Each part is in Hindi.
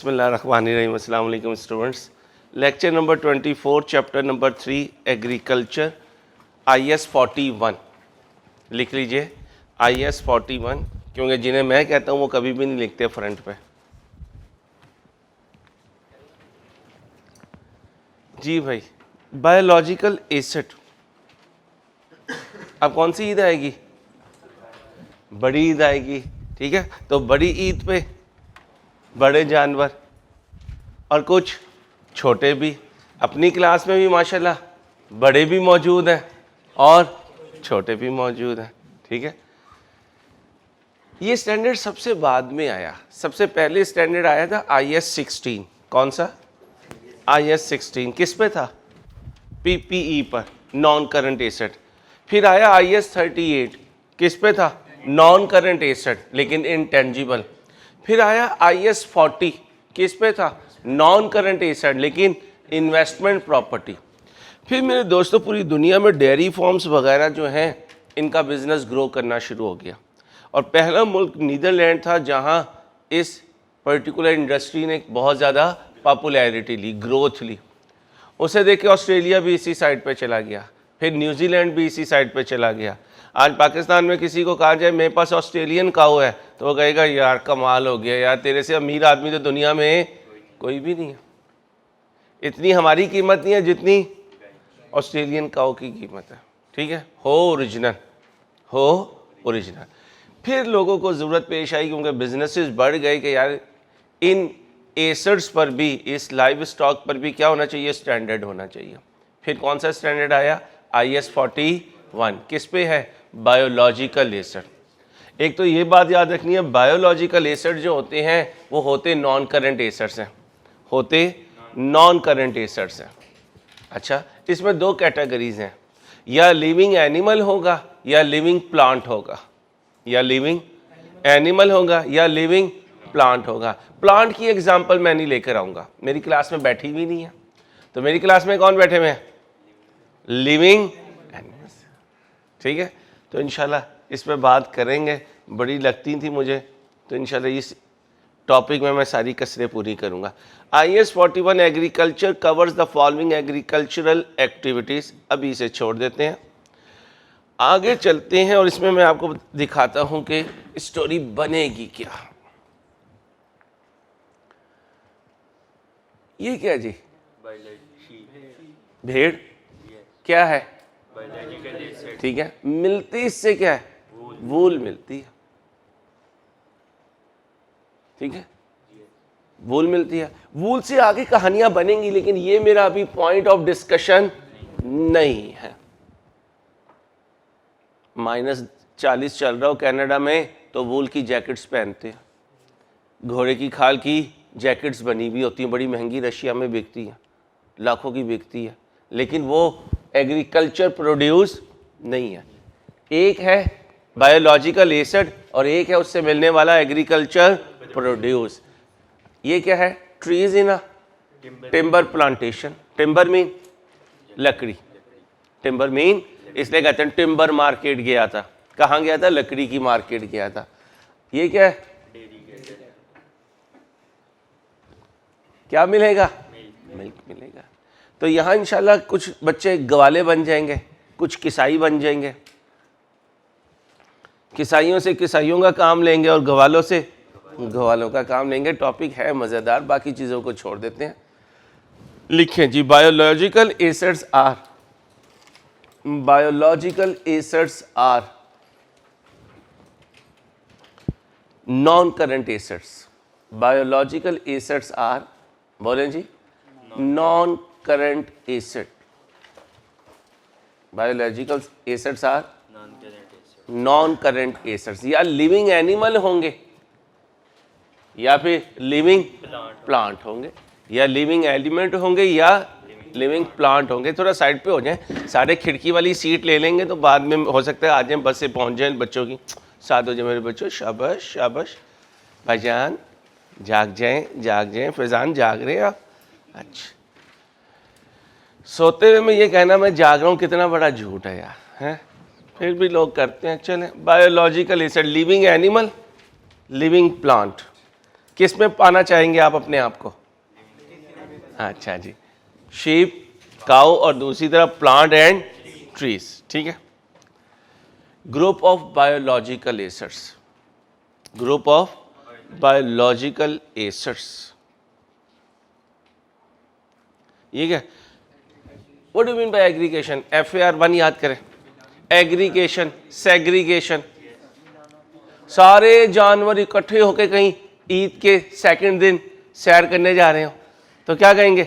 बिस्मिल्लाहिर्रहमानिर्रहीम। अस्सलाम वालेकुम students. Lecture number 24 chapter number 3 agriculture IS 41 लिख लीजिए। IS 41 क्योंकि जिन्हें मैं कहता हूँ वो कभी भी नहीं लिखते फ्रंट पे। जी भाई, बायोलॉजिकल एसिड। अब कौन सी ईद आएगी? बड़ी ईद आएगी, ठीक है। तो बड़ी ईद पे बड़े जानवर और कुछ छोटे भी, अपनी क्लास में भी माशाल्लाह बड़े भी मौजूद हैं और छोटे भी मौजूद हैं, ठीक है। ये स्टैंडर्ड सबसे बाद में आया, सबसे पहले स्टैंडर्ड आया था IS 16। कौन सा? IS 16 किस पे था? PPE पर, नॉन करंट एसिड। फिर आया IS 38 किस पे था? नॉन करंट एसिड लेकिन इंटेंजिबल। फिर आया IS 40 किस पे था? नॉन करंट एसिड लेकिन इन्वेस्टमेंट प्रॉपर्टी। फिर मेरे दोस्तों पूरी दुनिया में डेयरी फार्म्स वगैरह जो हैं इनका बिजनेस ग्रो करना शुरू हो गया और पहला मुल्क नीदरलैंड था जहां इस पर्टिकुलर इंडस्ट्री ने बहुत ज़्यादा पॉपुलैरिटी ली, ग्रोथ ली। उसे देख के ऑस्ट्रेलिया भी इसी साइड पे चला गया, फिर न्यूजीलैंड भी इसी साइड पे चला गया। आज पाकिस्तान में किसी को कहा जाए मेरे पास ऑस्ट्रेलियन काऊ है तो वो कहेगा यार कमाल हो गया यार, तेरे से अमीर आदमी तो दुनिया में कोई भी नहीं है। इतनी हमारी कीमत नहीं है जितनी ऑस्ट्रेलियन काऊ की कीमत है, ठीक है। हो ओरिजिनल, हो ओरिजिनल। फिर लोगों को ज़रूरत पेश आई क्योंकि बिजनेसेस बढ़ गए कि यार इन एसिड्स पर भी, इस लाइव स्टॉक पर भी क्या होना चाहिए? स्टैंडर्ड होना चाहिए। फिर कौन सा स्टैंडर्ड आया? IS 41 किस पे है? Biological acid. एक तो ये बात याद रखनी है, बायोलॉजिकल एसिड जो होते हैं वो होते नॉन करंट एसिड्स हैं, होते नॉन करंट एसिड्स हैं। अच्छा, इसमें दो कैटेगरीज हैं, या लिविंग एनिमल होगा या लिविंग प्लांट होगा, या लिविंग एनिमल होगा या लिविंग प्लांट होगा। प्लांट की एग्जांपल मैं नहीं लेकर आऊँगा, मेरी क्लास में बैठी भी नहीं है। तो मेरी क्लास में कौन बैठे हुए हैं? लिविंग एनिमल्स, ठीक है। तो इंशाल्लाह इस पर बात करेंगे, बड़ी लगती थी मुझे, तो इंशाल्लाह इस टॉपिक में मैं सारी कसरें पूरी करूँगा। IS 41 agriculture covers the following agricultural activities. अभी इसे छोड़ देते हैं, आगे चलते हैं और इसमें मैं आपको दिखाता हूँ कि स्टोरी बनेगी क्या। ये क्या जी? भेड़ क्या है? ठीक है। मिलती इससे क्या है? वूल मिलती है, ठीक है। वूल मिलती है, वूल से आगे कहानियां बनेंगी लेकिन ये मेरा अभी पॉइंट ऑफ डिस्कशन नहीं है। -40 चल रहा हो कनाडा में तो वूल की जैकेट्स पहनते हैं, घोड़े की खाल की जैकेट्स बनी हुई होती हैं, बड़ी महंगी रशिया में बिकती हैं, लाखों की बिकती है, लेकिन वो एग्रीकल्चर प्रोड्यूस नहीं है। एक है बायोलॉजिकल एसिड और एक है उससे मिलने वाला एग्रीकल्चर प्रोड्यूस। ये क्या है? Trees in a timber plantation. Timber mean लकड़ी, टिम्बर मीन इसलिए कहते हैं टिम्बर मार्केट गया था। कहाँ गया था? लकड़ी की मार्केट गया था। ये क्या है? क्या मिलेगा? मिल्क मिलेगा। तो यहाँ इंशाल्लाह कुछ बच्चे गवाले बन जाएंगे, कुछ किसाई बन जाएंगे, किसाइयों से किसाइयों का काम लेंगे और गवालों से गवालों का काम लेंगे। टॉपिक है मज़ेदार, बाकी चीज़ों को छोड़ देते हैं। लिखें जी, biological acids are, biological acids are non current acids. Biological acids are, बोलें जी, non current acid. Biological acids are non current acids. या लिविंग एनिमल होंगे या फिर लिविंग प्लांट होंगे, या लिविंग एलिमेंट होंगे या लिविंग प्लांट होंगे। थोड़ा साइड पे हो जाएं, सारे खिड़की वाली सीट ले लेंगे तो बाद में हो सकता है आ जाए, बस से पहुंच जाएं बच्चों की साथ हो जाए। मेरे बच्चों शाबाश शाबाश, भाईजान जाग जाएं, फैजान जाग रहे हैं आप? अच्छा, सोते हुए मैं ये कहना मैं जाग रहा हूँ कितना बड़ा झूठ है यार, हैं? फिर भी लोग करते हैं। चलें, biological acid, living animal, living plant. किस में पाना चाहेंगे आप अपने आप को? अच्छा जी, शीप, काउ और दूसरी तरफ प्लांट एंड ट्रीज, ठीक है। Group of biological acids, group of biological acids, ये क्या? What do mean by aggregation? FAR1 याद करें। एग्रीगेशन, सेग्रीगेशन, सारे जानवर इकट्ठे होकर कहीं ईद के सेकंड दिन सैर करने जा रहे हो तो क्या कहेंगे?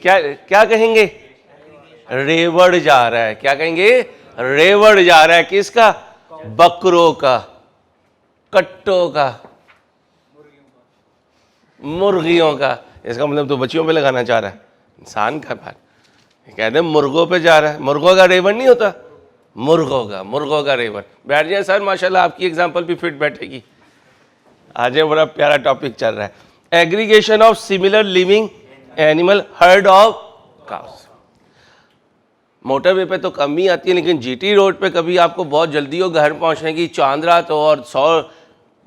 क्या कहेंगे? रेवड़ जा रहा है। क्या कहेंगे? रेवड़ जा रहा है। किसका? बकरों का, कट्टों का, मुर्गियों का। इसका मतलब तो बच्चियों पे लगाना चाह रहा है, इंसान का बात। कहते हैं मुर्गों पे जा रहा है। मुर्गों का रेवड़ नहीं होता, मुर्गों का रेवड़। बैठ जाए सर, माशाल्लाह आपकी एग्जांपल भी फिट बैठेगी। आज बड़ा प्यारा टॉपिक चल रहा है, aggregation of similar living animal, heard of cows. Motorway पे तो कम ही आती है, लेकिन GT रोड पे कभी आपको बहुत जल्दी हो घर पहुंचने की, चांद रात हो और 100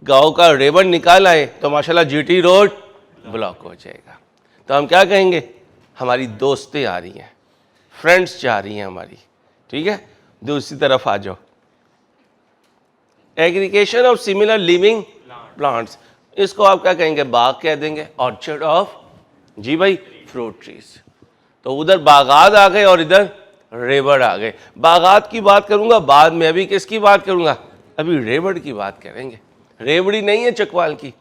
गाँव का रेवड़ निकाल आए तो माशाल्लाह GT रोड ब्लॉक हो जाएगा। तो हम क्या कहेंगे? हमारी दोस्तें आ रही हैं, फ्रेंड्स जा रही हैं हमारी, ठीक है। दूसरी तरफ आ जाओ, aggregation of similar living plants, इसको आप क्या कहेंगे? बाग कह देंगे, ऑर्चर्ड ऑफ, जी भाई, फ्रूट ट्रीज। तो उधर बागात आ गए और इधर रेवड़ आ गए। बागात की बात करूंगा बाद में, अभी किसकी बात करूंगा? अभी रेवड़ की बात करेंगे। रेवड़ी नहीं है चकवाल की।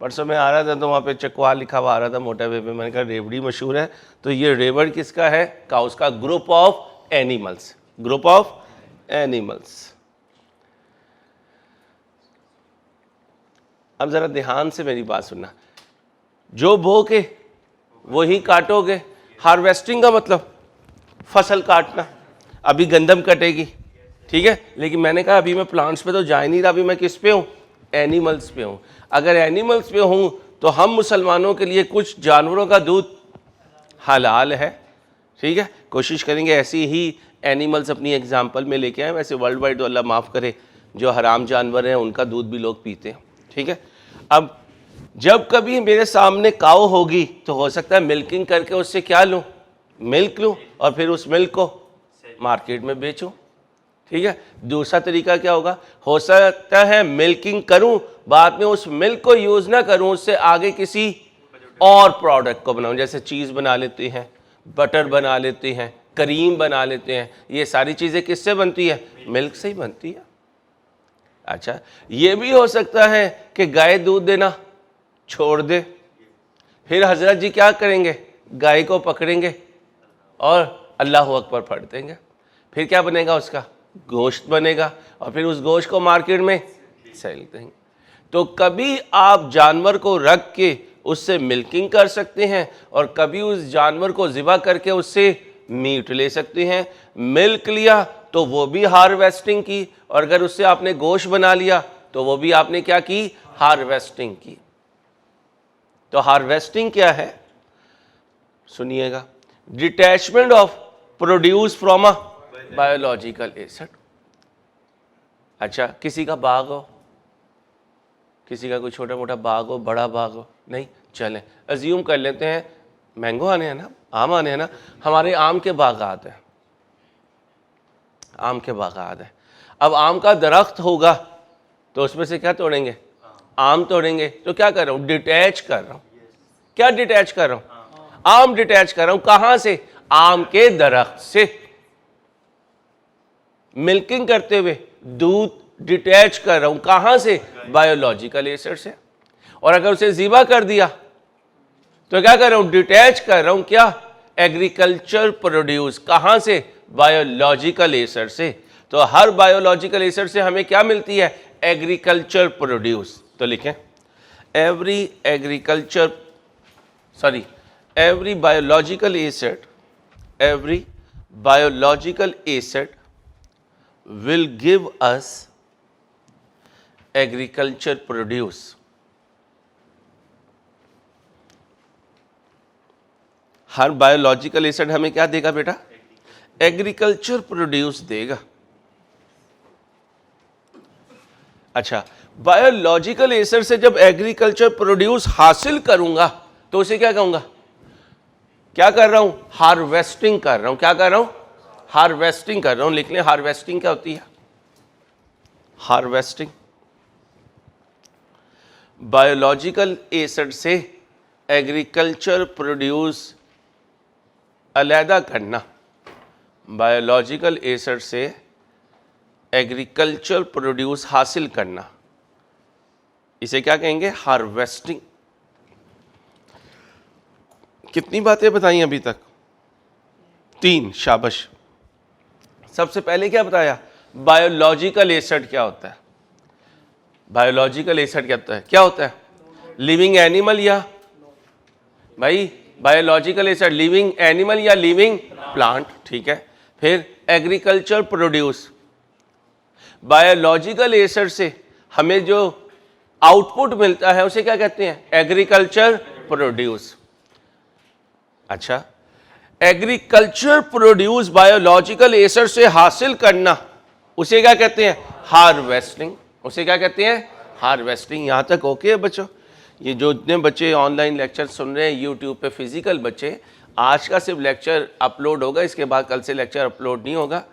परसों मैं आ रहा था तो वहाँ पे चकवाल लिखा हुआ आ रहा था मोटरवे पे, मैंने कहा रेवड़ी मशहूर है। तो ये रेवड़ किसका है? काउस का, group of animals, group of animals. अब जरा ध्यान से मेरी बात सुनना, जो बो के वही काटोगे। हार्वेस्टिंग का मतलब फसल काटना। अभी गंदम कटेगी, ठीक है, लेकिन मैंने कहा अभी मैं प्लांट्स पे तो जा ही नहीं रहा, अभी मैं किस पे हूँ? एनिमल्स पे हूँ। अगर एनिमल्स पे हूँ तो हम मुसलमानों के लिए कुछ जानवरों का दूध हलाल है, ठीक है। कोशिश करेंगे ऐसी ही एनिमल्स अपनी एग्जाम्पल में लेके आए। वैसे वर्ल्ड वाइड तो अल्लाह माफ़ करे, जो हराम जानवर हैं उनका दूध भी लोग पीते हैं, ठीक है। अब जब कभी मेरे सामने काऊ होगी तो हो सकता है मिल्किंग करके उससे क्या लूँ? मिल्क लूँ और फिर उस मिल्क को मार्केट में बेचूँ, ठीक है। दूसरा तरीका क्या होगा? हो सकता है मिल्किंग करूं, बाद में उस मिल्क को यूज ना करूं, उससे आगे किसी और प्रोडक्ट को बनाऊं। जैसे चीज़ बना लेते हैं, बटर बना लेते हैं, क्रीम बना लेते हैं। ये सारी चीज़ें किससे बनती है? मिल्क से ही बनती है। अच्छा, ये भी हो सकता है कि गाय दूध देना छोड़ दे, फिर हजरत जी क्या करेंगे? गाय को पकड़ेंगे और अल्लाह अकबर पढ़ देंगे। फिर क्या बनेगा? उसका गोश्त बनेगा और फिर उस गोश्त को मार्केट में सेल देंगे। तो कभी आप जानवर को रख के उससे मिल्किंग कर सकते हैं और कभी उस जानवर को ज़िबा करके उससे मीट ले सकते हैं। मिल्क लिया तो वो भी हार्वेस्टिंग की, और अगर उससे आपने गोश्त बना लिया तो वो भी आपने क्या की? हार्वेस्टिंग की। तो हार्वेस्टिंग क्या है? सुनिएगा, detachment of produce from a biological acid. अच्छा, किसी का बाग हो, किसी का कोई छोटा मोटा बाग हो, बड़ा बाग हो, नहीं, चलें अज्यूम कर लेते हैं मैंगो आने हैं ना, आम आने हैं ना, हमारे आम के बागात हैं, आम के बागात हैं। अब आम का दरख्त होगा तो उसमें से क्या तोड़ेंगे? आम तोड़ेंगे। तो क्या कर रहा हूँ? डिटैच कर रहा हूँ। क्या डिटैच कर रहा हूँ? आम डिटैच कर रहा हूँ। कहाँ से? आम के दरख्त से। मिल्किंग करते हुए दूध डिटैच कर रहा हूं, कहां से? बायोलॉजिकल एसिड से। और अगर उसे ज़िबा कर दिया तो क्या कर रहा हूं? डिटैच कर रहा हूं। क्या? Agriculture produce. कहां से? बायोलॉजिकल एसिड से। तो हर बायोलॉजिकल एसिड से हमें क्या मिलती है? Agriculture produce. तो लिखें, every biological acid will give us agriculture produce। Her biological acid हमें क्या देगा बेटा? एग्रीकल्चर प्रोड्यूस देगा। अच्छा, बायोलॉजिकल एसिड से जब एग्रीकल्चर प्रोड्यूस हासिल करूंगा तो उसे क्या कहूंगा? क्या कर रहा हूं? हार्वेस्टिंग कर रहा हूं। क्या कर रहा हूं? हार्वेस्टिंग कर रहा हूं। लिख लें, हार्वेस्टिंग क्या होती है? हार्वेस्टिंग बायोलॉजिकल एसिड से एग्रीकल्चर प्रोड्यूस अलहदा करना। बायोलॉजिकल एसिड से एग्रीकल्चर प्रोड्यूस हासिल करना, इसे क्या कहेंगे? हार्वेस्टिंग। कितनी बातें बताई अभी तक? 3। शाबाश। सबसे पहले क्या बताया? बायोलॉजिकल एसिड क्या होता है? बायोलॉजिकल एसिड क्या होता है? लिविंग एनिमल या भाई बायोलॉजिकल एसिड लिविंग एनिमल या लिविंग प्लांट, ठीक है। फिर एग्रीकल्चर प्रोड्यूस, बायोलॉजिकल एसिड से हमें जो आउटपुट मिलता है उसे क्या कहते हैं? Agriculture produce. अच्छा, एग्रीकल्चर प्रोड्यूस बायोलॉजिकल एसिड से हासिल करना, उसे क्या कहते हैं? हार्वेस्टिंग। उसे क्या कहते हैं? हार्वेस्टिंग। यहां तक ओके है बच्चों? ये जो इतने बच्चे ऑनलाइन लेक्चर सुन रहे हैं यूट्यूब पे, फिजिकल बच्चे, आज का सिर्फ लेक्चर अपलोड होगा, इसके बाद कल से लेक्चर अपलोड नहीं होगा।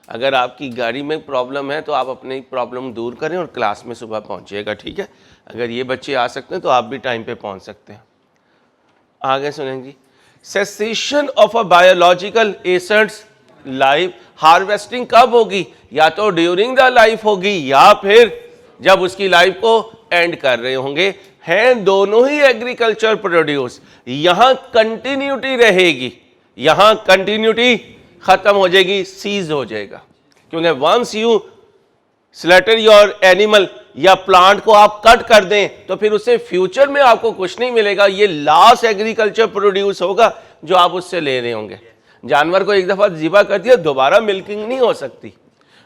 अगर आपकी गाड़ी में प्रॉब्लम है तो आप अपनी प्रॉब्लम दूर करें और क्लास में सुबह पहुंचिएगा, ठीक है। अगर ये बच्चे आ सकते हैं तो आप भी टाइम पे पहुंच सकते हैं। आगे सुनेंगे, cessation of a biological acids life. Harvesting कब होगी? या तो ड्यूरिंग द लाइफ होगी या फिर जब उसकी लाइफ को एंड कर रहे होंगे। हैं दोनों ही एग्रीकल्चर प्रोड्यूस। यहां कंटिन्यूटी रहेगी, यहां कंटिन्यूटी खत्म हो जाएगी, सीज हो जाएगा। क्योंकि once you slaughter your animal या प्लांट को आप कट कर दें तो फिर उससे फ्यूचर में आपको कुछ नहीं मिलेगा। ये लास्ट एग्रीकल्चर प्रोड्यूस होगा जो आप उससे ले रहे होंगे। जानवर को एक दफा ज़िबा कर दिया, दोबारा मिल्किंग नहीं हो सकती,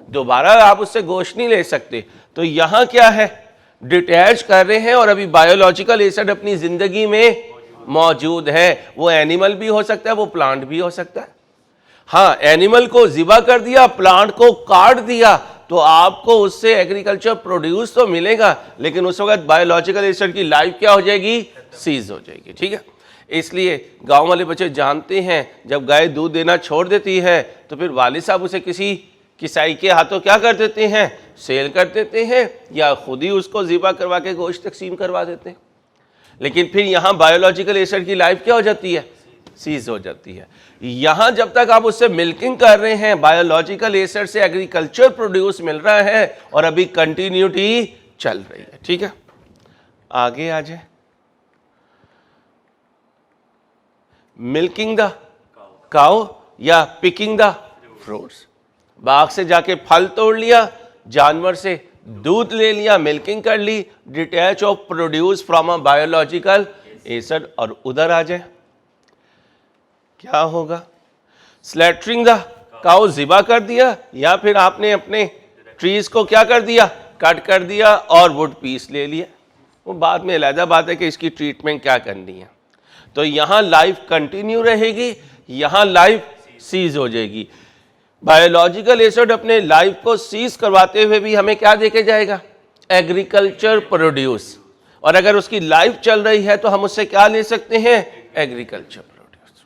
दोबारा आप उससे गोश्त नहीं ले सकते। तो यहां क्या है? डिटैच कर रहे हैं और अभी बायोलॉजिकल एसिड अपनी जिंदगी में मौजूद है। वो एनिमल भी हो सकता है, वो प्लांट भी हो सकता है। हाँ, एनिमल को ज़िबा कर दिया, प्लांट को काट दिया, तो आपको उससे एग्रीकल्चर प्रोड्यूस तो मिलेगा, लेकिन उस वक्त बायोलॉजिकल एसिड की लाइफ क्या हो जाएगी? सीज हो जाएगी, ठीक है। इसलिए गांव वाले बच्चे जानते हैं, जब गाय दूध देना छोड़ देती है तो फिर वालिद साहब उसे किसी किसाई के हाथों क्या कर देते हैं? सेल कर देते हैं, या खुद ही उसको ज़िबा करवा के गोश्त तकसीम करवा देते हैं। लेकिन फिर यहाँ बायोलॉजिकल एसिड की लाइफ क्या हो जाती है? सीज हो जाती है। यहां जब तक आप उससे मिल्किंग कर रहे हैं, बायोलॉजिकल एसिड से एग्रीकल्चर प्रोड्यूस मिल रहा है और अभी कंटिन्यूटी चल रही है, ठीक है। आगे आ जाए, मिल्किंग द काउ या पिकिंग द फ्रूट्स। बाग से जाके फल तोड़ लिया, जानवर से दूध ले लिया, मिल्किंग कर ली, detach of produce from a biological asset. और उधर आ जाए, क्या होगा? स्लैटरिंग द काउ, ज़िबा कर दिया, या फिर आपने अपने ट्रीज को क्या कर दिया? कट कर दिया और वुड पीस ले लिया। वो बाद में अलग बात है कि इसकी ट्रीटमेंट क्या करनी है। तो यहाँ लाइफ कंटिन्यू रहेगी, यहाँ लाइफ सीज हो जाएगी। बायोलॉजिकल एसिड अपने लाइफ को सीज करवाते हुए भी हमें क्या देके जाएगा? Agriculture produce. और अगर उसकी लाइफ चल रही है तो हम उससे क्या ले सकते हैं? Agriculture produce.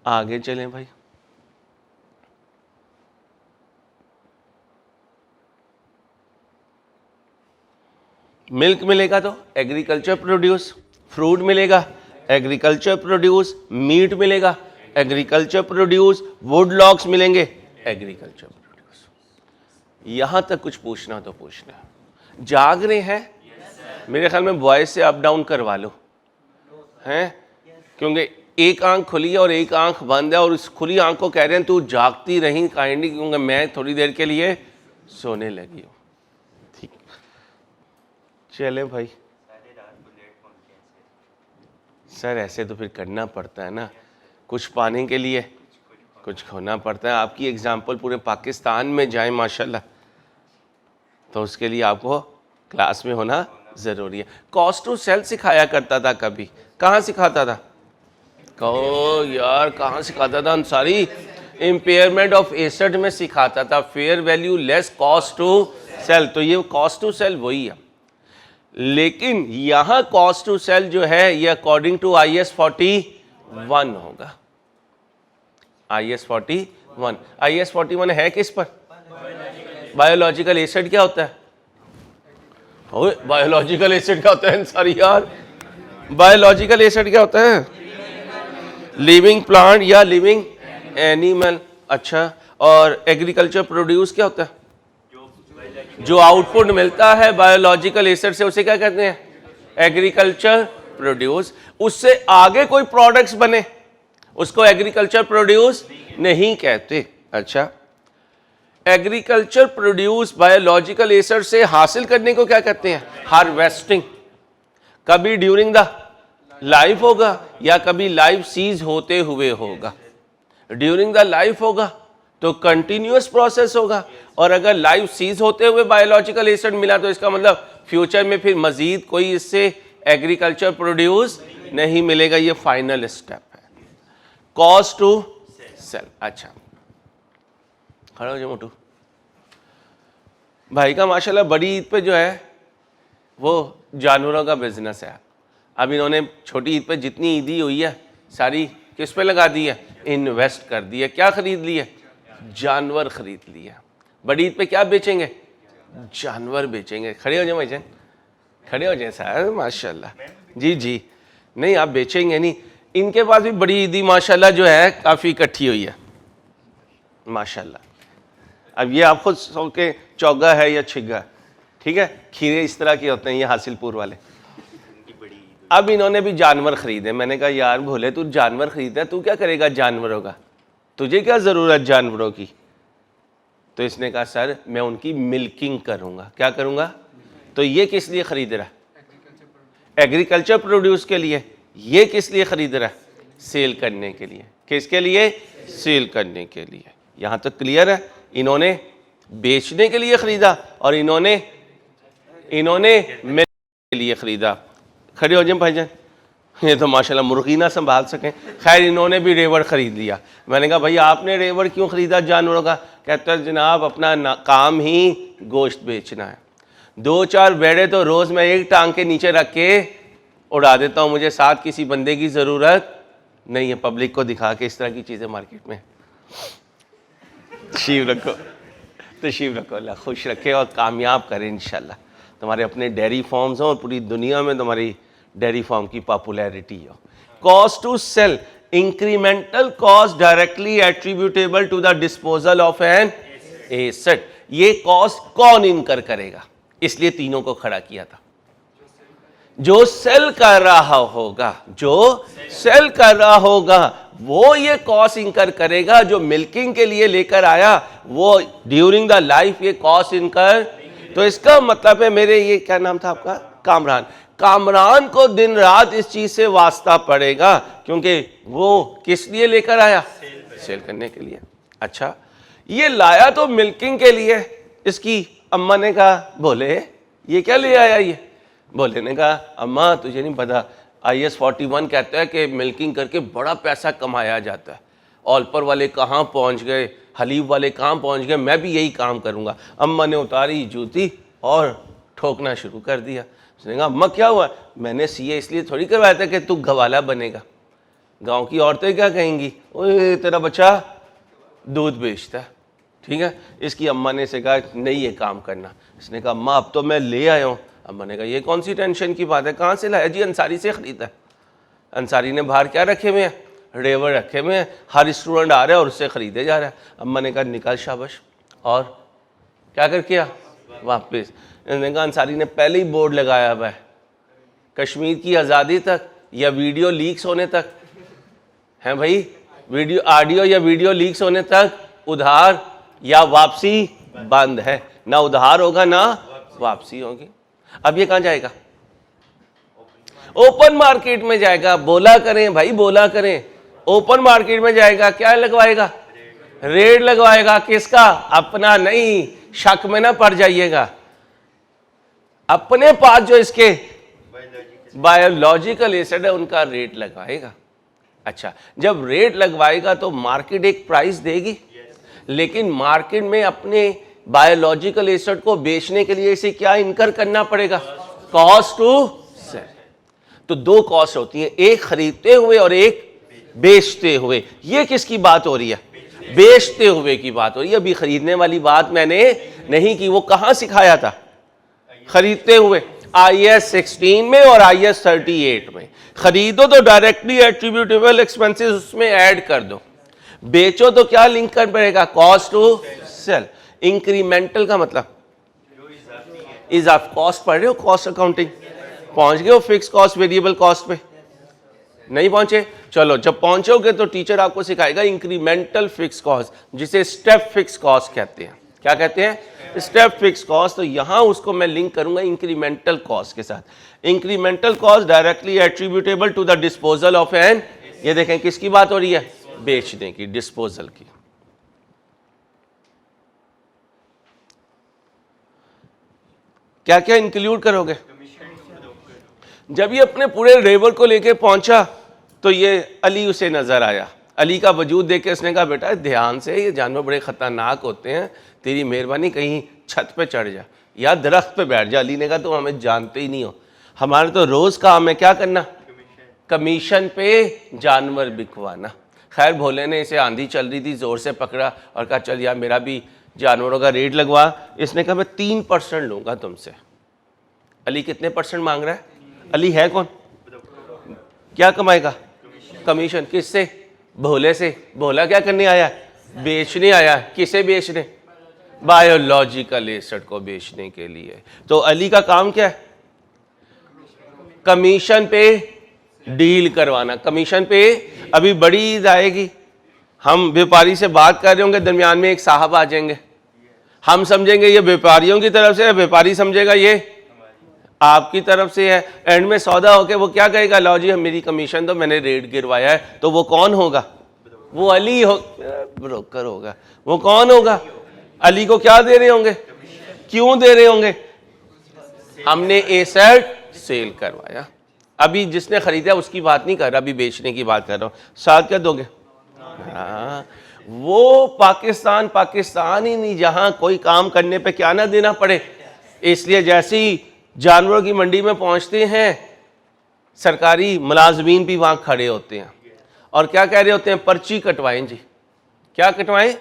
आगे चलें भाई, मिल्क मिलेगा तो एग्रीकल्चर प्रोड्यूस, फ्रूट मिलेगा एग्रीकल्चर प्रोड्यूस, मीट मिलेगा एग्रीकल्चर प्रोड्यूस, वुड लॉग्स मिलेंगे एग्रीकल्चर प्रोड्यूस। यहां तक कुछ पूछना तो पूछना। जाग रहे हैं? मेरे ख्याल में बॉयज से अप डाउन करवा लो, हैं? क्योंकि एक आंख खुली है और एक आंख बंद है, और उस खुली आंख को कह रहे हैं तू जागती रही काइंडली, क्योंकि मैं थोड़ी देर के लिए सोने लगी हूँ। ठीक, चले भाई। सर ऐसे तो फिर करना पड़ता है ना, कुछ पाने के लिए कुछ खोना पड़ता है। आपकी एग्जाम्पल पूरे पाकिस्तान में जाए माशाल्लाह, तो उसके लिए आपको क्लास में होना ज़रूरी है। कॉस्ट टू सेल सिखाया करता था कभी, कहाँ सिखाता था? कहो यार, कहाँ सिखाता था? अंसारी इम्पेयरमेंट ऑफ एसेट में सिखाता था। Fair value less cost to sell, तो ये कॉस्ट टू सेल वही है, लेकिन यहां कॉस्ट टू सेल जो है ये अकॉर्डिंग टू IS 41 होगा। IS 41, IS 41 है किस पर? बायोलॉजिकल एसिड क्या होता है? बायोलॉजिकल एसिड क्या होता है सॉरी यार, बायोलॉजिकल एसिड क्या होता है? लिविंग प्लांट या लिविंग एनिमल। अच्छा, और एग्रीकल्चर प्रोड्यूस क्या होता है? जो आउटपुट मिलता है बायोलॉजिकल एसिड से उसे क्या कहते हैं? Agriculture produce. उससे आगे कोई प्रोडक्ट्स बने उसको एग्रीकल्चर प्रोड्यूस नहीं कहते। अच्छा, एग्रीकल्चर प्रोड्यूस बायोलॉजिकल एसिड से हासिल करने को क्या कहते हैं? हार्वेस्टिंग। कभी ड्यूरिंग द लाइफ होगा या कभी लाइफ सीज होते हुए होगा। ड्यूरिंग द लाइफ होगा तो कंटिन्यूअस प्रोसेस होगा, और अगर लाइफ सीज होते हुए बायोलॉजिकल एसिड मिला तो इसका मतलब फ्यूचर में फिर मजीद कोई इससे एग्रीकल्चर प्रोड्यूस नहीं मिलेगा। ये फाइनल स्टेप है, कॉस्ट टू सेल। अच्छा, खड़ा हो जाओ मोटू भाई का माशाल्लाह बड़ी ईद पे जो है वो जानवरों का बिजनेस है। अब इन्होंने छोटी ईद पे जितनी ईदी हुई है सारी किस पे लगा दी है? इन्वेस्ट कर दी है। क्या खरीद लिया? जानवर खरीद लिया। बड़ी ईद पे क्या बेचेंगे? जानवर बेचेंगे। खड़े हो जाए भाई जान, खड़े हो जाए सर, माशाल्लाह। जी जी, नहीं आप बेचेंगे नहीं। इनके पास भी बड़ी ईदी माशाल्लाह जो है काफ़ी इकट्ठी हुई है माशाल्लाह। अब ये आप खुद सो के चौगा है या छिग्गा, ठीक है, खीरे इस तरह के होते हैं ये हासिलपुर वाले। अब इन्होंने भी जानवर खरीदे। मैंने कहा यार भोले तू जानवर खरीदा, तू क्या करेगा जानवरों का? तुझे क्या ज़रूरत जानवरों की? तो इसने कहा सर मैं उनकी मिल्किंग करूँगा। क्या करूँगा? तो ये किस लिए खरीद रहा है? एग्रीकल्चर प्रोड्यूस के लिए। ये किस लिए खरीद रहा है? सेल करने के लिए। किसके लिए? सेल करने के लिए। यहाँ तक क्लियर है? इन्होंने बेचने के लिए खरीदा और इन्होंने मिल्क के लिए खरीदा। खड़े हो जाए भाईजान, ये तो माशाल्लाह मुर्गी ना संभाल सकें। खैर इन्होंने भी रेवड़ खरीद लिया। मैंने कहा भाई आपने रेवड़ क्यों खरीदा जानवरों का? कहता है जनाब अपना काम ही गोश्त बेचना है। 2-4 भेड़े तो रोज़ मैं एक टांग के नीचे रख के उड़ा देता हूँ, मुझे साथ किसी बंदे की ज़रूरत नहीं है। पब्लिक को दिखा के इस तरह की चीज़ें मार्केट में। तशरीफ रखो, तशरीफ रखो, अल्लाह खुश रखे और कामयाब करें इंशाल्लाह। तुम्हारे अपने डेयरी फार्म्स हों और पूरी दुनिया में तुम्हारी डेयरी फार्म की पॉपुलैरिटी हो। Cost to sell, incremental cost directly attributable to the disposal of an asset. ये कॉस्ट कौन इनकर करेगा? इसलिए तीनों को खड़ा किया था। जो सेल कर रहा होगा, जो सेल कर रहा होगा वो ये कॉस्ट इनकर करेगा। जो मिल्किंग के लिए लेकर आया वो ड्यूरिंग द लाइफ ये कॉस्ट इनकर। तो इसका मतलब है मेरे, ये क्या नाम था आपका? कामरान। कामरान को दिन रात इस चीज से वास्ता पड़ेगा क्योंकि वो किस लिए लेकर आया? सेल करने के लिए। अच्छा, ये लाया तो मिल्किंग के लिए। इसकी अम्मा ने कहा भोले ये क्या ले आया? ये भोले ने कहा अम्मा तुझे नहीं पता, IS 41 कहता है कि मिल्किंग करके बड़ा पैसा कमाया जाता है। ऑलपर वाले कहाँ पहुँच गए, हलीब वाले कहाँ पहुँच गए, मैं भी यही काम करूँगा। अम्मा ने उतारी जूती और ठोकना शुरू कर दिया। उसने कहा अम्मा क्या हुआ? मैंने CA इसलिए थोड़ी करवाया था कि तू गवाला बनेगा। गांव की औरतें क्या कहेंगी? ओए तेरा बच्चा दूध बेचता है, ठीक है। इसकी अम्मा ने से कहा नहीं ये काम करना। इसने कहा अम्मा अब तो मैं ले आया हूँ। अम्मा ने कहा ये कौन सी टेंशन की बात है, कहाँ से लाया? जी अंसारी से ख़रीदा। अंसारी ने बाहर क्या रखे हुए हैं? रेवड़ रखे हुए हैं। हर स्टूडेंट आ रहा है और उससे ख़रीदे जा रहा है। अम्मा ने कहा निकाल शाबाश। और क्या कर किया? वापस। इसने कहा अंसारी ने पहले ही बोर्ड लगाया हुआ है, कश्मीर की आज़ादी तक या वीडियो लीक्स होने तक है भाई, वीडियो ऑडियो या वीडियो लीक्स होने तक उधार या वापसी बंद है। ना उधार होगा ना वापसी होगी। अब ये कहाँ जाएगा? ओपन मार्केट में जाएगा। बोला करें भाई, बोला करें। ओपन मार्केट में जाएगा, क्या लगवाएगा? रेट लगवाएगा। किसका? अपना नहीं, शक में ना पड़ जाइएगा। अपने पास जो इसके बायोलॉजिकल एसिड है उनका रेट लगवाएगा। अच्छा, जब रेट लगवाएगा तो मार्केट एक प्राइस देगी, लेकिन मार्केट में अपने बायोलॉजिकल एसेट को बेचने के लिए इसे क्या इनकर करना पड़ेगा? Cost to sell. तो दो कॉस्ट होती है, एक खरीदते हुए और एक बेचते हुए। ये किसकी बात हो रही है? बेचते हुए की बात हो रही है। अभी खरीदने वाली बात मैंने नहीं की। वो कहां सिखाया था? खरीदते हुए, IAS 16 में और IAS 38 में। खरीदो तो डायरेक्टली एट्रीब्यूटेबल एक्सपेंसेस उसमें ऐड कर दो, बेचो तो क्या लिंक कर पड़ेगा? Cost to sell. इंक्रीमेंटल का मतलब इजाफी कॉस्ट पढ़ रहे हो, कॉस्ट अकाउंटिंग पहुंच गए हो फिक्स कॉस्ट वेरिएबल कॉस्ट पे? नहीं पहुंचे? चलो, जब पहुंचोगे तो टीचर आपको सिखाएगा इंक्रीमेंटल फिक्स कॉस्ट, जिसे स्टेप फिक्स कॉस्ट कहते हैं। क्या कहते हैं? Step fix cost. तो यहां उसको मैं लिंक करूंगा इंक्रीमेंटल कॉस्ट के साथ। Incremental cost directly attributable to the disposal of an, ये देखें किसकी बात हो रही है? बेचने की, डिस्पोजल की। क्या क्या इंक्लूड करोगे? जब ये अपने पूरे लेबर को लेके पहुंचा तो ये अली उसे नजर आया। अली का वजूद देख के उसने कहा, बेटा ध्यान से, ये जानवर बड़े खतरनाक होते हैं, तेरी मेहरबानी कहीं छत पे चढ़ जा या दरख्त पे बैठ जा। अली ने कहा, तुम हमें जानते ही नहीं हो, हमारे तो रोज काम है क्या करना? कमीशन पे जानवर बिकवाना। खैर भोले ने इसे, आंधी चल रही थी, जोर से पकड़ा और कहा, चल यार मेरा भी जानवरों का रेट लगवा। इसने कहा, मैं 3% लूंगा तुमसे। अली कितने परसेंट मांग रहा है? अली है कौन? क्या कमाएगा? कमीशन। किससे? भोले से। भोला क्या करने आया? बेचने आया। किसे बेचने? बायोलॉजिकल एसेट को बेचने के लिए। तो अली का काम क्या है? कमीशन पे डील करवाना। कमीशन पे अभी बड़ी ईद आएगी, हम व्यापारी से बात कर रहे होंगे, दरमियान में एक साहब आ जाएंगे, हम समझेंगे ये व्यापारियों की तरफ से है, व्यापारी समझेगा ये आपकी तरफ से है। एंड में सौदा होके वो क्या कहेगा? लो जी मेरी कमीशन तो मैंने रेट गिरवाया है। तो वो कौन होगा? वो अली हो, ब्रोकर होगा। वो कौन होगा? अली को क्या दे रहे होंगे? क्यों दे रहे होंगे? हमने एसेट सेल करवाया। अभी जिसने खरीदा उसकी बात नहीं कर रहा, अभी बेचने की बात कर रहा हूं। साथ क्या दोगे? हाँ, वो पाकिस्तान ही नहीं जहां कोई काम करने पे क्या ना देना पड़े। इसलिए जैसे ही जानवरों की मंडी में पहुंचते हैं, सरकारी मुलाजमीन भी वहां खड़े होते हैं और क्या कह रहे होते हैं? पर्ची कटवाएं जी। क्या कटवाएं?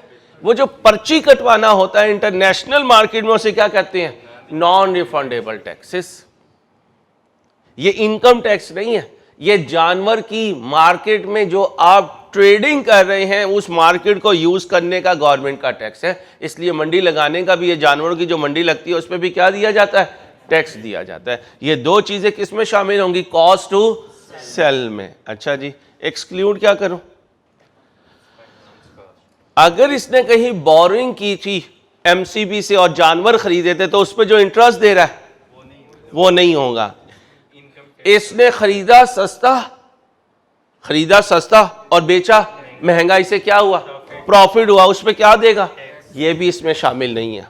वो जो पर्ची कटवाना होता है इंटरनेशनल मार्केट में, उसे क्या कहते हैं? Non refundable taxes. ये इनकम टैक्स नहीं है, ये जानवर की मार्केट में जो आप ट्रेडिंग कर रहे हैं उस मार्केट को यूज करने का गवर्नमेंट का टैक्स है। इसलिए मंडी लगाने का भी, ये जानवरों की जो मंडी लगती है उस पर भी क्या दिया जाता है? टैक्स दिया जाता है। ये दो चीजें किस में शामिल होंगी? कॉस्ट टू सेल में। अच्छा जी, एक्सक्लूड क्या करूं? अगर इसने कहीं बोरिंग की थी MCB से और जानवर खरीदे थे तो उस पर जो इंटरेस्ट दे रहा है वो नहीं होगा। इसने खरीदा सस्ता और बेचा महंगा, इसे क्या हुआ? प्रॉफिट हुआ। उस पर क्या देगा? ये भी इसमें शामिल नहीं है।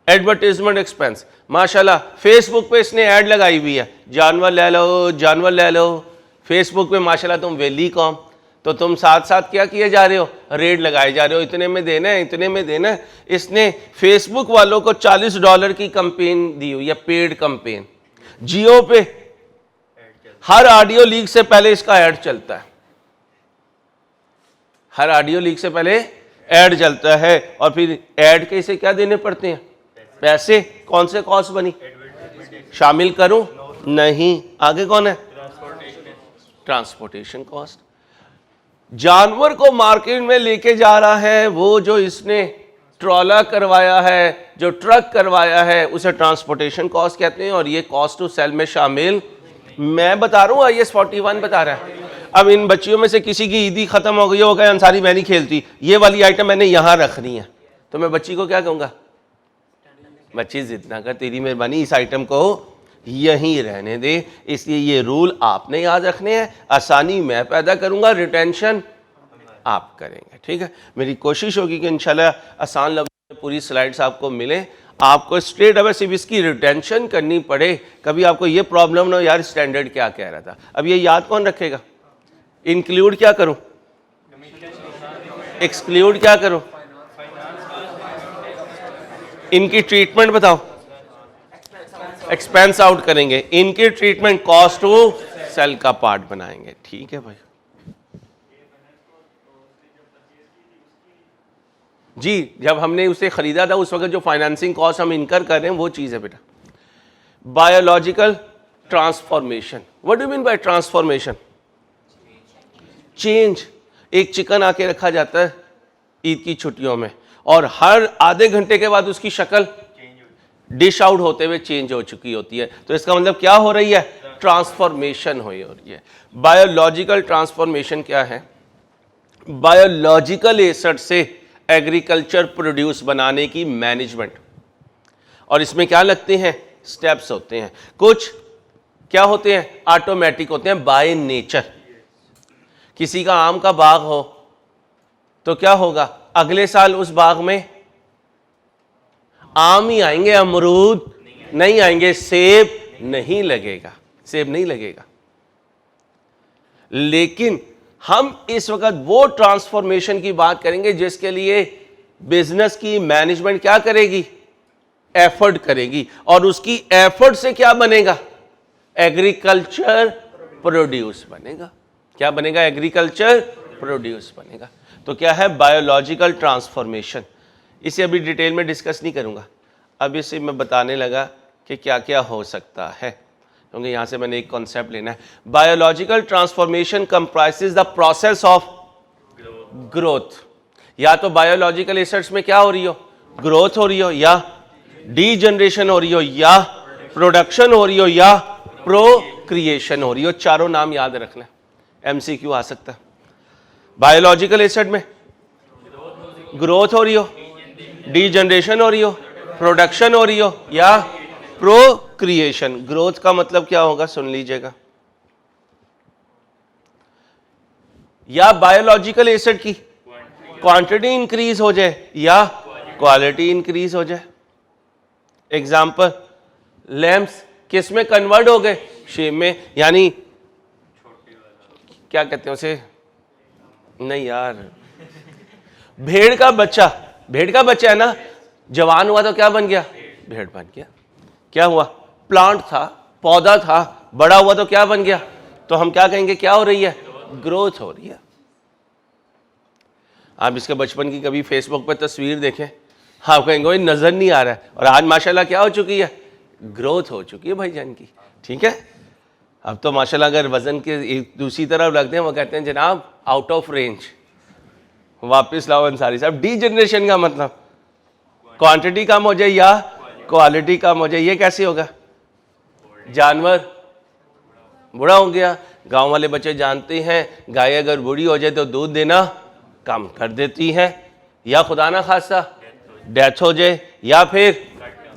एडवर्टाइजमेंट एक्सपेंस, माशाल्लाह फेसबुक पे इसने ऐड लगाई हुई है, जानवर ले लो। फेसबुक पे माशाल्लाह तुम वेली कॉम, तो तुम साथ साथ क्या किए जा रहे हो? रेट लगाए जा रहे हो, इतने में देना है, इतने में देना है। इसने फेसबुक वालों को $40 की कैंपेन दी हुई है, पेड कैंपेन। जियो पे हर ऑडियो लीक से पहले इसका ऐड चलता है, हर ऑडियो लीक से पहले ऐड चलता है और फिर ऐड के इसे क्या देने पड़ते हैं? पैसे। कौन से कॉस्ट बनी? शामिल करूं? नहीं। आगे कौन है? Transportation cost. जानवर को मार्केट में लेके जा रहा है, वो जो इसने ट्रॉला करवाया है, जो ट्रक करवाया है, उसे ट्रांसपोर्टेशन कॉस्ट कहते हैं और ये कॉस्ट टू सेल में शामिल। मैं बता रहा हूँ, IAS 41 बता रहा है। अब इन बच्चियों में से किसी की ईदी खत्म हो गई, हो गया अंसारी मैं नहीं खेलती, ये वाली आइटम मैंने यहां रखनी है, तो मैं बच्ची को क्या कहूंगा? बच्ची जिद ना कर, तेरी मेहरबानी इस आइटम को यहीं रहने दे। इसलिए ये रूल आपने याद रखने हैं। आसानी मैं पैदा करूंगा, रिटेंशन आप करेंगे। ठीक है, मेरी कोशिश होगी कि इंशाल्लाह आसान लफ्ज़ों में पूरी स्लाइड्स आपको मिले, आपको स्ट्रेट अवे सिर्फ इसकी रिटेंशन करनी पड़े। कभी आपको ये प्रॉब्लम ना हो, यार स्टैंडर्ड क्या कह रहा था। अब ये याद कौन रखेगा? इंक्लूड क्या करूं? एक्सक्लूड क्या करूं? इनकी ट्रीटमेंट बताओ, एक्सपेंस आउट करेंगे, इनकी ट्रीटमेंट कॉस्ट टू सेल का पार्ट बनाएंगे। ठीक है भाई जी, जब हमने उसे खरीदा था उस वक्त जो फाइनेंसिंग कॉस्ट हम इनकर कर रहे हैं वो चीज है बेटा। Biological transformation, what do mean by transformation? Change. एक चिकन आके रखा जाता है ईद की छुट्टियों में और हर आधे घंटे के बाद उसकी शक्ल डिश आउट होते हुए चेंज हो चुकी होती है, तो इसका मतलब क्या हो रही है? ट्रांसफॉर्मेशन हो रही है। बायोलॉजिकल ट्रांसफॉर्मेशन क्या है? बायोलॉजिकल एसिड से एग्रीकल्चर प्रोड्यूस बनाने की मैनेजमेंट, और इसमें क्या लगते हैं? स्टेप्स होते हैं। कुछ क्या होते हैं? ऑटोमेटिक होते हैं बाय नेचर। किसी का आम का बाग हो तो क्या होगा? अगले साल उस बाग में आम ही आएंगे, अमरूद नहीं आएंगे, सेब नहीं लगेगा, सेब नहीं लगेगा। लेकिन हम इस वक्त वो ट्रांसफॉर्मेशन की बात करेंगे जिसके लिए बिजनेस की मैनेजमेंट क्या करेगी? एफर्ट करेगी, और उसकी एफर्ट से क्या बनेगा? एग्रीकल्चर प्रोड्यूस बनेगा। क्या बनेगा? एग्रीकल्चर प्रोड्यूस बनेगा। तो क्या है बायोलॉजिकल ट्रांसफॉर्मेशन? इसे अभी डिटेल में डिस्कस नहीं करूंगा, अब इसे मैं बताने लगा कि क्या क्या हो सकता है, क्योंकि यहां से मैंने एक कॉन्सेप्ट लेना है। Biological transformation comprises the process of growth. या तो बायोलॉजिकल एसिड्स में क्या हो रही हो? ग्रोथ हो रही हो, या डीजनरेशन हो रही हो, या प्रोडक्शन हो रही हो, या प्रोक्रिएशन हो रही हो। चारों नाम याद रखना, एमसीक्यू आ सकता है। बायोलॉजिकल एसिड में ग्रोथ हो रही हो, डीजनरेशन हो रही हो, प्रोडक्शन हो रही हो, या प्रोक्रिएशन। ग्रोथ का मतलब क्या होगा? सुन लीजिएगा। या बायोलॉजिकल एसिड की क्वांटिटी इंक्रीज हो जाए या क्वालिटी इंक्रीज हो जाए। एग्जाम्पल, लैम्प्स किस में कन्वर्ट हो गए? शेप में, यानी क्या कहते हैं उसे? नहीं यार, भेड़ का बच्चा, भेड़ का बच्चा है ना, जवान हुआ तो क्या बन गया? भेड़ बन गया। क्या हुआ? प्लांट था, पौधा था, बड़ा हुआ तो क्या बन गया? तो हम क्या कहेंगे? क्या हो रही है? ग्रोथ हो रही है। आप इसके बचपन की कभी फेसबुक पर तस्वीर देखें, आप कहेंगे नजर नहीं आ रहा है, और आज माशाल्लाह क्या हो चुकी है? ग्रोथ हो चुकी है भाईजान की। ठीक है, अब तो माशाल्लाह अगर वजन के एक दूसरी तरफ रख दें, वो कहते हैं जनाब आउट ऑफ रेंज, वापस लाओ अंसारी साहब। डीजनरेशन का मतलब क्वांटिटी कम हो जाए या क्वालिटी कम हो जाए। ये कैसे होगा? जानवर बूढ़ा हो गया, गांव वाले बच्चे जानते हैं गाय अगर बूढ़ी हो जाए तो दूध देना कम कर देती है, या खुदा ना खासा डेथ हो जाए, या फिर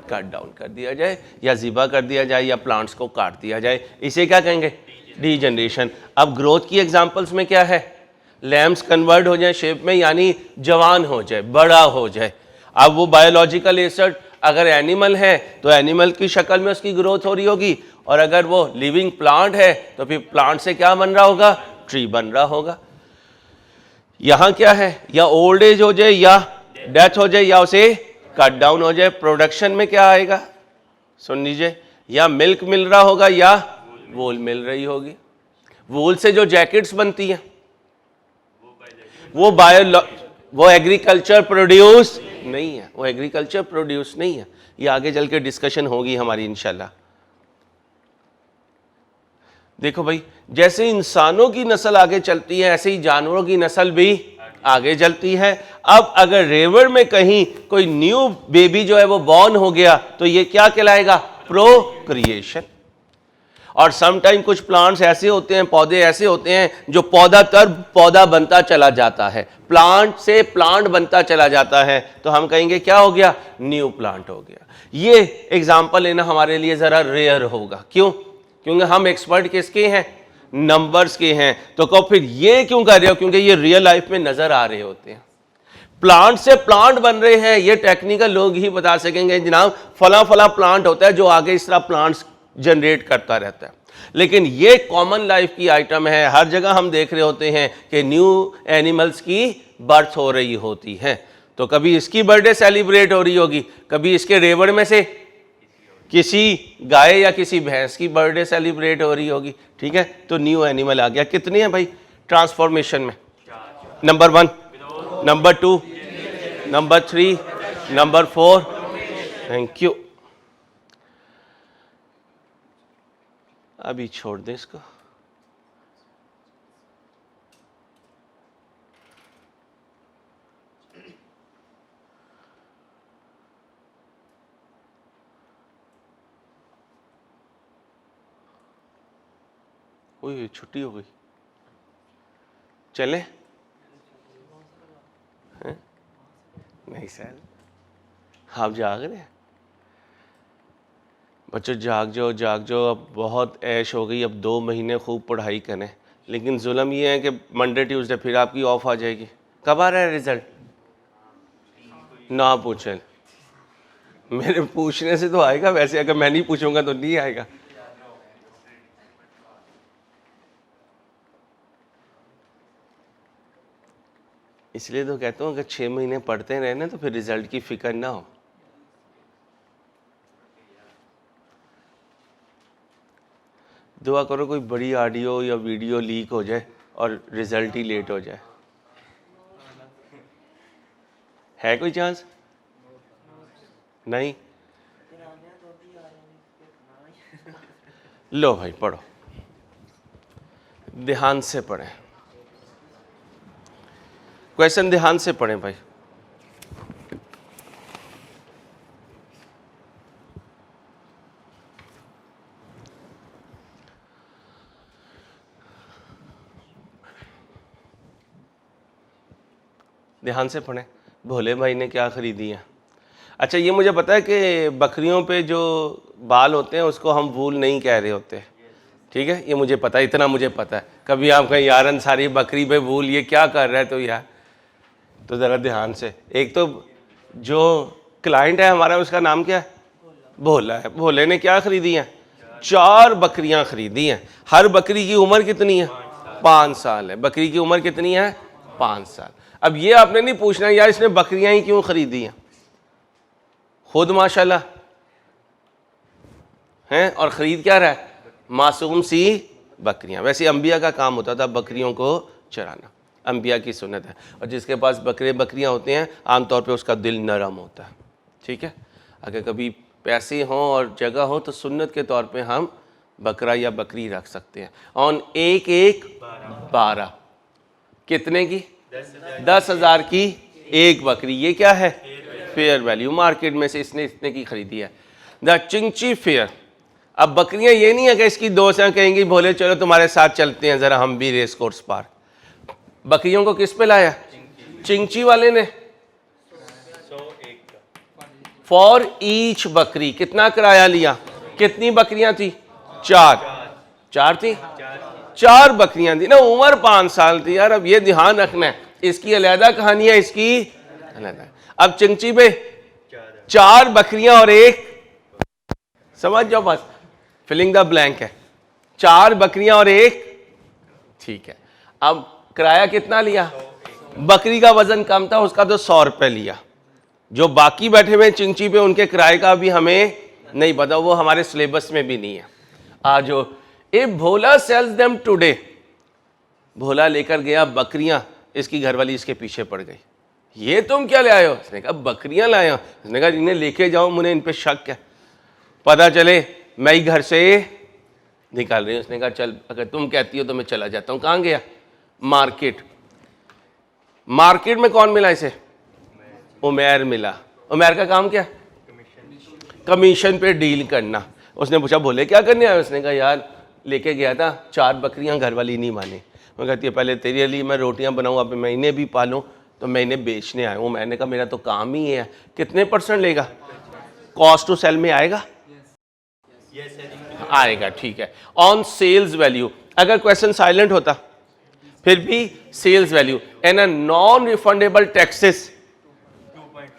कट डाउन कर दिया जाए, या ज़िबा कर दिया जाए, या प्लांट्स को काट दिया जाए। इसे क्या कहेंगे? डीजनरेशन। अब ग्रोथ की एग्जांपल्स में क्या है? लैम्प्स कन्वर्ट हो जाए शेप में, यानी जवान हो जाए, बड़ा हो जाए। अब वो बायोलॉजिकल एसिड अगर एनिमल है तो एनिमल की शक्ल में उसकी ग्रोथ हो रही होगी, और अगर वो लिविंग प्लांट है तो फिर प्लांट से क्या बन रहा होगा? ट्री बन रहा होगा। यहां क्या है? या ओल्ड एज हो जाए, या डेथ हो जाए, या उसे कट डाउन हो जाए। प्रोडक्शन में क्या आएगा? सुन लीजिए, या मिल्क मिल रहा होगा या वूल मिल रही होगी। वूल से जो जैकेट्स बनती हैं वो एग्रीकल्चर प्रोड्यूस नहीं है, वो एग्रीकल्चर प्रोड्यूस नहीं है। ये आगे चल के डिस्कशन होगी हमारी इंशाल्लाह। देखो भाई, जैसे इंसानों की नस्ल आगे चलती है ऐसे ही जानवरों की नस्ल भी आगे चलती है। अब अगर रेवर में कहीं कोई न्यू बेबी जो है वो बॉर्न हो गया तो ये क्या कहलाएगा? प्रोक्रिएशन। और समटाइम कुछ प्लांट्स ऐसे होते हैं, पौधे ऐसे होते हैं जो पौधा तर पौधा बनता चला जाता है, प्लांट से प्लांट बनता चला जाता है, तो हम कहेंगे क्या हो गया? न्यू प्लांट हो गया। ये एग्जाम्पल लेना हमारे लिए जरा रेयर होगा। क्यों? क्योंकि हम एक्सपर्ट किसके हैं? नंबर्स के हैं। तो कहो फिर ये क्यों कर रहे हो? क्योंकि ये रियल लाइफ में नजर आ रहे होते हैं। प्लांट से प्लांट बन रहे हैं, ये टेक्निकल लोग ही बता सकेंगे जनाब फला फला प्लांट होता है जो आगे इस तरह प्लांट्स जनरेट करता रहता है। लेकिन ये कॉमन लाइफ की आइटम है, हर जगह हम देख रहे होते हैं कि न्यू एनिमल्स की बर्थ हो रही होती है। तो कभी इसकी बर्थडे सेलिब्रेट हो रही होगी, कभी इसके रेवड़ में से किसी गाय या किसी भैंस की बर्थडे सेलिब्रेट हो रही होगी, ठीक है। तो न्यू एनिमल आ गया। कितनी है भाई ट्रांसफॉर्मेशन में? Number 1, number 2, number 3, number 4। Thank you. अभी छोड़ दें इसको। ओए छुट्टी हो गई, चले? नहीं सर, आप जाग रहे हैं? बच्चों जाग जाओ, जाग जाओ। अब बहुत ऐश हो गई, अब 2 महीने खूब पढ़ाई करें। लेकिन जुल्म ये है कि मंडे ट्यूसडे फिर आपकी ऑफ आ जाएगी। कब आ रहा है रिजल्ट? ना पूछें, मेरे पूछने से तो आएगा, वैसे अगर मैं नहीं पूछूंगा तो नहीं आएगा। इसलिए तो कहता हूँ अगर 6 महीने पढ़ते रहे ना तो फिर रिजल्ट की फिक्र ना हो। दुआ करो कोई बड़ी ऑडियो या वीडियो लीक हो जाए और रिजल्ट ही लेट हो जाए। है कोई चांस? नहीं? लो भाई पढ़ो, ध्यान से पढ़ें, क्वेश्चन ध्यान से पढ़ें भाई। ध्यान से पढ़ें। भोले भाई ने क्या खरीदी है? अच्छा ये मुझे पता है कि बकरियों पे जो बाल होते हैं उसको हम वूल नहीं कह रहे होते, ठीक है, ये मुझे पता है, इतना मुझे पता है। कभी आप कहीं यार अंसारी बकरी पे वूल, ये क्या कर रहा है? तो यार तो ज़रा ध्यान से। एक तो जो क्लाइंट है हमारा उसका नाम क्या है? भोला है। भोले ने क्या खरीदी है? 4 बकरियां खरीदी हैं। हर बकरी की उम्र कितनी है? 5 साल है। बकरी की उम्र कितनी है? 5 साल। अब ये आपने नहीं पूछना यार इसने बकरियां ही क्यों खरीदी हैं, खुद माशाल्लाह हैं और ख़रीद क्या रहा है? मासूम सी बकरियां। वैसे अंबिया का काम होता था बकरियों को चराना, अंबिया की सुन्नत है। और जिसके पास बकरियां होते हैं आमतौर पे उसका दिल नरम होता है, ठीक है। अगर कभी पैसे हों और जगह हो तो सुन्नत के तौर पे हम बकरा या बकरी रख सकते हैं। ऑन 1-1-12 कितने की? 10,000 की एक बकरी। ये क्या है? Fair value. मार्केट में से इसने इतने की खरीदी है। द चिंची फेयर। अब बकरियां ये नहीं है कि इसकी दोस्त कहेंगी भोले चलो तुम्हारे साथ चलते हैं ज़रा हम भी रेस कोर्स पार्क। बकरियों को किस पे लाया? चिंची वाले ने। फॉर ईच बकरी कितना किराया लिया? कितनी बकरियां थी? 4 थी। 4 बकरियां थी ना, उम्र 5 साल थी यार। अब ये ध्यान रखना है, इसकी अलहदा कहानी है, इसकी अलहदा। अब चिंची पे 4 बकरियां और एक, समझ जाओ बस, फिलिंग द ब्लैंक है। 4 बकरियां और एक, ठीक है। अब किराया कितना लिया? बकरी का वजन कम था उसका तो 100 रुपये लिया। जो बाकी बैठे हुए चिंची पे उनके किराए का भी हमें नहीं पता, वो हमारे सिलेबस में भी नहीं है। आज ए भोला सेल्स देम टुडे। भोला लेकर गया बकरियां, इसकी घरवाली इसके पीछे पड़ गई। ये तुम क्या ले आए हो? उसने कहा बकरियां लाए हो। उसने कहा इन्हें लेके जाओ, मुझे इन पे शक है, पता चले मैं ही घर से निकाल रही हूँ। उसने कहा चल अगर तुम कहती हो तो मैं चला जाता हूँ। कहाँ गया? मार्केट। मार्केट में कौन मिला इसे? उमैर मिला। उमैर का काम क्या? कमीशन पे डील करना। उसने पूछा भोले क्या करने आया? उसने कहा यार लेके गया था 4 बकरियां, घरवाली नहीं मानी। वो कहती है पहले तेरे लिए मैं रोटियां बनाऊँ, अब मैं इन्हें भी पालूँ, तो मैं इन्हें बेचने आया हूँ। मैंने कहा मेरा तो काम ही है। कितने % लेगा? कॉस्ट टू सेल में आएगा? आएगा, ठीक है। On sales value. अगर क्वेश्चन साइलेंट होता फिर भी sales value and non refundable taxes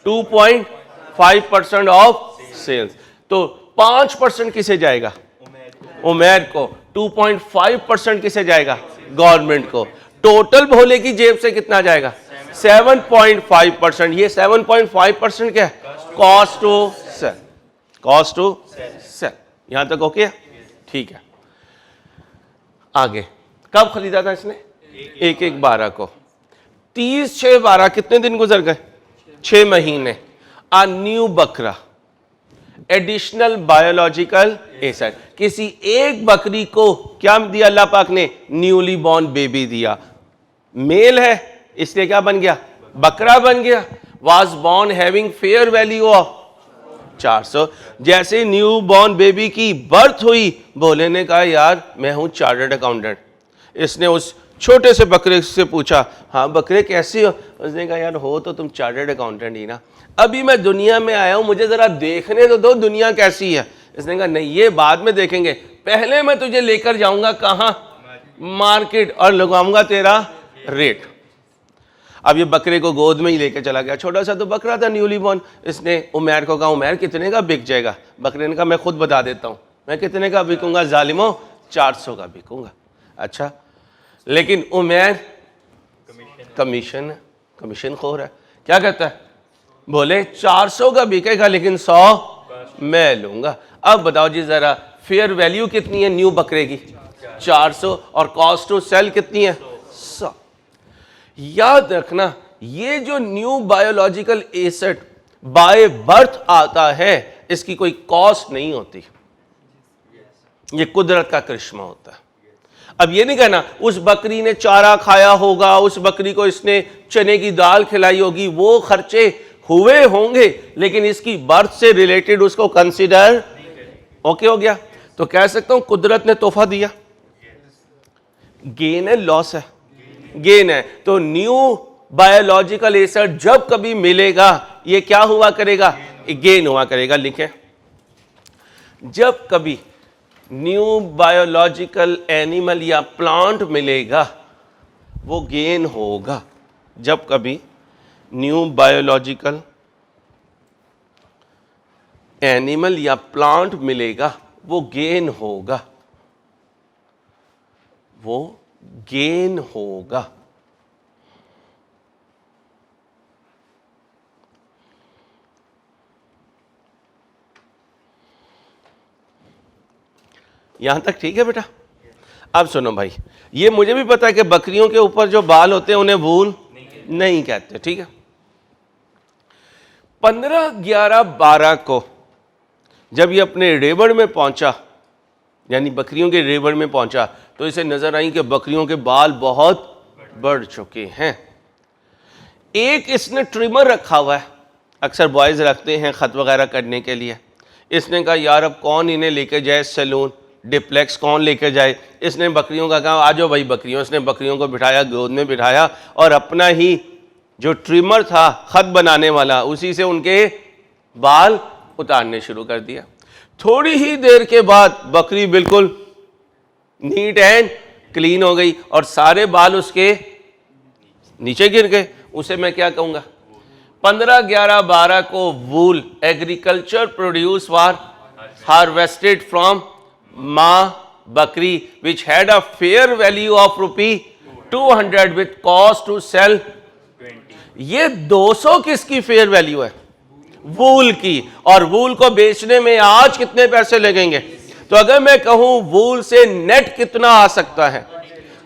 2.5% of sales, तो 5% किसे जाएगा? उमैर को। 2.5% किसे जाएगा? गवर्नमेंट को। टोटल भोले की जेब से कितना जाएगा? 7.5%। ये 7.5% क्या है? Cost to sell. Cost to sell. यहां तक ओके? ठीक है। आगे कब खरीदा था इसने? 1/1/12 को। 30/6/12 कितने दिन गुजर गए? 6 महीने। आ न्यू बकरा, एडिशनल बायोलॉजिकल एसिड। किसी एक बकरी को क्या दिया अल्लाह पाक ने? न्यूली बॉर्न बेबी दिया। मेल है इसलिए क्या बन गया? बकरा बन गया। Was born having fair value of 400। जैसे न्यू बॉर्न बेबी की बर्थ हुई, भोले ने कहा यार मैं हूं चार्टर्ड अकाउंटेंट। इसने उस छोटे से बकरे से पूछा, हाँ बकरे कैसी हो? उसने कहा यार हो तो तुम चार्टर्ड अकाउंटेंट ही ना, अभी मैं दुनिया में आया हूं, मुझे जरा देखने तो दो दुनिया कैसी है। इसने कहा नहीं ये बाद में देखेंगे, पहले मैं तुझे लेकर जाऊंगा कहां? मार्केट, और लगाऊंगा तेरा रेट। अब ये बकरे को गोद में ही लेकर चला गया। छोटा सा तो बकरा था न्यूली बॉर्न। इसने उमैर को कहा उमैर कितने का बिक जाएगा? बकरे ने कहा मैं खुद बता देता हूं, मैं कितने का बिकूंगा जालिमो? 400 का बिकूंगा। अच्छा, लेकिन उमैर कमीशन खोर है। क्या कहता है? बोले 400 का बिकेगा लेकिन 100 मैं लूंगा। अब बताओ जी जरा, फेयर वैल्यू कितनी है न्यू बकरे की? 400, और कॉस्ट टू सेल कितनी है? 100। याद रखना ये जो new biological asset by birth आता है, इसकी कोई कॉस्ट नहीं होती, ये कुदरत का करिश्मा होता है। अब ये नहीं कहना उस बकरी ने चारा खाया होगा, उस बकरी को इसने चने की दाल खिलाई होगी, वो खर्चे हुए होंगे, लेकिन इसकी बर्थ से रिलेटेड उसको कंसीडर ओके हो गया। तो कह सकता हूं कुदरत ने तोहफा दिया। गेन है लॉस है? गेन है। तो न्यू बायोलॉजिकल एसेट जब कभी मिलेगा ये क्या हुआ करेगा? गेन हुआ करेगा। लिखें, जब कभी न्यू बायोलॉजिकल एनिमल या प्लांट मिलेगा वो गेन होगा। जब कभी न्यू बायोलॉजिकल एनिमल या प्लांट मिलेगा वो गेन होगा, वो गेन होगा। यहां तक ठीक है बेटा? अब सुनो भाई, ये मुझे भी पता है कि बकरियों के ऊपर जो बाल होते हैं उन्हें वूल नहीं कहते, ठीक है। 15/11/12 को जब ये अपने रेवड़ में पहुंचा, यानी बकरियों के रेवड़ में पहुंचा, तो इसे नजर आई कि बकरियों के बाल बहुत बढ़ चुके हैं। एक इसने ट्रिमर रखा हुआ है, अक्सर बॉयज रखते हैं खत वगैरह करने के लिए। इसने कहा यार अब कौन इन्हें लेके जाए सैलून, डिप्लेक्स कौन लेके जाए। इसने बकरियों का कहा आ जाओ भाई बकरियों। इसने बकरियों को बिठाया, गोद में बिठाया, और अपना ही जो ट्रिमर था खत बनाने वाला, उसी से उनके बाल उतारने शुरू कर दिया। थोड़ी ही देर के बाद बकरी बिल्कुल नीट एंड क्लीन हो गई और सारे बाल उसके नीचे गिर गए। उसे मैं क्या कहूंगा? 15/11/12 को wool agriculture produce was harvested from मां बकरी which had a fair value of ₹200 with cost to sell. ये 200 किसकी फेयर वैल्यू है? वूल की। और वूल को बेचने में आज कितने पैसे लगेंगे? तो अगर मैं कहूं वूल से नेट कितना आ सकता है?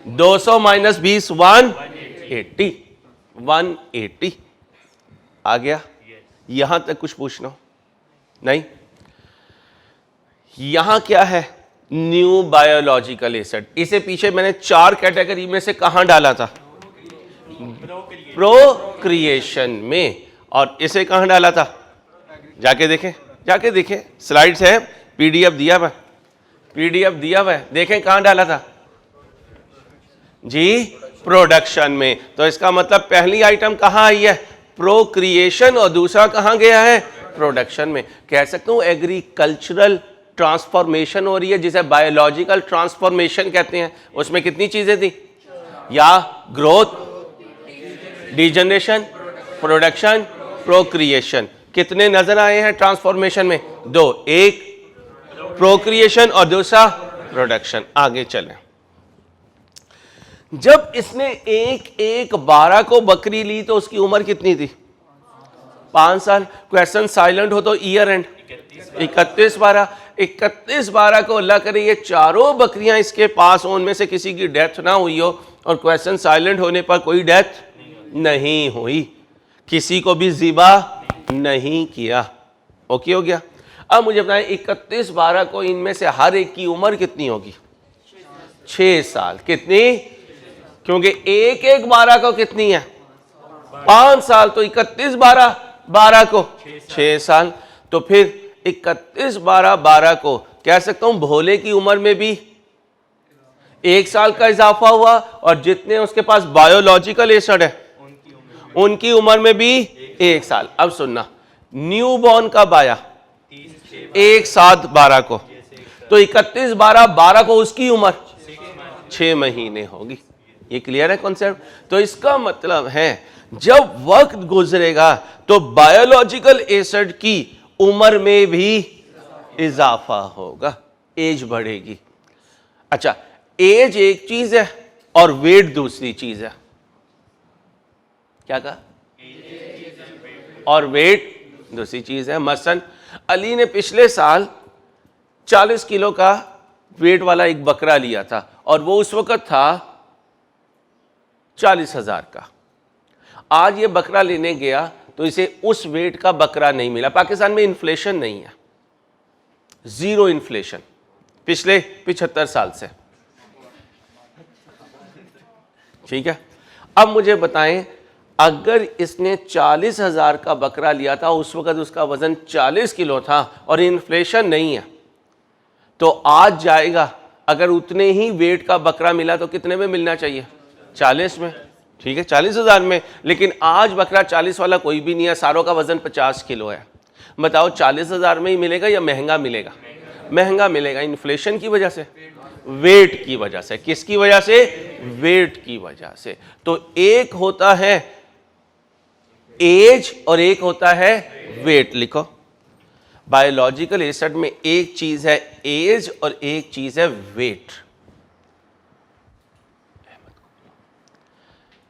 200 - 20 180 आ गया। यहां तक कुछ पूछना नहीं? यहां क्या है? New biological acid. इसे पीछे मैंने 4 कैटेगरी में से कहां डाला था? प्रोक्रिएशन में। और इसे कहां डाला था? जाके देखें स्लाइड्स है, पीडीएफ दिया हुआ है, देखें कहां डाला था जी? प्रोडक्शन में। तो इसका मतलब पहली आइटम कहां आई है? प्रोक्रिएशन, और दूसरा कहां गया है? प्रोडक्शन में। कह सकता हूं एग्रीकल्चरल ट्रांसफॉर्मेशन हो रही है, जिसे बायोलॉजिकल ट्रांसफॉर्मेशन कहते हैं। उसमें कितनी चीजें थी? या ग्रोथ, डिजनरेशन, प्रोडक्शन, प्रोक्रिएशन। कितने नजर आए हैं ट्रांसफॉर्मेशन में? 2, एक प्रोक्रिएशन और दूसरा प्रोडक्शन। आगे चलें। जब इसने 1/1/12 को बकरी ली तो उसकी उम्र कितनी थी? 5 साल। क्वेश्चन साइलेंट हो तो ईयर एंड 31/12। 31/12 को अल्लाह करे ये चारों बकरियां इसके पास हो, उनमें से किसी की डेथ ना हुई हो, और क्वेश्चन साइलेंट होने पर कोई डेथ नहीं हुई, किसी को भी ज़िबा नहीं किया। ओके हो गया। अब मुझे बताएं 31/12 को इनमें से हर एक की उम्र कितनी होगी? 6 साल। कितनी? क्योंकि 1/1/12 को कितनी है? 5 साल। तो 31/12 को 6 साल। तो फिर 31/12 को कह सकता हूं भोले की उम्र में भी 1 साल का इजाफा हुआ, और जितने उसके पास बायोलॉजिकल एसिड है उनकी उम्र में भी 1 साल। अब सुनना, न्यू बॉर्न कब आया? 1/7/12 को। तो 31/12 को उसकी उम्र 6 महीने होगी। ये क्लियर है कॉन्सेप्ट? तो इसका मतलब है जब वक्त गुजरेगा तो बायोलॉजिकल एसिड की उम्र में भी इजाफा होगा, एज बढ़ेगी। अच्छा, एज एक चीज है और वेट दूसरी चीज है। क्या कहा? और वेट दूसरी चीज है। मसलन अली ने पिछले साल 40 किलो का वेट वाला एक बकरा लिया था, और वो उस वक्त था 40,000 का। आज ये बकरा लेने गया तो इसे उस वेट का बकरा नहीं मिला। पाकिस्तान में इन्फ्लेशन नहीं है, जीरो इन्फ्लेशन पिछले 75 साल से। ठीक है। अब मुझे बताएं, अगर इसने 40,000 का बकरा लिया था, उस वक्त उसका वजन 40 किलो था और इन्फ्लेशन नहीं है, तो आज जाएगा, अगर उतने ही वेट का बकरा मिला तो कितने में मिलना चाहिए? 40 में। ठीक है, 40,000 में। लेकिन आज बकरा 40 वाला कोई भी नहीं है, सारों का वजन 50 किलो है। बताओ 40,000 में ही मिलेगा या महंगा मिलेगा? महंगा मिलेगा। इन्फ्लेशन की वजह से, वेट की वजह से। किसकी वजह से? वेट की वजह से। तो एक होता है एज और एक होता है वेट। लिखो, बायोलॉजिकल एसिड में एक चीज है एज और एक चीज है वेट।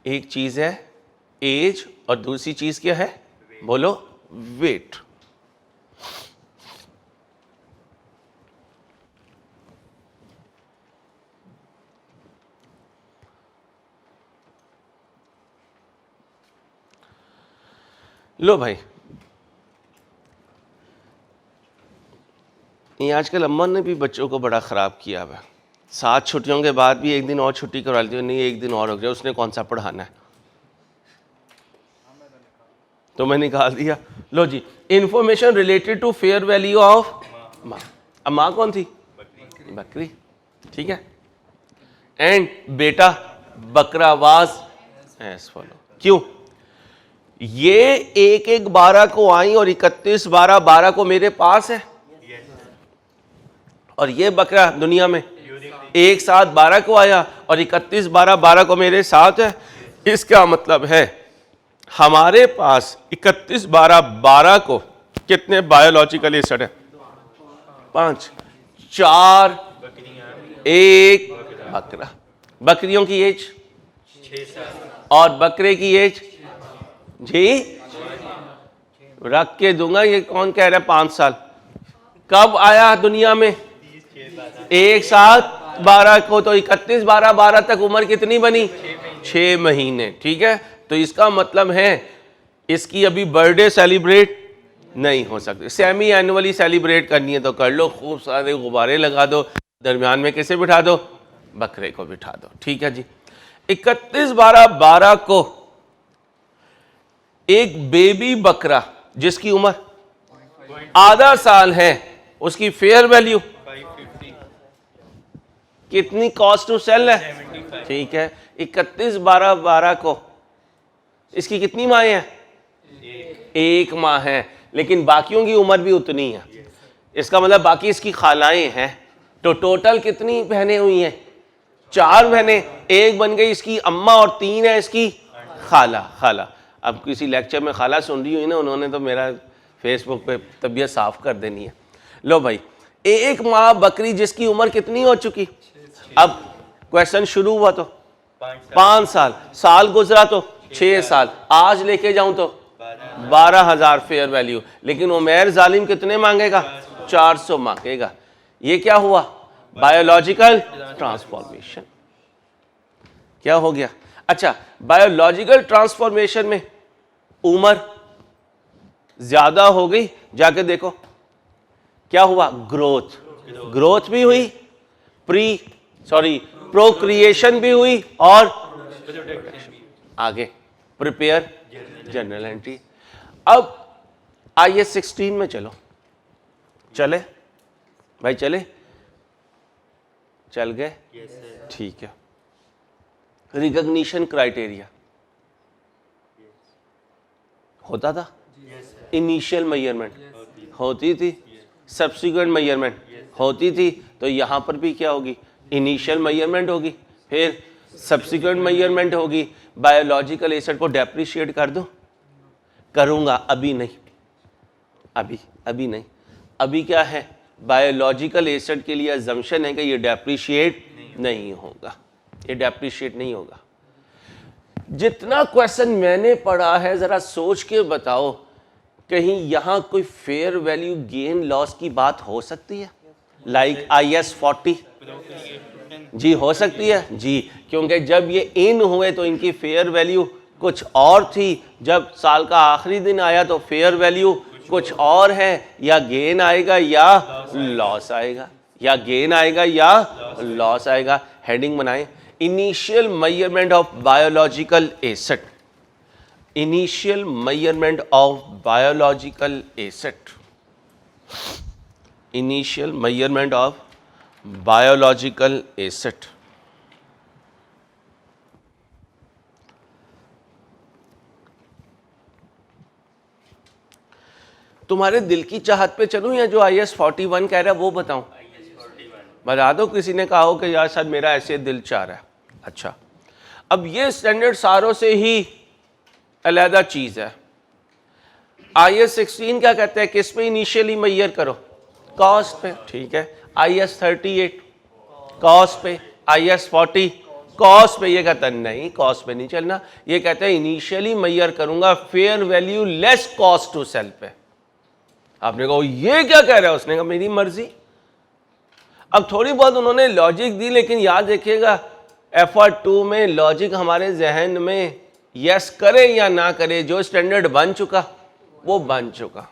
एक चीज है एज और दूसरी चीज क्या है? बोलो, वेट। लो भाई, ये आजकल अम्मा ने भी बच्चों को बड़ा ख़राब किया है। 7 छुट्टियों के बाद भी एक दिन और छुट्टी करवा लेती है। नहीं, एक दिन और हो गया, उसने कौन सा पढ़ाना है, तो मैं निकाल दिया। लो जी, information related to fair value of माँ। अब माँ कौन थी? बकरी। ठीक है। एंड बेटा बकरावाज एज फॉलो। क्यों? ये 1/1/12 को आई और 31/12/12 को मेरे पास है, और ये बकरा दुनिया में 1/7/12 को आया और 31/12/12 को मेरे साथ है। इसका मतलब है हमारे पास 31/12/12 को कितने बायोलॉजिकल एसिड है? 5, 4, 1 बकरा। बकरियों की एज 6 साल और बकरे की एज जी रख के दूंगा। ये कौन कह रहा है 5 साल? कब आया दुनिया में? 1/7/12 को। तो 31/12/12 तक उम्र कितनी बनी? 6 महीने। ठीक है। तो इसका मतलब है इसकी अभी बर्थडे सेलिब्रेट नहीं हो सकती। सेमी एनुअली सेलिब्रेट करनी है तो कर लो, खूब सारे गुब्बारे लगा दो, दरमियान में किसे बिठा दो? बकरे को बिठा दो। ठीक है जी। 31/12/12 को एक बेबी बकरा जिसकी उम्र आधा साल है, उसकी फेयर वैल्यू कितनी? कॉस्ट टू सेल है। ठीक है। 31/12/12 को इसकी कितनी माँ है? एक माँ है, लेकिन बाकियों की उम्र भी उतनी है। इसका मतलब बाकी इसकी खालाएं हैं। तो टोटल कितनी बहनें हुई हैं? 4 बहनें। एक बन गई इसकी अम्मा और 3 है इसकी खाला। अब किसी लेक्चर में खाला सुन रही हुई ना, उन्होंने तो मेरा फेसबुक पे तबीयत साफ कर देनी है। लो भाई, एक माँ बकरी जिसकी उम्र कितनी हो चुकी? अब क्वेश्चन शुरू हुआ तो 5 साल, साल गुजरा तो 6 साल, आज लेके जाऊं तो 12,000 फेयर वैल्यू, लेकिन उमैर जालिम कितने मांगेगा? 400 मांगेगा। ये क्या हुआ? Biological transformation. क्या हो गया? अच्छा, बायोलॉजिकल ट्रांसफॉर्मेशन में उम्र ज्यादा हो गई, जाके देखो क्या हुआ? ग्रोथ भी हुई, प्रोक्रिएशन भी हुई, और आगे प्रिपेयर जनरल एंट्री। अब IS 16 में चलो, चले भाई, चले, चल गए, ठीक है। रिकॉग्निशन क्राइटेरिया होता था, इनिशियल मेजरमेंट होती थी, सब्सिक्वेंट मेजरमेंट होती थी, तो यहां पर भी क्या होगी? इनिशियल मेजरमेंट होगी, फिर सब्सिक्वेंट मेजरमेंट होगी। बायोलॉजिकल एसिड को डेप्रिशिएट कर दूं? करूंगा, अभी नहीं, अभी नहीं। अभी क्या है? बायोलॉजिकल एसिड के लिए अजम्पशन है कि ये डेप्रिशिएट नहीं होगा, ये डेप्रिशिएट नहीं होगा। जितना क्वेश्चन मैंने पढ़ा है, जरा सोच के बताओ, कहीं यहां कोई फेयर वैल्यू गेन लॉस की बात हो सकती है? लाइक IS 40 जी, हो सकती है जी, क्योंकि जब ये इन हुए तो इनकी फेयर वैल्यू कुछ और थी, जब साल का आखिरी दिन आया तो फेयर वैल्यू कुछ और है, या गेन आएगा या लॉस आएगा, या गेन आएगा या लॉस आएगा। हेडिंग बनाएं, initial measurement of biological acid, initial measurement of biological acid, initial measurement of biological acid. तुम्हारे दिल की चाहत पे चलूं या जो IS 41 कह रहा है वो बताऊं? बता दो, किसी ने कहा हो कि यार सर मेरा ऐसे दिल चाह रहा है। अच्छा, अब ये स्टैंडर्ड सारों से ही अलहदा चीज है। IS 16 क्या कहते हैं? किस पे इनिशियली मेजर करो? कॉस्ट पे, ठीक है। IS 38 कॉस्ट पे, IS 40 कॉस्ट पे। ये कहता है नहीं, कॉस्ट पे नहीं चलना, ये कहते हैं इनिशियली मेजर करूंगा fair value less cost to sell पे। आपने कहा ये क्या कह रहा है? उसने कहा मेरी मर्जी। अब थोड़ी बहुत उन्होंने लॉजिक दी, लेकिन याद रखिएगा FR2 में लॉजिक हमारे जहन में यस करे या ना करे, जो स्टैंडर्ड बन चुका वो बन चुका।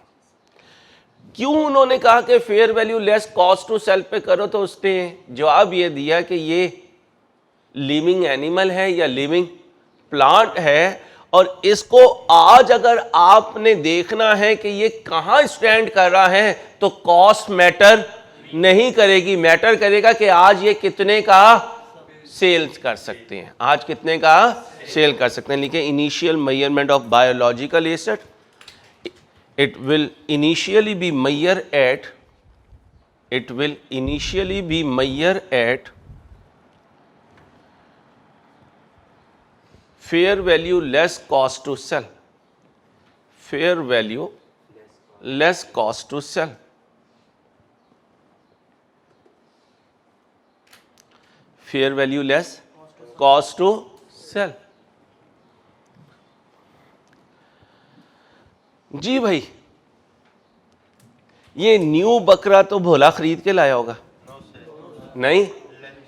क्यों उन्होंने कहा कि fair value less cost to sell पे करो? तो उसने जवाब ये दिया कि ये लिविंग एनिमल है या लिविंग प्लांट है, और इसको आज अगर आपने देखना है कि ये कहां स्टैंड कर रहा है, तो कॉस्ट मैटर नहीं करेगी, मैटर करेगा कि आज ये कितने का सेल्स कर सकते हैं, आज कितने का सेल कर सकते हैं। लिखे initial measurement of biological acid, it will initially be measured at fair value less cost to sell, fair value less cost to sell, fair value less cost to sell। जी भाई, ये न्यू बकरा तो भोला खरीद के लाया होगा? नहीं,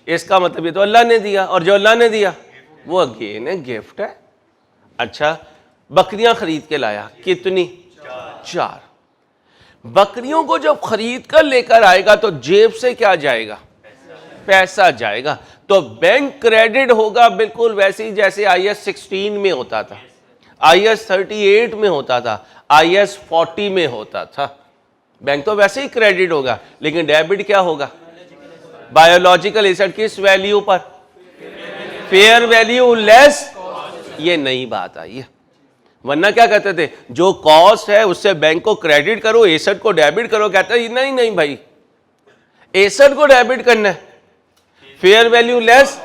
इसका मतलब ये तो अल्लाह ने दिया, और जो अल्लाह ने दिया वो अगेन है, गिफ्ट है। अच्छा, बकरियां खरीद के लाया, कितनी? 4। बकरियों को जब खरीद कर लेकर आएगा तो जेब से क्या जाएगा? पैसा जाएगा। तो बैंक क्रेडिट होगा बिल्कुल वैसे ही जैसे IS 16 में होता था, IS 38 में होता था, IS 40 में होता था। बैंक तो वैसे ही क्रेडिट होगा, लेकिन डेबिट क्या होगा? बायोलॉजिकल एसिड किस वैल्यू पर? Fair value less. ये नई बात आई है, वरना क्या कहते थे? जो कॉस्ट है उससे बैंक को क्रेडिट करो, एसिड को डेबिट करो। कहते हैं नहीं नहीं भाई, एसिड को डेबिट करना है, फेयर वैल्यू लेस।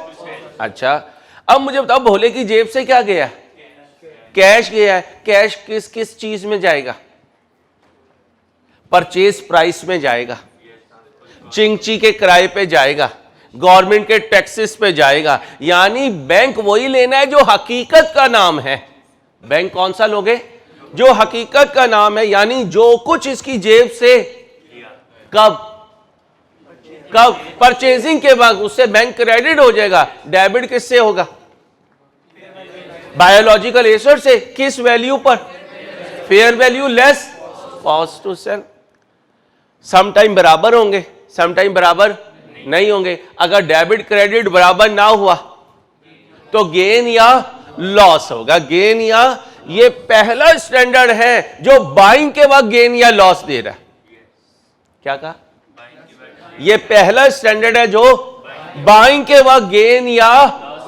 अच्छा, अब मुझे बताओ भोले की जेब से क्या गया? कैश गया है। कैश किस किस चीज में जाएगा? परचेज प्राइस में जाएगा, चिंगची के किराए पे जाएगा, गवर्नमेंट के टैक्सेस पे जाएगा। यानी बैंक वही लेना है जो हकीकत का नाम है। बैंक कौन सा लोगे? जो हकीकत का नाम है, यानी जो कुछ इसकी जेब से कब परचेजिंग के बाद उससे बैंक क्रेडिट हो जाएगा। डेबिट किससे होगा? बायोलॉजिकल एसेट से। किस वैल्यू पर? Fair value less cost to sell. Some time बराबर होंगे, सम टाइम बराबर नहीं होंगे। अगर डेबिट क्रेडिट बराबर ना हुआ तो गेन या लॉस होगा। गेन या, ये पहला स्टैंडर्ड है जो बाइंग के वक्त गेन या लॉस दे रहा है। क्या कहा? ये पहला स्टैंडर्ड है जो बाइंग के वक्त गेन या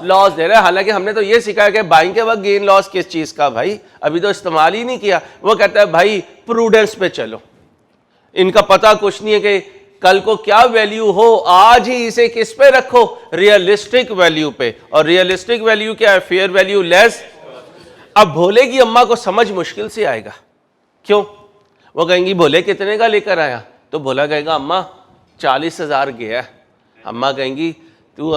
लॉस दे रहा है। हालांकि हमने तो ये सीखा है कि बाइंग के वक्त गेन लॉस किस चीज का, भाई अभी तो इस्तेमाल ही नहीं किया। वो कहता है भाई प्रूडेंस पे चलो, इनका पता कुछ नहीं है कि कल को क्या वैल्यू हो, आज ही इसे किस पे रखो? रियलिस्टिक वैल्यू पे। और रियलिस्टिक वैल्यू क्या है? Fair value less. अब भोले की अम्मा को समझ मुश्किल से आएगा। क्यों? वो कहेंगी भोले कितने का लेकर आया? तो भोला कहेगा अम्मा 40,000 गया। अम्मा कहेंगी तू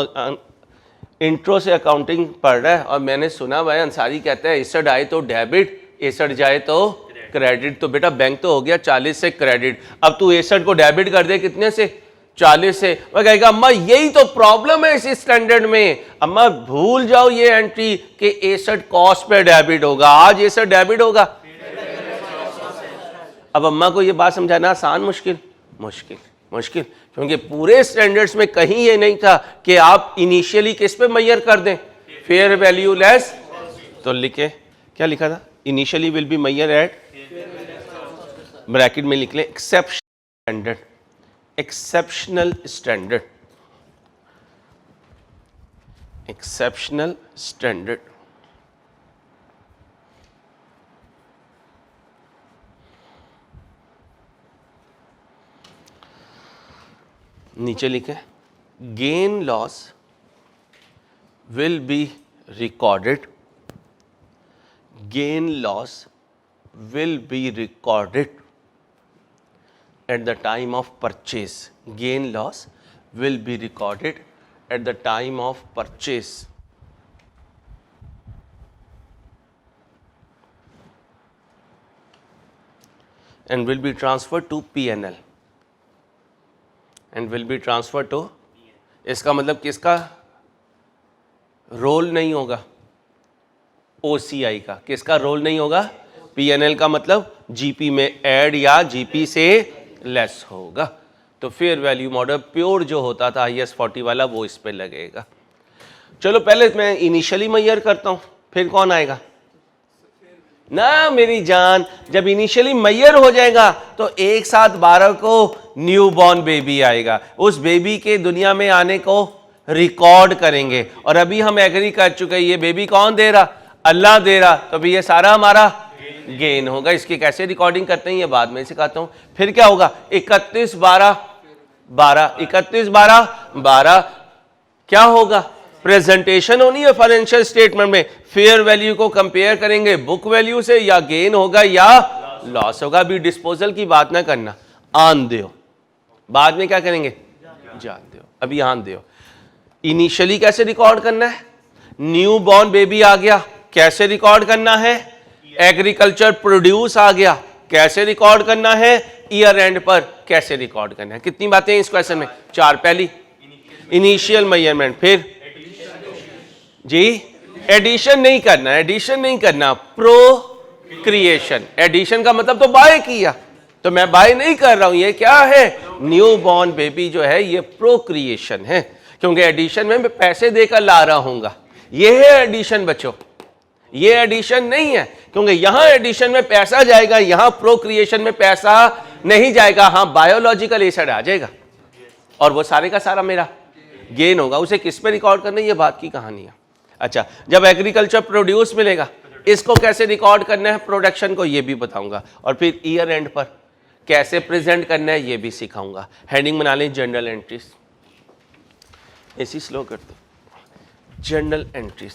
इंट्रो से अकाउंटिंग पढ़ रहा है और मैंने सुना भाई अंसारी कहता है एसेट आए तो डेबिट, एसेट जाए तो क्रेडिट। तो बेटा बैंक तो हो गया 40 से क्रेडिट, अब तू एसेट को डेबिट कर दे कितने से? 40 से। वह कहेगा अम्मा यही तो प्रॉब्लम है इस स्टैंडर्ड में। अम्मा भूल जाओ ये एंट्री कि एसेट कॉस्ट पे डेबिट होगा, आज एसेट डेबिट होगा। अब अम्मा को ये बात समझाना आसान मुश्किल? मुश्किल मुश्किल, क्योंकि पूरे स्टैंडर्ड्स में कहीं ये नहीं था कि आप इनिशियली किस पे मेजर कर दें? Fair value less. तो लिखे, क्या लिखा था? Initially will be measure at, bracket में लिख लें exceptional standard, exceptional standard, exceptional standard. नीचे लिखे gain loss will be recorded, gain loss will be recorded at the time of purchase. Gain loss will be recorded at the time of purchase. And will be transferred to P&L. And will be transferred to, इसका मतलब किसका रोल नहीं होगा? OCI का। किसका रोल नहीं होगा? P&L का मतलब जीपी में ऐड या जीपी से लेस होगा। तो फेयर वैल्यू मॉडल प्योर जो होता था IS 40 वाला वो इस पे लगेगा। चलो पहले मैं इनिशियली मेजर करता हूं, फिर कौन आएगा? ना मेरी जान, जब इनिशियली मेजर हो जाएगा तो एक साथ 12 को न्यू बॉर्न बेबी आएगा। उस बेबी के दुनिया में आने को रिकॉर्ड करेंगे। और अभी हम एग्री कर चुके हैं ये बेबी कौन दे रहा? अल्लाह दे रहा। तो भी ये सारा हमारा गेन होगा। इसकी कैसे रिकॉर्डिंग करते हैं ये बाद में सिखाता हूं। फिर क्या होगा? 31 12 12, 31 12 12 क्या होगा? प्रेजेंटेशन होनी है फाइनेंशियल स्टेटमेंट में। फेयर वैल्यू को कंपेयर करेंगे बुक वैल्यू से, या गेन होगा या लॉस होगा। अभी डिस्पोजल की बात ना करना, आन दो, बाद में क्या करेंगे? जान दो, अभी आन दो। इनिशियली कैसे रिकॉर्ड करना है? न्यू बॉर्न बेबी आ गया, कैसे रिकॉर्ड करना है? एग्रीकल्चर प्रोड्यूस आ गया, कैसे रिकॉर्ड करना है? ईयर एंड पर कैसे रिकॉर्ड करना है? कितनी बातें हैं इस क्वेश्चन में? 4। पहली इनिशियल मेजरमेंट, फिर जी एडिशन नहीं करना, एडिशन नहीं करना, प्रोक्रिएशन। एडिशन का मतलब तो बाय किया, तो मैं बाय नहीं कर रहा हूं। ये क्या है? न्यू बॉर्न बेबी जो है ये प्रोक्रिएशन है, क्योंकि एडिशन में मैं पैसे देकर ला रहा हूंगा। ये है एडिशन बच्चों, ये एडिशन नहीं है, क्योंकि यहां एडिशन में पैसा जाएगा, यहां प्रोक्रिएशन में पैसा नहीं जाएगा। हाँ बायोलॉजिकल एसिड आ जाएगा और वो सारे का सारा मेरा गेन होगा। उसे किस पे रिकॉर्ड करना है ये बात की कहानी है। अच्छा, जब एग्रीकल्चर प्रोड्यूस मिलेगा इसको कैसे रिकॉर्ड करना है? प्रोडक्शन को ये भी बताऊंगा। और फिर ईयर एंड पर कैसे प्रेजेंट करना है ये भी सिखाऊंगा। हेडिंग बना लें जर्नल एंट्रीज, ऐसी स्लो कर दो, जर्नल एंट्रीज।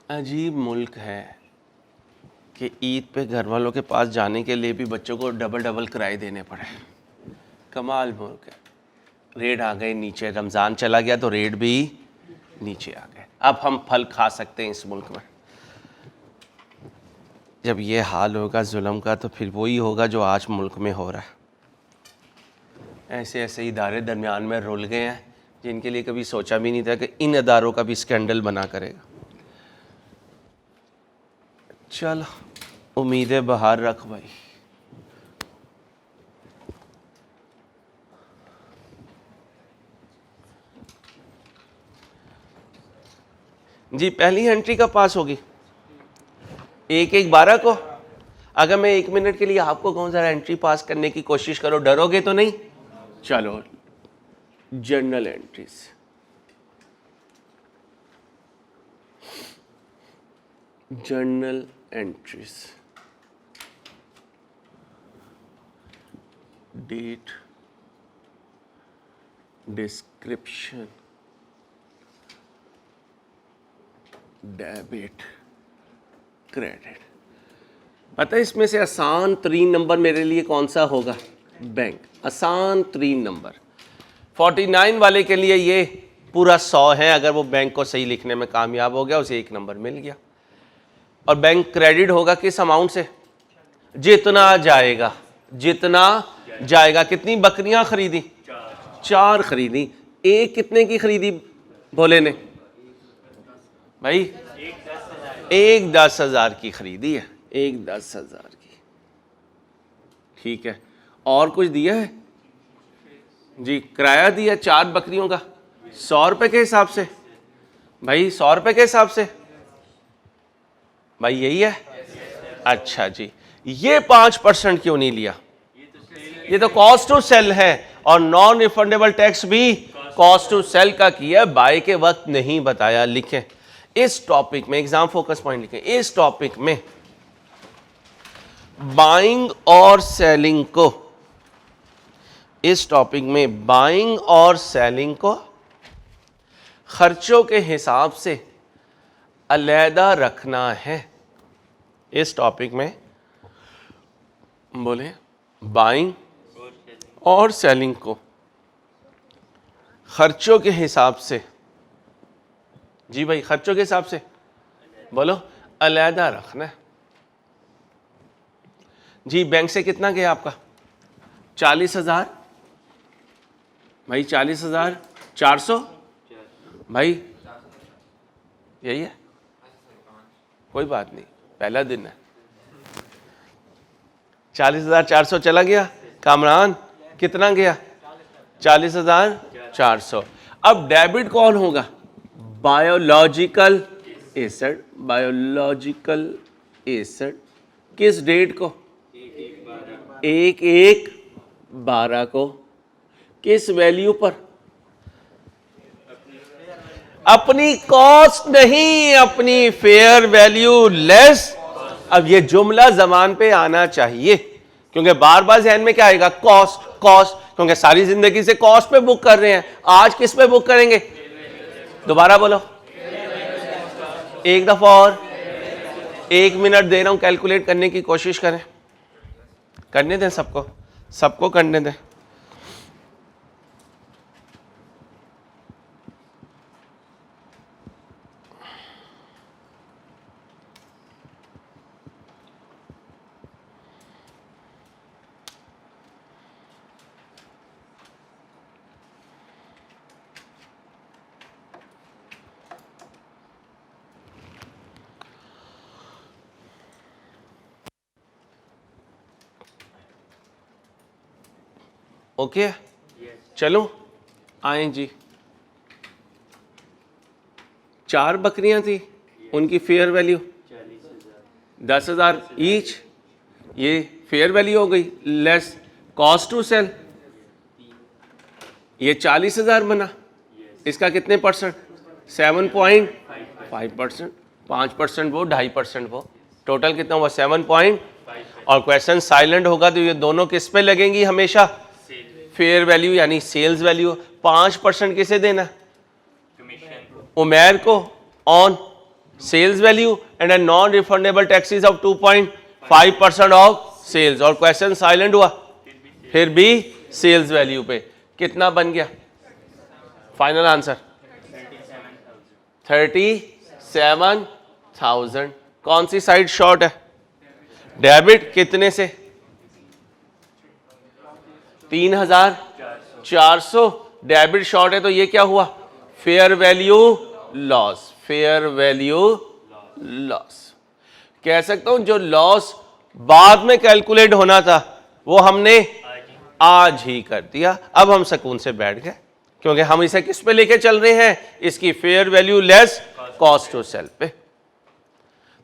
अजीब मुल्क है कि ईद पे घर वालों के पास जाने के लिए भी बच्चों को डबल डबल किराए देने पड़े। कमाल मुल्क है। रेट आ गए नीचे, रमज़ान चला गया तो रेट भी नीचे आ गए। अब हम फल खा सकते हैं इस मुल्क में। जब ये हाल होगा जुल्म का तो फिर वही होगा जो आज मुल्क में हो रहा है। ऐसे ऐसे इदारे दरमियान में रुल गए हैं जिनके लिए कभी सोचा भी नहीं था कि इन इदारों का भी स्कैंडल बना करेगा। चल उम्मीदें बहार रख भाई। जी पहली एंट्री कब पास होगी? 1-1-12 को। अगर मैं 1 मिनट के लिए आपको कहूँ जरा एंट्री पास करने की कोशिश करो, डरोगे तो नहीं? चलो journal entries, journal entries, date, description, debit, credit. पता है इसमें से आसान तरीन नंबर मेरे लिए कौन सा होगा? बैंक। आसान तरीन नंबर 49 वाले के लिए ये पूरा 100 है। अगर वो बैंक को सही लिखने में कामयाब हो गया उसे 1 नंबर मिल गया। और बैंक क्रेडिट होगा किस अमाउंट से? जितना जाएगा, जितना जाएगा। कितनी बकरियां खरीदी? 4 खरीदी। एक कितने की खरीदी भोले ने? भाई एक 10,000 की खरीदी है, एक 10,000 की। ठीक है, और कुछ दिया है जी? किराया दिया 4 बकरियों का 100 रुपए के हिसाब से। भाई 100 रुपए के हिसाब से भाई यही है। अच्छा जी, ये 5% क्यों नहीं लिया? ये तो कॉस्ट टू सेल है और नॉन रिफंडेबल टैक्स भी कॉस्ट टू सेल का किया, बाय के वक्त नहीं बताया। लिखें इस टॉपिक में, एग्जाम फोकस पॉइंट लिखें, इस टॉपिक में बाइंग और सेलिंग को, इस टॉपिक में बाइंग और सेलिंग को खर्चों के हिसाब से अलहदा रखना है। इस टॉपिक में बोले बाइंग और सेलिंग को खर्चों के हिसाब से, जी भाई खर्चों के हिसाब से बोलो अलहदा रखना है। जी बैंक से कितना गया आपका? 40,000। भाई 40,400। भाई यही है, कोई बात नहीं, पहला दिन है। 40,400 चला गया। कामरान कितना गया? 40,400। अब डेबिट कौन होगा? Biological asset. बायोलॉजिकल एसेट किस डेट को? 1/1/12 को। किस वैल्यू पर? अपनी कॉस्ट नहीं, अपनी फेयर वैल्यू लेस। अब ये जुमला जबान पे आना चाहिए क्योंकि बार बार जहन में क्या आएगा? कॉस्ट, कॉस्ट, क्योंकि सारी जिंदगी से कॉस्ट पे बुक कर रहे हैं। आज किस पे बुक करेंगे? दोबारा बोलो एक दफा और। 1 मिनट दे रहा हूं, कैलकुलेट करने की कोशिश करें। करने दें सबको, सबको करने दें। ओके चलो आए जी। 4 बकरियां थी, उनकी फेयर वैल्यू 10,000 ईच। ये फेयर वैल्यू हो गई लेस कॉस्ट टू सेल। ये 40,000 बना। इसका कितने परसेंट? 7.5%। 5% वो, 2.5% वो। टोटल कितना हुआ? 7. और क्वेश्चन साइलेंट होगा तो ये दोनों किस पे लगेंगी हमेशा? फेयर वैल्यू यानी सेल्स वैल्यू। 5% किसे देना? उमैर को on sales value and a non refundable taxes of 2.5% of sales, और क्वेश्चन साइलेंट हुआ, फिर भी सेल्स वैल्यू पे कितना बन गया? Final answer 37,000। कौन सी साइड शॉर्ट है? डेबिट कितने से? 3,400 डेबिट शॉर्ट है, तो ये क्या हुआ? Fair value loss. Fair value loss कह सकता हूं, जो लॉस बाद में कैलकुलेट होना था वो हमने आज ही कर दिया। अब हम सुकून से बैठ गए, क्योंकि हम इसे किस पे लेके चल रहे हैं? इसकी fair value less cost to sell पे।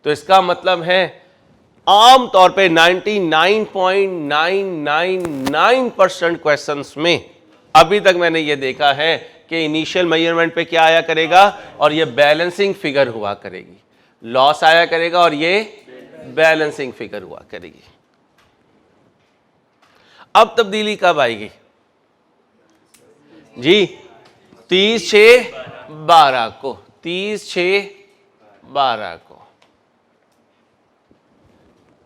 तो इसका मतलब है आमतौर पे 99.999% क्वेश्चंस में अभी तक मैंने ये देखा है कि इनिशियल मेजरमेंट पे क्या आया करेगा, और ये बैलेंसिंग फिगर हुआ करेगी। लॉस आया करेगा और ये बैलेंसिंग फिगर हुआ करेगी। अब तब्दीली कब आएगी जी? 30/6/12 को। 30/6/12 को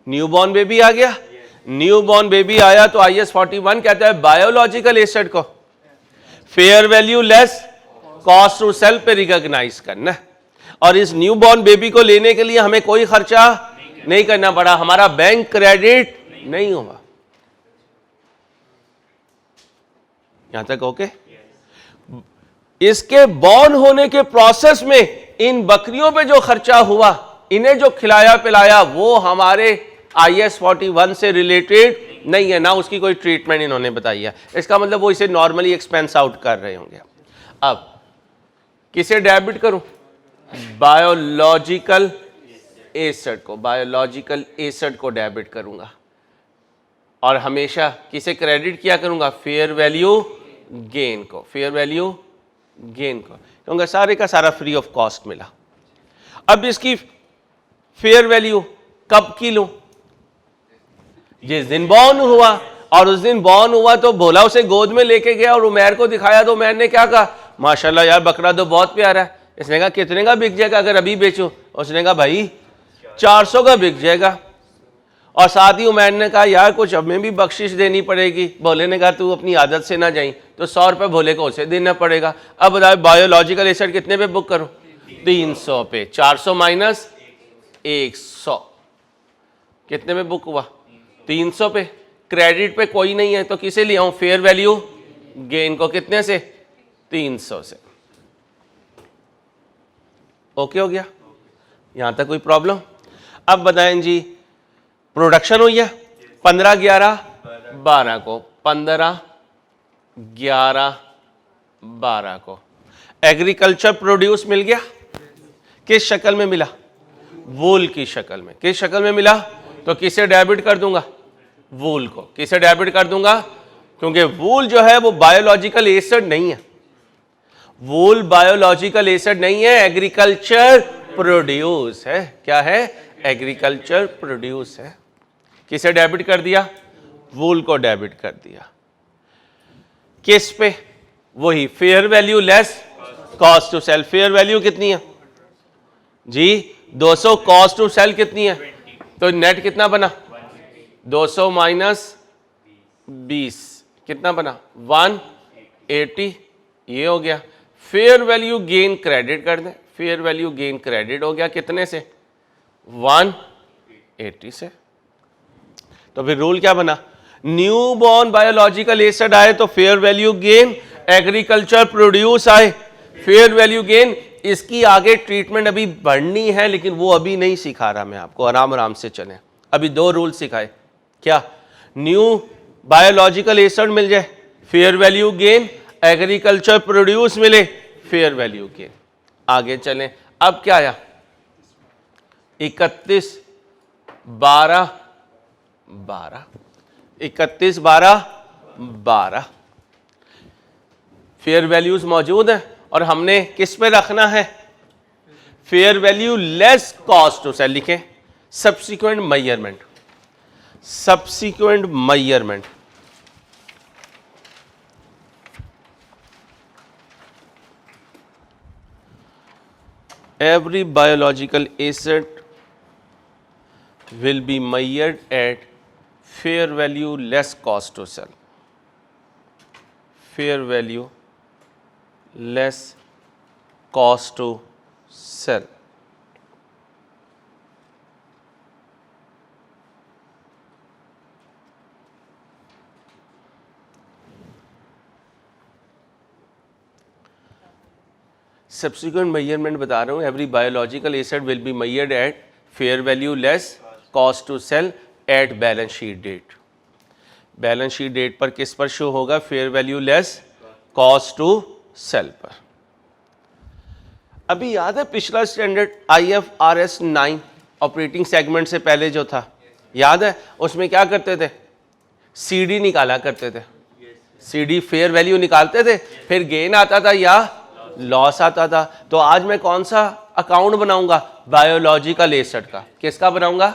न्यूबॉर्न बेबी आ गया। न्यूबॉर्न बेबी आया तो IS 41 कहता है बायोलॉजिकल एसेट को fair value less cost to sell पे रिकॉग्नाइज करना, और इस न्यूबॉर्न बेबी को लेने के लिए हमें कोई खर्चा नहीं करना पड़ा, हमारा बैंक क्रेडिट नहीं हुआ। यहां तक ओके? इसके बॉर्न होने के प्रोसेस में इन बकरियों पे जो खर्चा हुआ, इन्हें जो खिलाया पिलाया, वो हमारे IS 41 से रिलेटेड नहीं है, ना उसकी कोई ट्रीटमेंट इन्होंने बताई है। इसका मतलब वो इसे नॉर्मली एक्सपेंस आउट कर रहे होंगे। अब किसे डेबिट करूं? बायोलॉजिकल एसेट को। बायोलॉजिकल एसेट को डेबिट करूंगा, और हमेशा किसे क्रेडिट किया करूंगा? फेयर वैल्यू गेन को। फेयर वैल्यू गेन को, क्योंकि सारे का सारा फ्री ऑफ कॉस्ट मिला। अब इसकी फेयर वैल्यू कब की लूं? जिस दिन बॉर्न हुआ, और उस दिन बॉर्न हुआ तो भोला उसे गोद में लेके गया और उमैर को दिखाया, तो उमैर ने क्या कहा? माशाल्लाह यार बकरा तो बहुत प्यारा है। इसने कहा कितने का बिक जाएगा अगर अभी बेचूं? उसने कहा भाई 400 का बिक जाएगा। और साथ ही उमैर ने कहा यार कुछ हमें भी बख्शिश देनी पड़ेगी। भोले ने कहा तू अपनी आदत से ना जाई, तो 100 रुपये भोले को उसे देना पड़ेगा। अब बताओ बायोलॉजिकल एसेट कितने पे बुक करूं? 300 पे। 400 माइनस 100 कितने पे बुक हुआ? 300 पे। क्रेडिट पे कोई नहीं है तो किसे ले आऊं? फेयर वैल्यू गेन को। कितने से? 300 से। ओके हो गया? यहां तक कोई प्रॉब्लम? अब बताएं जी, प्रोडक्शन हुई है 15/11/12 को। 15/11/12 को एग्रीकल्चर प्रोड्यूस मिल गया। किस शक्ल में मिला? वूल की शक्ल में। किस शक्ल में मिला? तो किसे डेबिट कर दूंगा? वूल को। किसे डेबिट कर दूंगा? क्योंकि वूल जो है वो बायोलॉजिकल एसेट नहीं है। वूल बायोलॉजिकल एसेट नहीं है, एग्रीकल्चर प्रोड्यूस है। क्या है? एग्रीकल्चर प्रोड्यूस है। किसे डेबिट कर दिया? वूल को डेबिट कर दिया। किस पे? वही fair value less cost to sell. Fair value कितनी है जी? 200। कॉस्ट टू सेल कितनी है? तो नेट कितना बना? 200 माइनस 20 कितना बना? 180। ये हो गया। फेयर वैल्यू गेन क्रेडिट कर दें। फेयर वैल्यू गेन क्रेडिट हो गया कितने से? 180 से। तो फिर रूल क्या बना? न्यू बॉर्न बायोलॉजिकल एसेट आए तो fair value gain, agriculture produce आए फेयर वैल्यू गेन। इसकी आगे ट्रीटमेंट अभी बढ़नी है, लेकिन वो अभी नहीं सिखा रहा मैं आपको, आराम आराम से चलें। अभी 2 रूल सिखाए। क्या? न्यू बायोलॉजिकल एसेट मिल जाए fair value gain, agriculture produce मिले फेयर वैल्यू गेन। आगे चलें। अब क्या आया? 31/12/12। 31/12/12 फेयर वैल्यूज मौजूद है, और हमने किस पे रखना है? Fair value less cost to sell. लिखें subsequent measurement. Subsequent measurement every biological asset will be measured at fair value less cost to sell. Fair value less cost to sell. Subsequent measurement बता रहा हूँ. Every biological asset will be measured at fair value less cost to sell at balance sheet date. Balance sheet date पर किस पर शो होगा? Fair value less cost to sell पर. अभी याद है पिछला स्टैंडर्ड IFRS 9 ऑपरेटिंग सेगमेंट से पहले जो था, याद है? उसमें क्या करते थे? CD निकाला करते थे. CD फेयर वैल्यू निकालते थे, फिर गेन आता था या लॉस आता था. तो आज मैं कौन सा अकाउंट बनाऊंगा? बायोलॉजिकल एसेट का. किसका बनाऊंगा?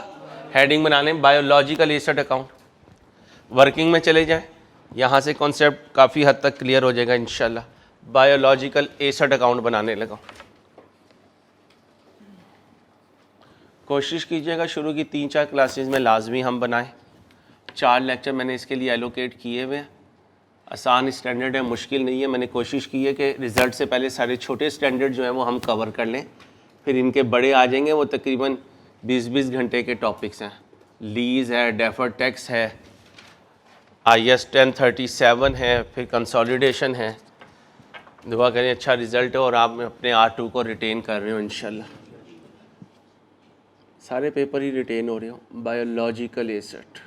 हेडिंग बनाने बायोलॉजिकल एसेट अकाउंट. वर्किंग में चले जाएं, यहाँ से कॉन्सेप्ट काफ़ी हद तक क्लियर हो जाएगा इंशाल्लाह. बायोलॉजिकल एसेट अकाउंट बनाने लगा. कोशिश कीजिएगा शुरू की 3-4 क्लासेस में लाजमी हम बनाएं. 4 लेक्चर मैंने इसके लिए एलोकेट किए हुए हैं. आसान स्टैंडर्ड है, मुश्किल नहीं है. मैंने कोशिश की है कि रिज़ल्ट से पहले सारे छोटे स्टैंडर्ड जो हैं वो हम कवर कर लें, फिर इनके बड़े आ जाएंगे. वो तकरीबन 20-20 घंटे के टॉपिक्स हैं. लीज़ है, डेफर्ड टैक्स है, IS 1037 है, फिर कंसोलिडेशन है. दुआ करें अच्छा रिज़ल्ट हो और आप अपने R2 को रिटेन कर रहे हो इंशाल्लाह. सारे पेपर ही रिटेन हो रहे हो. बायोलॉजिकल एसेट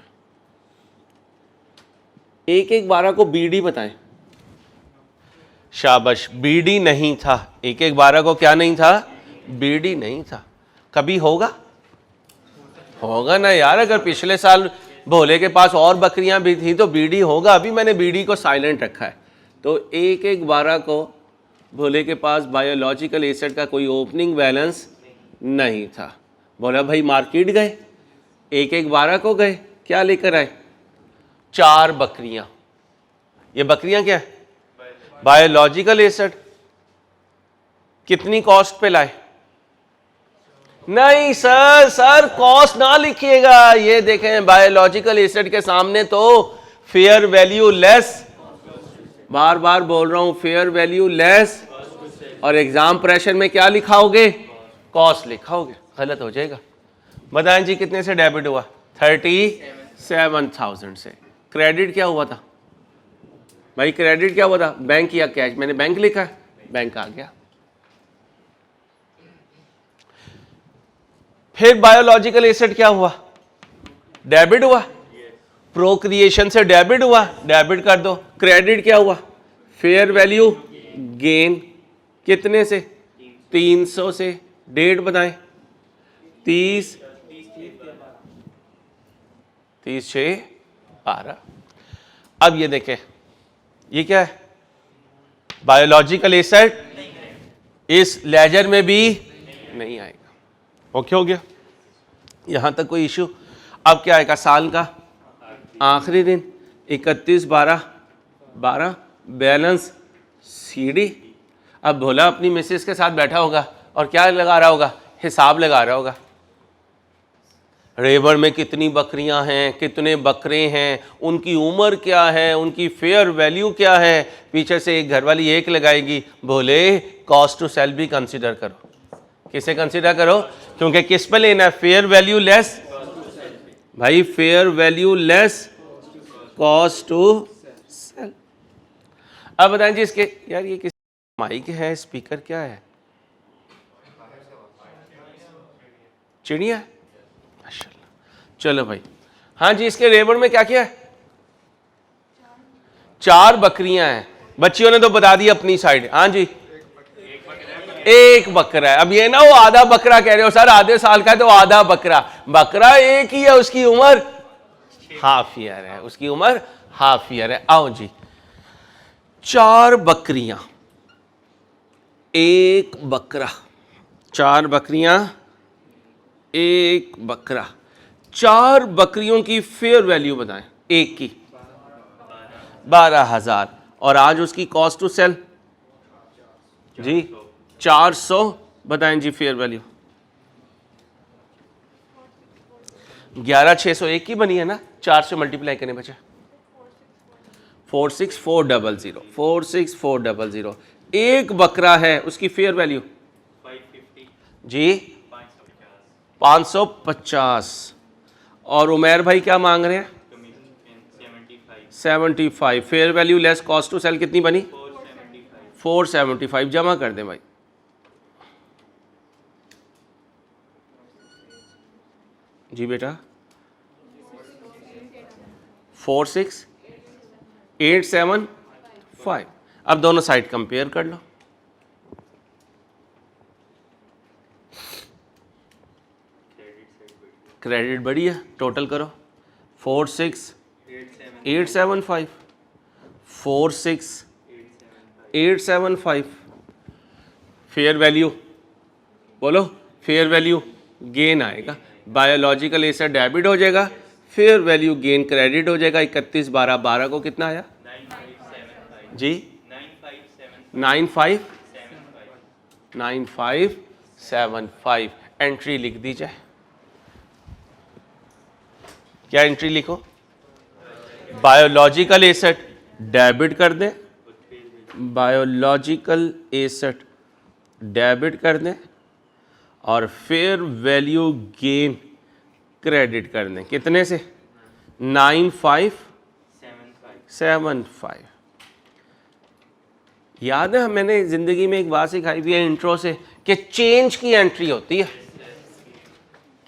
1-1-12 को BD बताएं. शाबाश, BD नहीं था. 1-1-12 को क्या नहीं था? BD नहीं था. कभी होगा? होगा ना यार. अगर पिछले साल भोले के पास और बकरियां भी थी तो BD होगा. अभी मैंने BD को साइलेंट रखा है. तो 1-1-12 को भोले के पास बायोलॉजिकल एसेट का कोई ओपनिंग बैलेंस नहीं था. बोला भाई मार्केट गए, 1-1-12 को गए, क्या लेकर आए? 4 बकरियां. ये बकरियां क्या है? Biological asset. कितनी कॉस्ट पे लाए? नहीं सर कॉस्ट ना लिखिएगा. ये देखें बायोलॉजिकल एसेट के सामने तो फेयर वैल्यू लेस, बार बार बोल रहा हूं, फेयर वैल्यू लेस. और एग्जाम प्रेशर में क्या लिखाओगे? कॉस्ट लिखाओगे. गलत हो जाएगा. बताएं जी कितने से डेबिट हुआ? 37,000 से. क्रेडिट क्या हुआ था भाई? क्रेडिट क्या हुआ था? बैंक या कैश? मैंने बैंक लिखा है, बैंक आ गया. फिर बायोलॉजिकल एसेट क्या हुआ? डेबिट हुआ. प्रोक्रिएशन से डेबिट हुआ, डेबिट कर दो. क्रेडिट क्या हुआ? Fair value gain. कितने से? 300 से. डेट बताएं. 30/6/12. अब ये देखें, ये क्या है? बायोलॉजिकल एसेट इस लेजर में भी नहीं आएगा. ओके हो गया? यहां तक कोई इशू? अब क्या आएगा? साल का आखिरी दिन 31/12/12 बैलेंस CD. अब भोला अपनी मिसेस के साथ बैठा होगा और क्या लगा रहा होगा? हिसाब लगा रहा होगा. रेबर में कितनी बकरियां हैं, कितने बकरे हैं, उनकी उम्र क्या है, उनकी फेयर वैल्यू क्या है. पीछे से एक घरवाली एक लगाएगी, बोले कॉस्ट टू सेल भी कंसीडर करो. किसे कंसीडर करो? क्योंकि किस पे लेना है? Fair value less. भाई fair value less cost to sell. अब बताएं जी इसके, यार ये किस माइक है, स्पीकर क्या है? चिड़िया है. चलो भाई. हाँ जी, इसके रेबर में क्या क्या है? 4 बकरियां हैं. बच्चियों ने तो बता दी अपनी साइड. हाँ जी, एक बकरा है. अब ये ना वो आधा बकरा कह रहे हो सर, आधे साल का है तो आधा बकरा. बकरा एक ही है, उसकी उम्र हाफ ईयर है. उसकी उम्र हाफ ईयर है. आओ जी, 4 बकरियां, एक बकरा. 4 बकरियां, एक बकरा. 4 बकरियों की फेयर वैल्यू बताएं. एक की 12,000 और आज उसकी कॉस्ट टू सेल जी 400 बताएं जी फेयर वैल्यू 11,601 की बनी है ना, 4 से मल्टीप्लाई करने बचा 46400, 46400। एक बकरा है, उसकी फेयर वैल्यू 550 जी 550। और उमेर भाई क्या मांग रहे हैं? 75। Fair value less cost to sell कितनी बनी? 475। जमा कर दें भाई। जी बेटा 46875। अब दोनों साइड कंपेयर कर लो। क्रेडिट बढ़ी है, टोटल करो 46875 46875। फेयर वैल्यू बोलो, फेयर वैल्यू गेन आएगा, बायोलॉजिकल एसेट डेबिट हो जाएगा, फेयर वैल्यू गेन क्रेडिट हो जाएगा। 31 12 12 को कितना आया 9575 जी 9575। एंट्री लिख दी जाए। क्या एंट्री लिखो? बायोलॉजिकल एसेट डेबिट कर दें, बायोलॉजिकल एसेट डेबिट कर दें और फेयर वैल्यू गेन क्रेडिट कर दें। कितने से? 9575। याद है मैंने जिंदगी में एक बात सिखाई हुई है इंट्रो से कि चेंज की एंट्री होती है।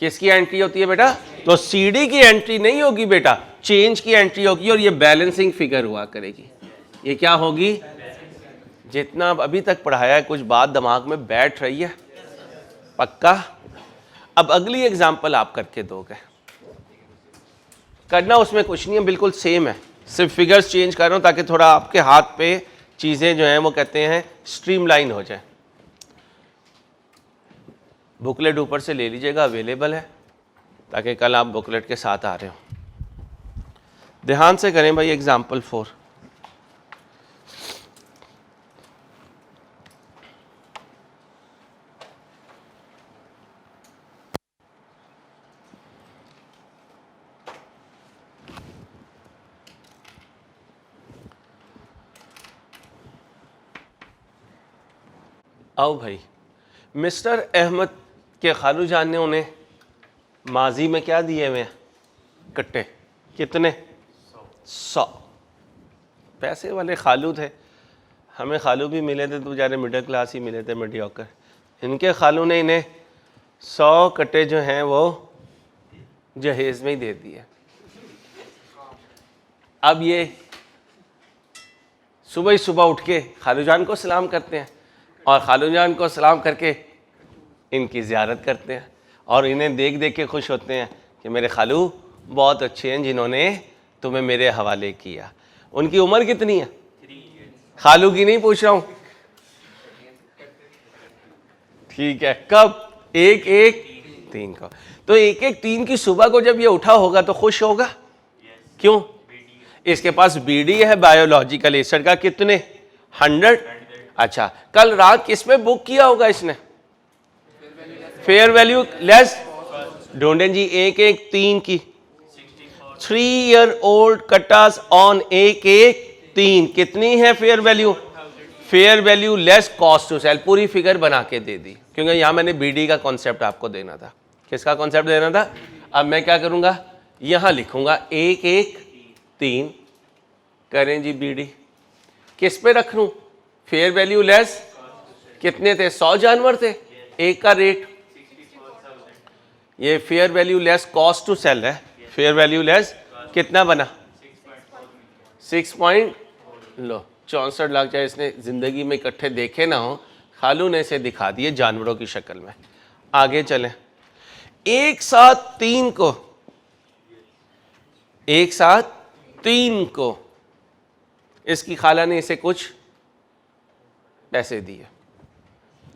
किसकी एंट्री होती है बेटा? तो सीडी की एंट्री नहीं होगी बेटा, चेंज की एंट्री होगी और ये बैलेंसिंग फिगर हुआ करेगी। ये क्या होगी? जितना अभी तक पढ़ाया है कुछ बात दिमाग में बैठ रही है पक्का? अब अगली एग्जांपल आप करके दोगे, करना उसमें कुछ नहीं है, बिल्कुल सेम है, सिर्फ फिगर्स चेंज कर रहा हूं ताकि थोड़ा आपके हाथ पे चीज़ें जो हैं वो कहते हैं स्ट्रीमलाइन हो जाए। बुकलेट ऊपर से ले लीजिएगा, अवेलेबल है, ताकि कल आप बुकलेट के साथ आ रहे हो। ध्यान से करें भाई। एग्जाम्पल 4, आओ भाई। मिस्टर अहमद के खालू जान ने उन्हें माजी में क्या दिए हुए हैं? कट्टे। कितने? 100। पैसे वाले खालू थे, हमें खालू भी मिले थे तो बेचारे मिडिल क्लास ही मिले थे, मीडियोकर। इनके खालू ने इन्हें 100 कट्टे जो हैं वो जहेज में ही दे दिए। अब ये सुबह ही सुबह उठ के खालू जान को सलाम करते हैं और खालू जान को सलाम करके इनकी ज़ियारत करते हैं और इन्हें देख देख के खुश होते हैं कि मेरे खालू बहुत अच्छे हैं जिन्होंने तुम्हें मेरे हवाले किया। उनकी उम्र कितनी है? खालू की नहीं पूछ रहा हूँ, ठीक है। कब? 1-1-3 को। तो 1-1-3 की सुबह को जब ये उठा होगा तो खुश होगा। क्यों? इसके पास बीडी है बायोलॉजिकल एसेट का, कितने? 100। अच्छा, कल रात किस में बुक किया होगा इसने? फेयर वैल्यू लेस ढूंढें जी 1-1-3 की। 3 ईयर ओल्ड कटास ऑन 1-1-3 कितनी है fair value? Fair value less cost to sell. पूरी फिगर बना के दे दी क्योंकि यहां मैंने बीडी का कॉन्सेप्ट आपको देना था। किसका कॉन्सेप्ट देना था? अब मैं क्या करूंगा, यहां लिखूंगा 1-1-3 करें जी बीडी। किस पे रख लूं? फेयर वैल्यू लेस कितने थे? 100 जानवर थे, एक का रेट। ये fair value less cost to sell है। फेयर वैल्यू लेस कितना बना? 6 लो 64 लाख। चाहे इसने जिंदगी में इकट्ठे देखे ना हो, खालू ने इसे दिखा दिए जानवरों की शक्ल में। आगे चलें। एक साथ तीन को इसकी खाला ने इसे कुछ पैसे दिए,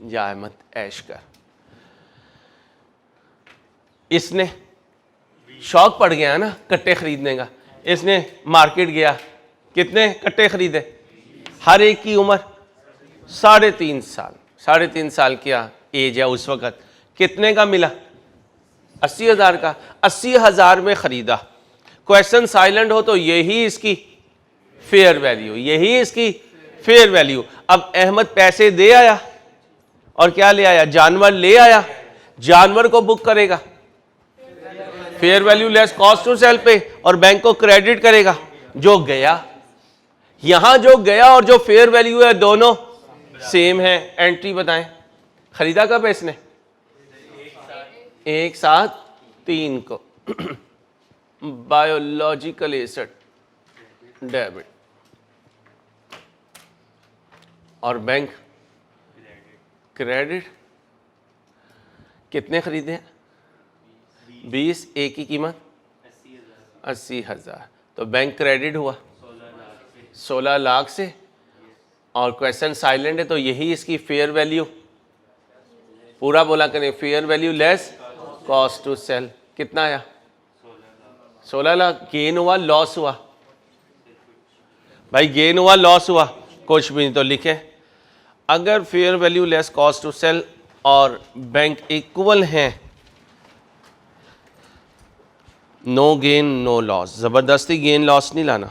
जा अहमद ऐश कर। इसने शौक पड़ गया ना कट्टे खरीदने का, इसने मार्केट गया, कितने कट्टे खरीदे? हर एक की उम्र 3.5 साल। 3.5 साल क्या एज है उस वक़्त, कितने का मिला? 80,000 का। 80,000 में ख़रीदा। क्वेश्चन साइलेंट हो तो यही इसकी फेयर वैल्यू, यही इसकी फेयर वैल्यू। अब अहमद पैसे दे आया और क्या ले आया? जानवर ले आया। जानवर को बुक करेगा fair value less cost to sell पे और बैंक को क्रेडिट करेगा जो गया। यहां जो गया और जो फेयर वैल्यू है दोनों सेम है। एंट्री बताएं, खरीदा कब है इसने? एक साथ 3 को। बायोलॉजिकल एसेट डेबिट और बैंक क्रेडिट। कितने खरीदे हैं? 20। एक की कीमत 80,000। तो बैंक क्रेडिट हुआ 16 लाख से और क्वेश्चन साइलेंट है तो यही इसकी फेयर वैल्यू। पूरा बोला करें, fair value less cost to sell. कितना आया? 16 लाख। गेन हुआ लॉस हुआ? भाई गेन हुआ लॉस हुआ? कुछ भी नहीं तो लिखें, अगर fair value less cost to sell और बैंक इक्वल हैं, नो गेन नो लॉस। जबरदस्ती गेन लॉस नहीं लाना।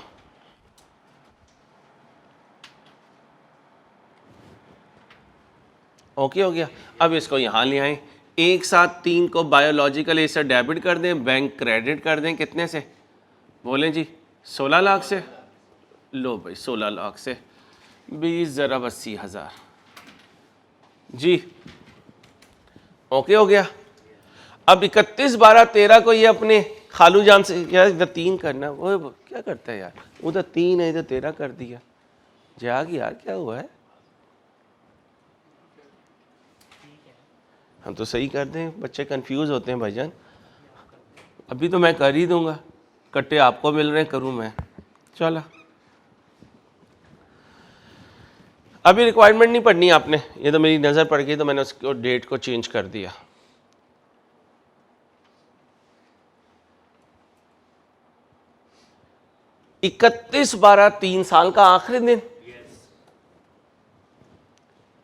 ओके हो गया। अब इसको यहां ले आए, एक साथ 3 को बायोलॉजिकल एसेट डेबिट कर दें, बैंक क्रेडिट कर दें। कितने से? बोलें जी 16 लाख से। लो भाई 16 लाख से 20 ज़रब 80,000 जी। ओके हो गया। अब 31 12 13 को ये अपने खालू जान से यार इधर 3 करना, वो क्या करता है यार, उधर 3 है इधर 13 कर दिया। जाग यार क्या हुआ है? हम तो सही कर दें, बच्चे कंफ्यूज होते हैं भाईजान। अभी तो मैं कर ही दूंगा, कट्टे आपको मिल रहे हैं, करूं मैं। चलो अभी रिक्वायरमेंट नहीं पढ़नी आपने, ये तो मेरी नज़र पड़ गई तो मैंने उसको डेट को चेंज कर दिया। yes. 31/12 3 साल का आखिरी दिन।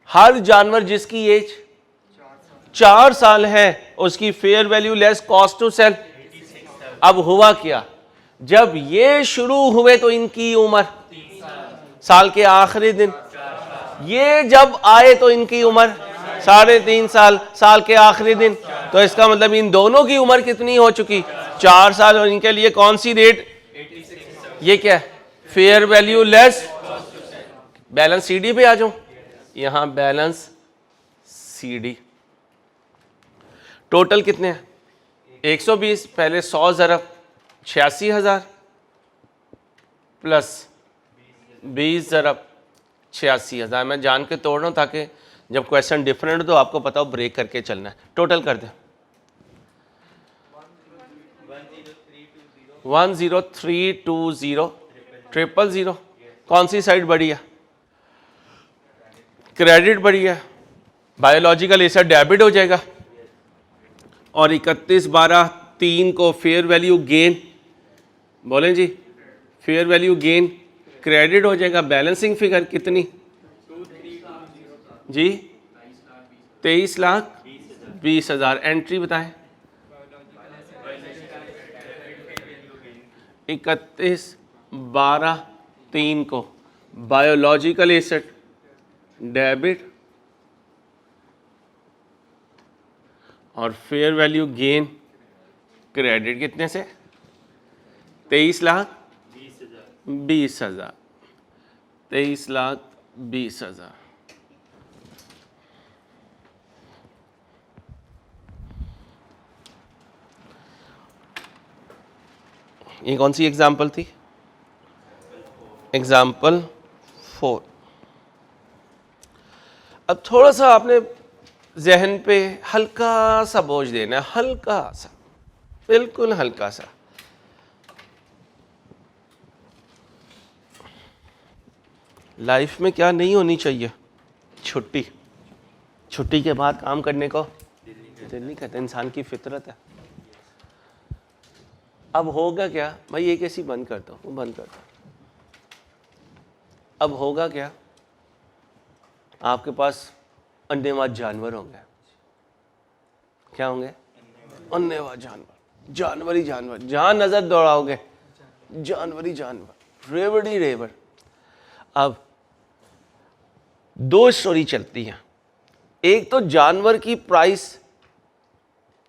हर जानवर जिसकी एज 4 साल है उसकी fair value less cost to sell. अब हुआ क्या, जब ये शुरू हुए तो इनकी उम्र साल के आखिरी दिन, ये जब आए तो इनकी उम्र 3.5 साल, साल के आखिरी दिन। तो इसका मतलब इन दोनों की उम्र कितनी हो चुकी? 4 साल। और इनके लिए कौन सी रेट? ये क्या है? Fair value less. Balance CD पे आ जाओ, यहां बैलेंस सीडी। टोटल कितने हैं? 120। पहले 100 ज़रब 86,000 प्लस 20 ज़रब 86,000। मैं जान के तोड़ रहा हूँ ताकि जब क्वेश्चन डिफरेंट हो तो आपको पता हो ब्रेक करके चलना है। टोटल कर दें 10320 000। कौन सी साइड बड़ी है? क्रेडिट बड़ी है। बायोलॉजिकल एसेट डेबिट हो जाएगा और 31/12 3 को फेयर वैल्यू गेन, बोलें जी फेयर वैल्यू गेन क्रेडिट हो जाएगा। बैलेंसिंग फिगर कितनी जी? 23,20,000। एंट्री बताएं। 31/12 3 को बायोलॉजिकल एसेट डेबिट और फेयर वैल्यू गेन क्रेडिट। कितने से? 23,20,000। 23,20,000। ये कौन सी एग्जाम्पल थी? एग्जाम्पल 4। अब थोड़ा सा आपने जहन पे हल्का सा बोझ देना है, हल्का सा, बिल्कुल हल्का सा। लाइफ में क्या नहीं होनी चाहिए? छुट्टी। छुट्टी के बाद काम करने को दिल नहीं करता, इंसान की फितरत है। अब होगा क्या भाई? एक ऐसी बंद करता हूँ, वो बंद करता हूँ। अब होगा क्या? आपके पास अंडेमाज जानवर होंगे, क्या होंगे? अन्नेवा जानवर, जानवर ही जानवर, जहां नजर दौड़ाओगे जानवर ही जानवर, रेवड़ ही रेवड़। अब दो स्टोरी चलती है, एक तो जानवर की प्राइस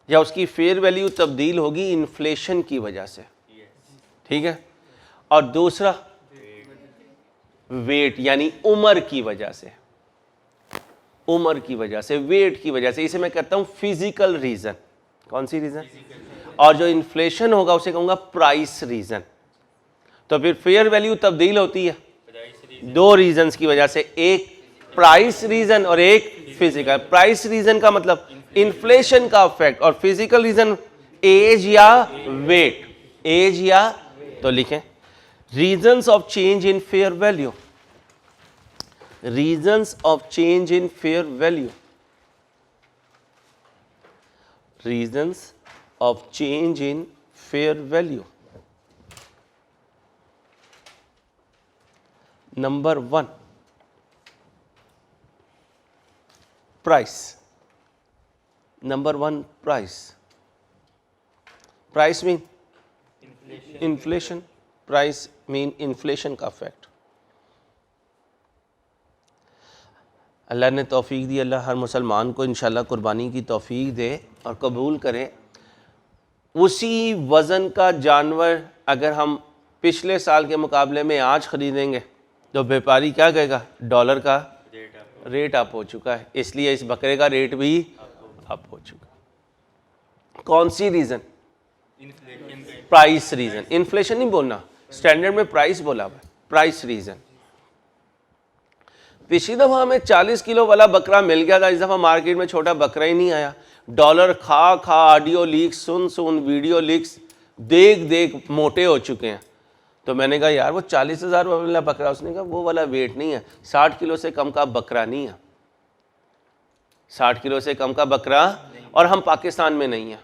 या उसकी फेयर वैल्यू तब्दील होगी इन्फ्लेशन की वजह से, ठीक है, और दूसरा वेट यानी उम्र की वजह से, उम्र की वजह से, वेट की वजह से। इसे मैं कहता हूं फिजिकल रीजन। कौन सी रीजन? और जो इन्फ्लेशन होगा उसे कहूंगा प्राइस रीजन। तो फिर फेयर वैल्यू तब्दील होती है दो रीजंस की वजह से, एक प्राइस रीजन और एक फिजिकल। प्राइस रीजन का मतलब इन्फ्लेशन का इफेक्ट, और फिजिकल रीजन एज या वेट, एज या, तो लिखें reasons of change in fair value, reasons of change in fair value, reasons of change in fair value. Number 1 price. Number 1 price. Price mean inflation, price mean inflation का इफेक्ट। अल्लाह ने तौफीक दी, अल्लाह हर मुसलमान को इंशाल्लाह कुर्बानी की तौफीक दे और कबूल करे। उसी वज़न का जानवर अगर हम पिछले साल के मुकाबले में आज ख़रीदेंगे तो व्यापारी क्या कहेगा? डॉलर का रेट अप हो चुका है, इसलिए इस बकरे का रेट भी अप हो चुका। कौन सी रीज़न? Price reason. इन्फ्लेशन नहीं बोलना, स्टैंडर्ड में प्राइस बोला हुआ है, प्राइस रीज़न। पिछली दफ़ा हमें 40 किलो वाला बकरा मिल गया था, इस दफ़ा मार्केट में छोटा बकरा ही नहीं आया। डॉलर खा खा, ऑडियो लीक्स सुन सुन, वीडियो लीक्स देख देख मोटे हो चुके हैं। तो मैंने कहा यार वो 40,000 वाला बकरा, उसने कहा वो वाला वेट नहीं है, 60 किलो से कम का बकरा नहीं है, 60 किलो से कम का बकरा, और हम पाकिस्तान में नहीं है।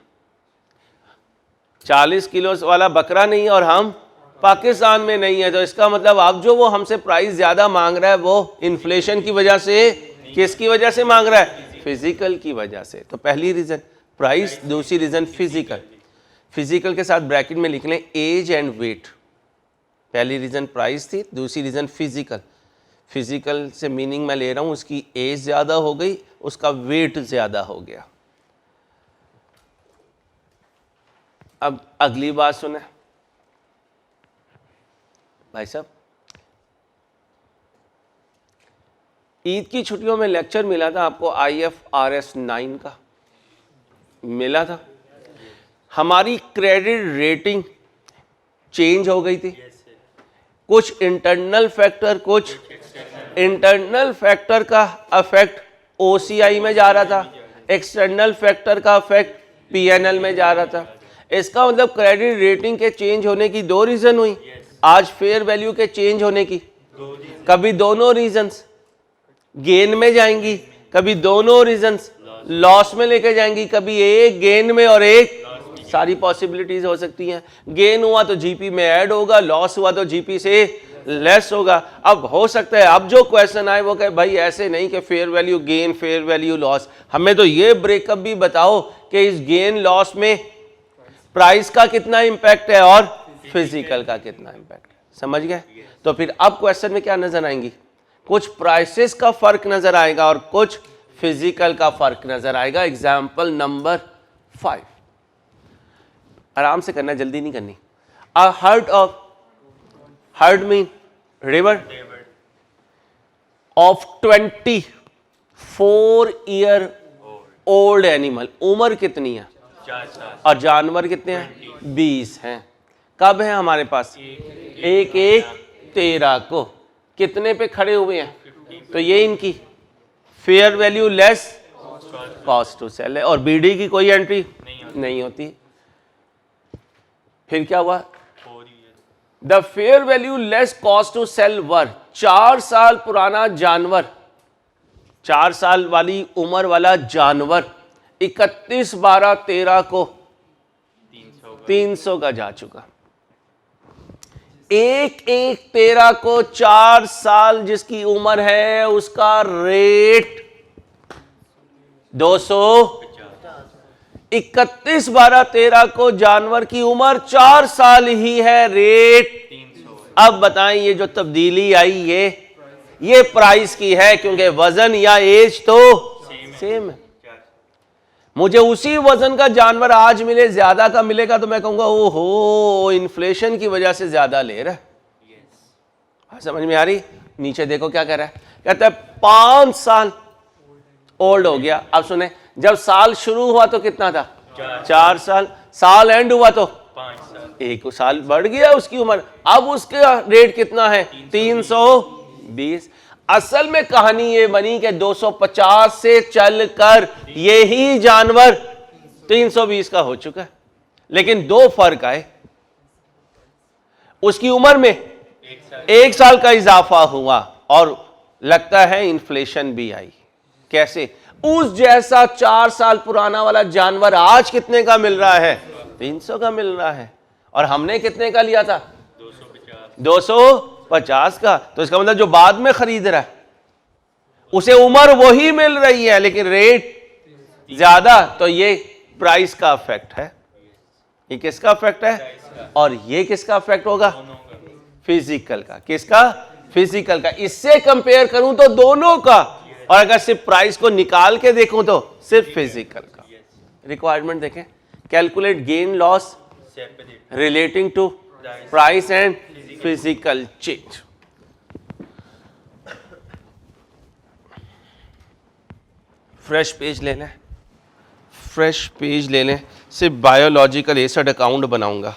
40 किलो वाला बकरा नहीं है और हम पाकिस्तान में नहीं है, तो इसका मतलब अब जो वो हमसे प्राइस ज़्यादा मांग रहा है वो इन्फ्लेशन की वजह से, किसकी वजह से मांग रहा है? फिजिकल की वजह से। तो पहली रीज़न प्राइस, दूसरी रीज़न फिजिकल। फिजिकल के साथ ब्रैकेट में लिख लें एज एंड वेट। पहली रीज़न प्राइस थी, दूसरी रीज़न फिजिकल। फिजिकल से मीनिंग मैं ले रहा हूँ उसकी एज ज़्यादा हो गई, उसका वेट ज़्यादा हो गया। अब अगली बात सुने भाई साहब, ईद की छुट्टियों में लेक्चर मिला था आपको IFRS 9 का, मिला था। हमारी क्रेडिट रेटिंग चेंज हो गई थी, कुछ इंटरनल फैक्टर, कुछ इंटरनल फैक्टर का इफेक्ट OCI में जा रहा था, एक्सटर्नल फैक्टर का इफेक्ट PNL में जा रहा था। इसका मतलब क्रेडिट रेटिंग के चेंज होने की दो रीज़न हुई, आज फेयर वैल्यू के चेंज होने की कभी दोनों रीजंस गेन में जाएंगी, कभी दोनों रीजंस लॉस में लेके जाएंगी, कभी एक गेन में और एक, सारी पॉसिबिलिटीज हो सकती हैं। गेन हुआ तो जीपी में ऐड होगा, लॉस हुआ तो जीपी से लेस होगा। अब हो सकता है अब जो क्वेश्चन आए वो कहे भाई ऐसे नहीं कि fair value gain, fair value loss, हमें तो ये ब्रेकअप भी बताओ कि इस गेन लॉस में प्राइस का कितना इंपैक्ट है और फिजिकल का कितना इंपैक्ट है। समझ गए? तो फिर अब क्वेश्चन में क्या नजर आएंगी? कुछ प्राइसेस का फर्क नजर आएगा और कुछ फिजिकल का फर्क नजर आएगा। एग्जाम्पल नंबर 5, आराम से करना, जल्दी नहीं करनी। A herd mean river of 24 year old animal, उम्र कितनी है? 4 साल। और जानवर कितने हैं? 20 हैं। कब है हमारे पास? 1/1/13 को। कितने पे खड़े हुए हैं? तो ये इनकी fair value less cost to sell है, और बीडी की कोई एंट्री नहीं होती। फिर क्या हुआ? The fair value less cost to sell were, 4 साल पुराना जानवर, 4 साल वाली उम्र वाला जानवर 31/12/13 को 300 का जा चुका। 1/1/13 को 4 साल जिसकी उम्र है उसका रेट 200। 31/12/13 को जानवर की उम्र 4 साल ही है, रेट 300 अब बताएं ये जो तब्दीली आई ये प्राइस की है, क्योंकि वजन या एज तो सेम है। मुझे उसी वजन का जानवर आज मिले, ज्यादा का मिलेगा तो मैं कहूंगा ओहो इन्फ्लेशन की वजह से ज्यादा ले रहा है। समझ में आ रही? नीचे देखो क्या कह रहा है, कहता है 5 साल ओल्ड हो गया। अब सुने, जब साल शुरू हुआ तो कितना था? 4 साल। साल एंड हुआ तो 5 साल। 1 साल बढ़ गया उसकी उम्र। अब उसका रेट कितना है? 320। असल में कहानी ये बनी कि 250 से चलकर यही जानवर 320 का हो चुका है, लेकिन 2 फर्क आए। उसकी उम्र में 1 साल का इजाफा हुआ और लगता है इन्फ्लेशन भी आई। कैसे? उस जैसा 4 साल पुराना वाला जानवर आज कितने का मिल रहा है? 300 का मिल रहा है, और हमने कितने का लिया था? 250 का। तो इसका मतलब जो बाद में खरीद रहा है उसे उम्र वही मिल रही है लेकिन रेट ज्यादा। तो ये प्राइस का इफेक्ट है। ये किसका इफेक्ट है? और ये किसका इफेक्ट होगा? फिजिकल का। किसका? फिजिकल का। इससे कंपेयर करूं तो दोनों का, और अगर सिर्फ प्राइस को निकाल के देखूं तो सिर्फ फिजिकल का। रिक्वायरमेंट देखें, calculate gain loss relating to price and physical change. Fresh page ले लें, फ्रेश पेज ले लें। सिर्फ बायोलॉजिकल एसेट अकाउंट बनाऊंगा।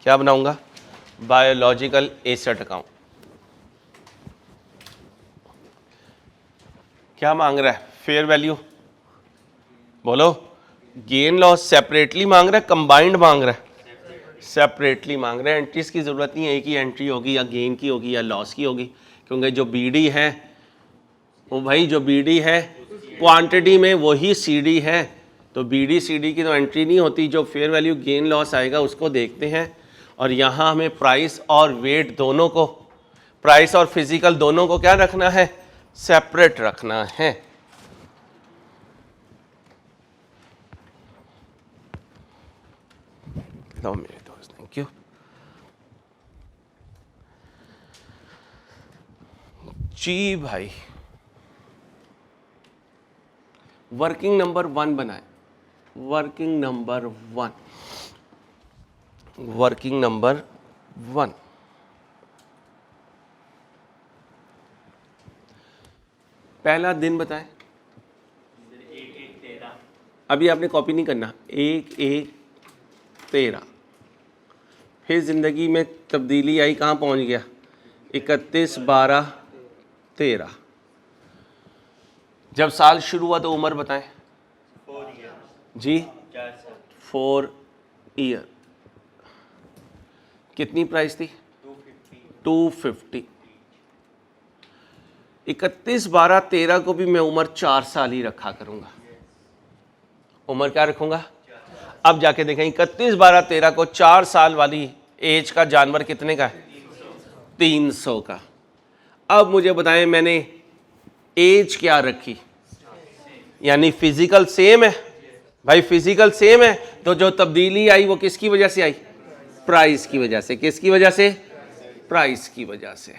क्या बनाऊंगा? Biological asset account. क्या मांग रहा है? फेयर वैल्यू बोलो। गेन लॉस सेपरेटली मांग रहा है, कंबाइंड मांग रहा है? सेपरेटली मांग रहा है। एंट्रीज की जरूरत नहीं है, एक ही एंट्री होगी, या गेन की होगी या लॉस की होगी, क्योंकि जो बीडी है वो भाई जो बीडी है क्वांटिटी में वही सीडी है। तो बीडी सीडी की तो एंट्री नहीं होती। जो फेयर वैल्यू गेन लॉस आएगा उसको देखते हैं। और यहाँ हमें प्राइस और वेट दोनों को, प्राइस और फिजिकल दोनों को क्या रखना है? सेपरेट रखना है। लो मेरे दोस्त, थैंक यू। जी भाई, वर्किंग नंबर 1 बनाए। Working number 1, working number 1। पहला दिन बताएं। 1/1/13। अभी आपने कॉपी नहीं करना। 1/1/13। फिर जिंदगी में तब्दीली आई, कहाँ पहुंच गया? 31/12/13। जब साल शुरू हुआ तो उम्र बताएं। 4 ईयर। जी 4 साल। 4 ईयर। कितनी प्राइस थी? 250। 31/12/13 को भी मैं उम्र 4 साल ही रखा करूंगा। उम्र क्या रखूंगा? अब जाके देखें, 31/12/13 को 4 साल वाली एज का जानवर कितने का है? 300 का। अब मुझे बताएं मैंने एज क्या रखी? यानी फिजिकल सेम है। भाई फिजिकल सेम है तो जो तब्दीली आई वो किसकी वजह से आई? प्राइस की वजह से। किसकी वजह से? प्राइस की वजह से।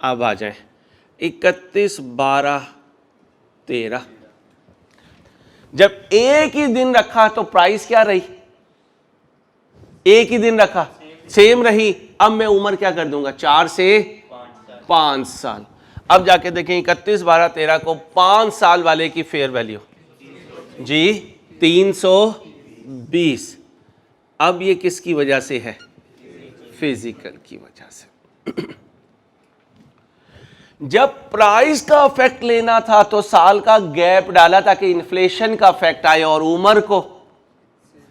अब आ जाएं 31/12/13। जब एक ही दिन रखा तो प्राइस क्या रही? एक ही दिन रखा, सेम रही। अब मैं उम्र क्या कर दूंगा? 4 से 5 साल। अब जाके देखें 31/12/13 को 5 साल वाले की फेयर वैल्यू जी 320। अब ये किसकी वजह से है? फिजिकल की वजह से। जब प्राइस का इफेक्ट लेना था तो साल का गैप डाला ताकि इन्फ्लेशन का इफेक्ट आए, और उम्र को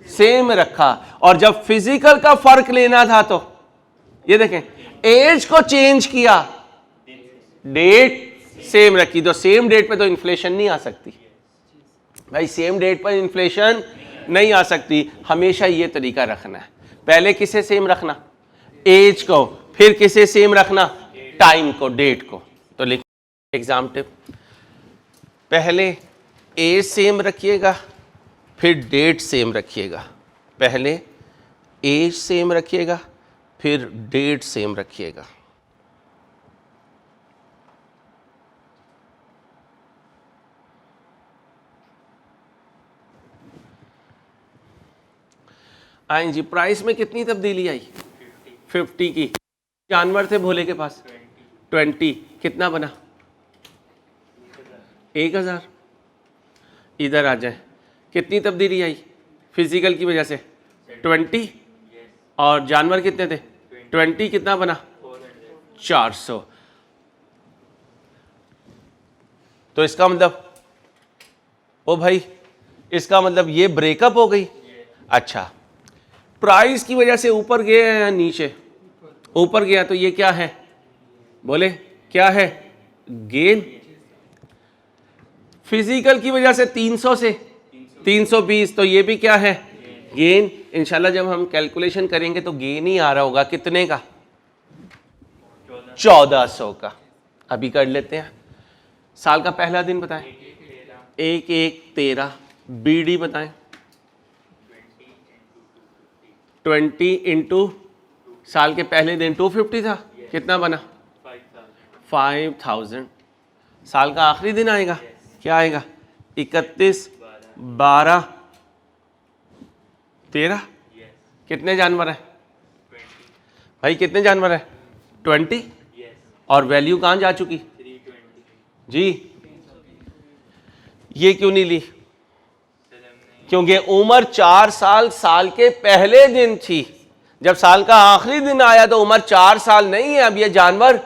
सेम रखा। और जब फिजिकल का फर्क लेना था तो ये देखें, एज को चेंज किया, डेट सेम रखी। तो सेम डेट पे तो इन्फ्लेशन नहीं आ सकती भाई, सेम डेट पर इन्फ्लेशन नहीं आ सकती। हमेशा ये तरीका रखना है। पहले किसे सेम रखना? एज को। फिर किसे सेम रखना? टाइम को, डेट को। तो लिख एग्जाम टिप, पहले एज सेम रखिएगा, फिर डेट सेम रखिएगा, पहले एज सेम रखिएगा, फिर डेट सेम रखिएगा। आई जी, प्राइस में कितनी तब्दीली आई? 50 की। जानवर थे भोले के पास 20, कितना बना? 1000। इधर आ जाए, कितनी तब्दीली आई फिजिकल की वजह से? 20। और जानवर कितने थे? 20, कितना बना? 400। तो इसका मतलब, ओ भाई, इसका मतलब ये ब्रेकअप हो गई। अच्छा, प्राइस की वजह से ऊपर गया या नीचे? ऊपर गया, तो ये क्या है? बोले क्या है? गेन। फिजिकल की वजह से 300 से 320, तो ये भी क्या है? गेन। इंशाल्लाह जब हम कैलकुलेशन करेंगे तो गेन ही आ रहा होगा। कितने का? 1400 का। अभी कर लेते हैं। साल का पहला दिन बताएं। 1/1/13। बीडी बताएं। 20 इंटू साल के पहले दिन 250 था, कितना बना? 5000। साल का आखिरी दिन आएगा, क्या आएगा? 31/12/13। कितने जानवर है भाई? कितने जानवर है? 20। और वैल्यू कहाँ जा चुकी जी? ये क्यों नहीं ली? क्योंकि उम्र 4 साल साल के पहले दिन थी। जब साल का आखिरी दिन आया तो उम्र 4 साल नहीं है। अब ये जानवर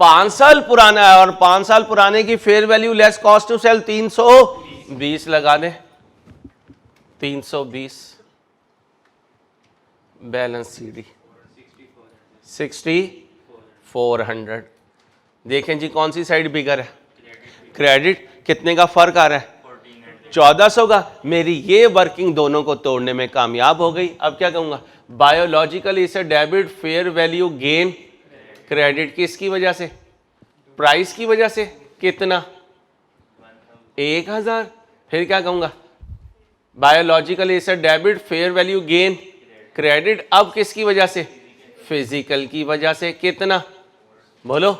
5 साल पुराना है, और 5 साल पुराने की fair value less cost to sell 320 लगा दें। 320 बैलेंस सीडी 6400। देखें जी, कौन सी साइड बिगर है? क्रेडिट। कितने का फर्क आ रहा है? 1400 का। मेरी ये वर्किंग दोनों को तोड़ने में कामयाब हो गई। अब क्या कहूंगा? बायोलॉजिकली इसे debit, fair value gain, credit. किसकी वजह से? प्राइस की वजह से। कितना? 1000। फिर क्या कहूंगा? बायोलॉजिकली इसे debit, fair value gain, credit. अब किसकी वजह से? फिजिकल की वजह से। कितना? बोलो।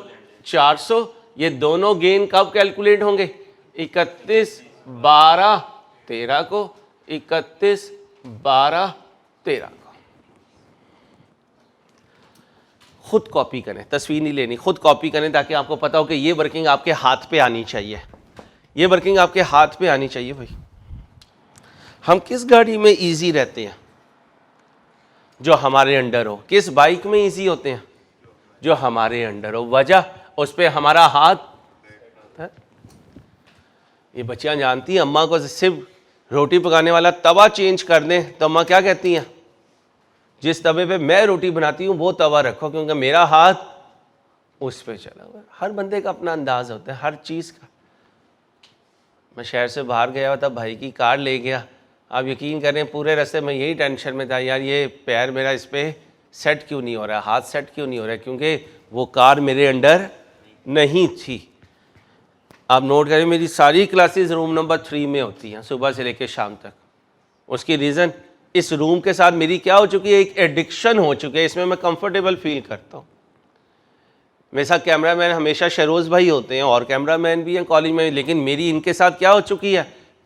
400। ये दोनों गेन कब कैलकुलेट होंगे? 31/12/13 को। 31/12/13 को। खुद कॉपी करें, तस्वीर नहीं लेनी, खुद कॉपी करें ताकि आपको पता हो कि ये वर्किंग आपके हाथ पे आनी चाहिए। ये वर्किंग आपके हाथ पे आनी चाहिए भाई। हम किस गाड़ी में इजी रहते हैं? जो हमारे अंडर हो। किस बाइक में इजी होते हैं? जो हमारे अंडर हो। वजह, उस पर हमारा हाथ है। ये बच्चियां जानती हैं, अम्मा को सिर्फ रोटी पकाने वाला तवा चेंज कर दें तो अम्मा क्या कहती हैं? जिस तवे पे मैं रोटी बनाती हूँ वो तवा रखो, क्योंकि मेरा हाथ उस पे चला हुआ है। हर बंदे का अपना अंदाज होता है हर चीज़ का। मैं शहर से बाहर गया था, भाई की कार ले गया। आप यकीन करें, पूरे रास्ते में यही टेंशन में था, यार ये पैर मेरा इस पर सेट क्यों नहीं हो रहा है, हाथ सेट क्यों नहीं हो रहा है, क्योंकि वो कार मेरे अंडर नहीं थी। आप नोट करें, मेरी सारी क्लासेस रूम नंबर 3 में होती हैं, सुबह से लेकर शाम तक। उसकी रीज़न, इस रूम के साथ मेरी क्या हो चुकी है? एक एडिक्शन हो चुकी है। इसमें मैं कंफर्टेबल फील करता हूँ। मेरे साथ कैमरामैन हमेशा शरोज भाई होते हैं, और कैमरामैन भी हैं कॉलेज में, लेकिन मेरी इनके साथ क्या हो चुकी है?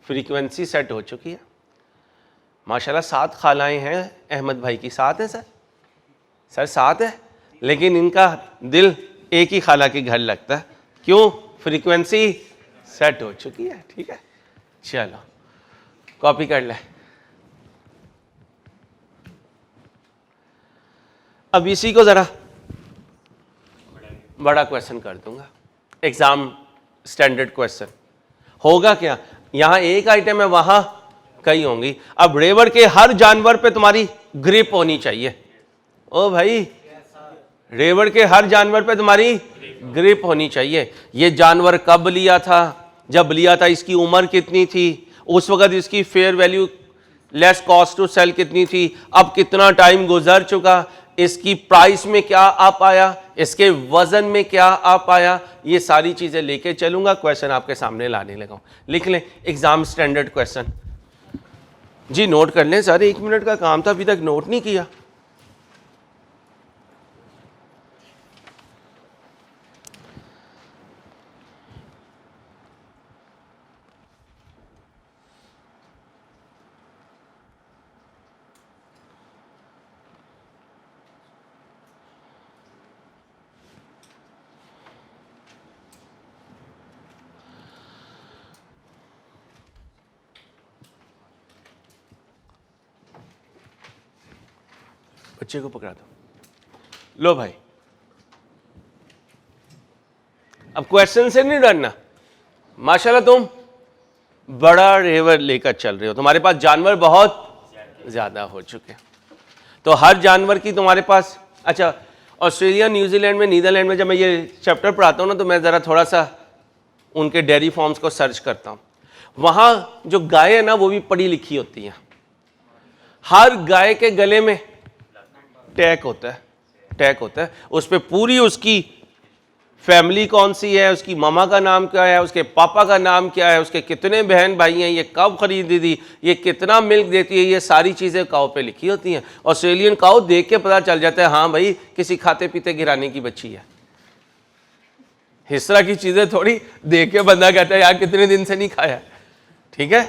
फ्रीक्वेंसी सेट हो चुकी है। माशाल्लाह 7 खालाएँ हैं अहमद भाई की। 7 है सर 7 है, लेकिन इनका दिल एक ही खाला के घर लगता है। क्यों? फ्रीक्वेंसी सेट हो चुकी है। ठीक है, चलो कॉपी कर ले। अब इसी को ज़रा बड़ा क्वेश्चन कर दूंगा, एग्जाम स्टैंडर्ड क्वेश्चन। होगा क्या? यहाँ एक आइटम है, वहाँ कई होंगी। अब रेवड़ के हर जानवर पे तुम्हारी ग्रिप होनी चाहिए। ओ भाई, रेवड़ के हर जानवर पे तुम्हारी ग्रिप होनी चाहिए। ये जानवर कब लिया था? जब लिया था इसकी उम्र कितनी थी? उस वक्त इसकी fair value less cost to sell कितनी थी? अब कितना टाइम गुजर चुका? इसकी प्राइस में क्या आप आया? इसके वजन में क्या आप आया? ये सारी चीजें लेके चलूंगा, क्वेश्चन आपके सामने लाने लगा हूं। लिख लें, एग्जाम स्टैंडर्ड क्वेश्चन। जी नोट कर लें सर, 1 मिनट का काम था, अभी तक नोट नहीं किया। बच्चे को पकड़ा दो। लो भाई, अब क्वेश्चन से नहीं डरना। माशाल्लाह तुम बड़ा रेवर लेकर चल रहे हो, तुम्हारे पास जानवर बहुत ज्यादा हो चुके हैं। तो हर जानवर की तुम्हारे पास, अच्छा ऑस्ट्रेलिया, न्यूजीलैंड में, नीदरलैंड में जब मैं ये चैप्टर पढ़ाता हूँ ना, तो मैं ज़रा थोड़ा सा उनके डेयरी फॉर्म्स को सर्च करता हूँ। वहाँ जो गाय है ना, वो भी पढ़ी लिखी होती हैं। हर गाय के गले में टैग होता है, टैग होता है, उस पर पूरी उसकी फैमिली कौन सी है, उसकी मामा का नाम क्या है, उसके पापा का नाम क्या है, उसके कितने बहन भाई हैं, ये कब खरीदी थी, ये कितना मिल्क देती है, ये सारी चीज़ें काऊ पे लिखी होती हैं। ऑस्ट्रेलियन काऊ देख के पता चल जाता है, हाँ भाई किसी खाते पीते गिराने की बच्ची है। इस तरह की चीज़ें थोड़ी देख के बंदा कहता है यार कितने दिन से नहीं खाया। ठीक है,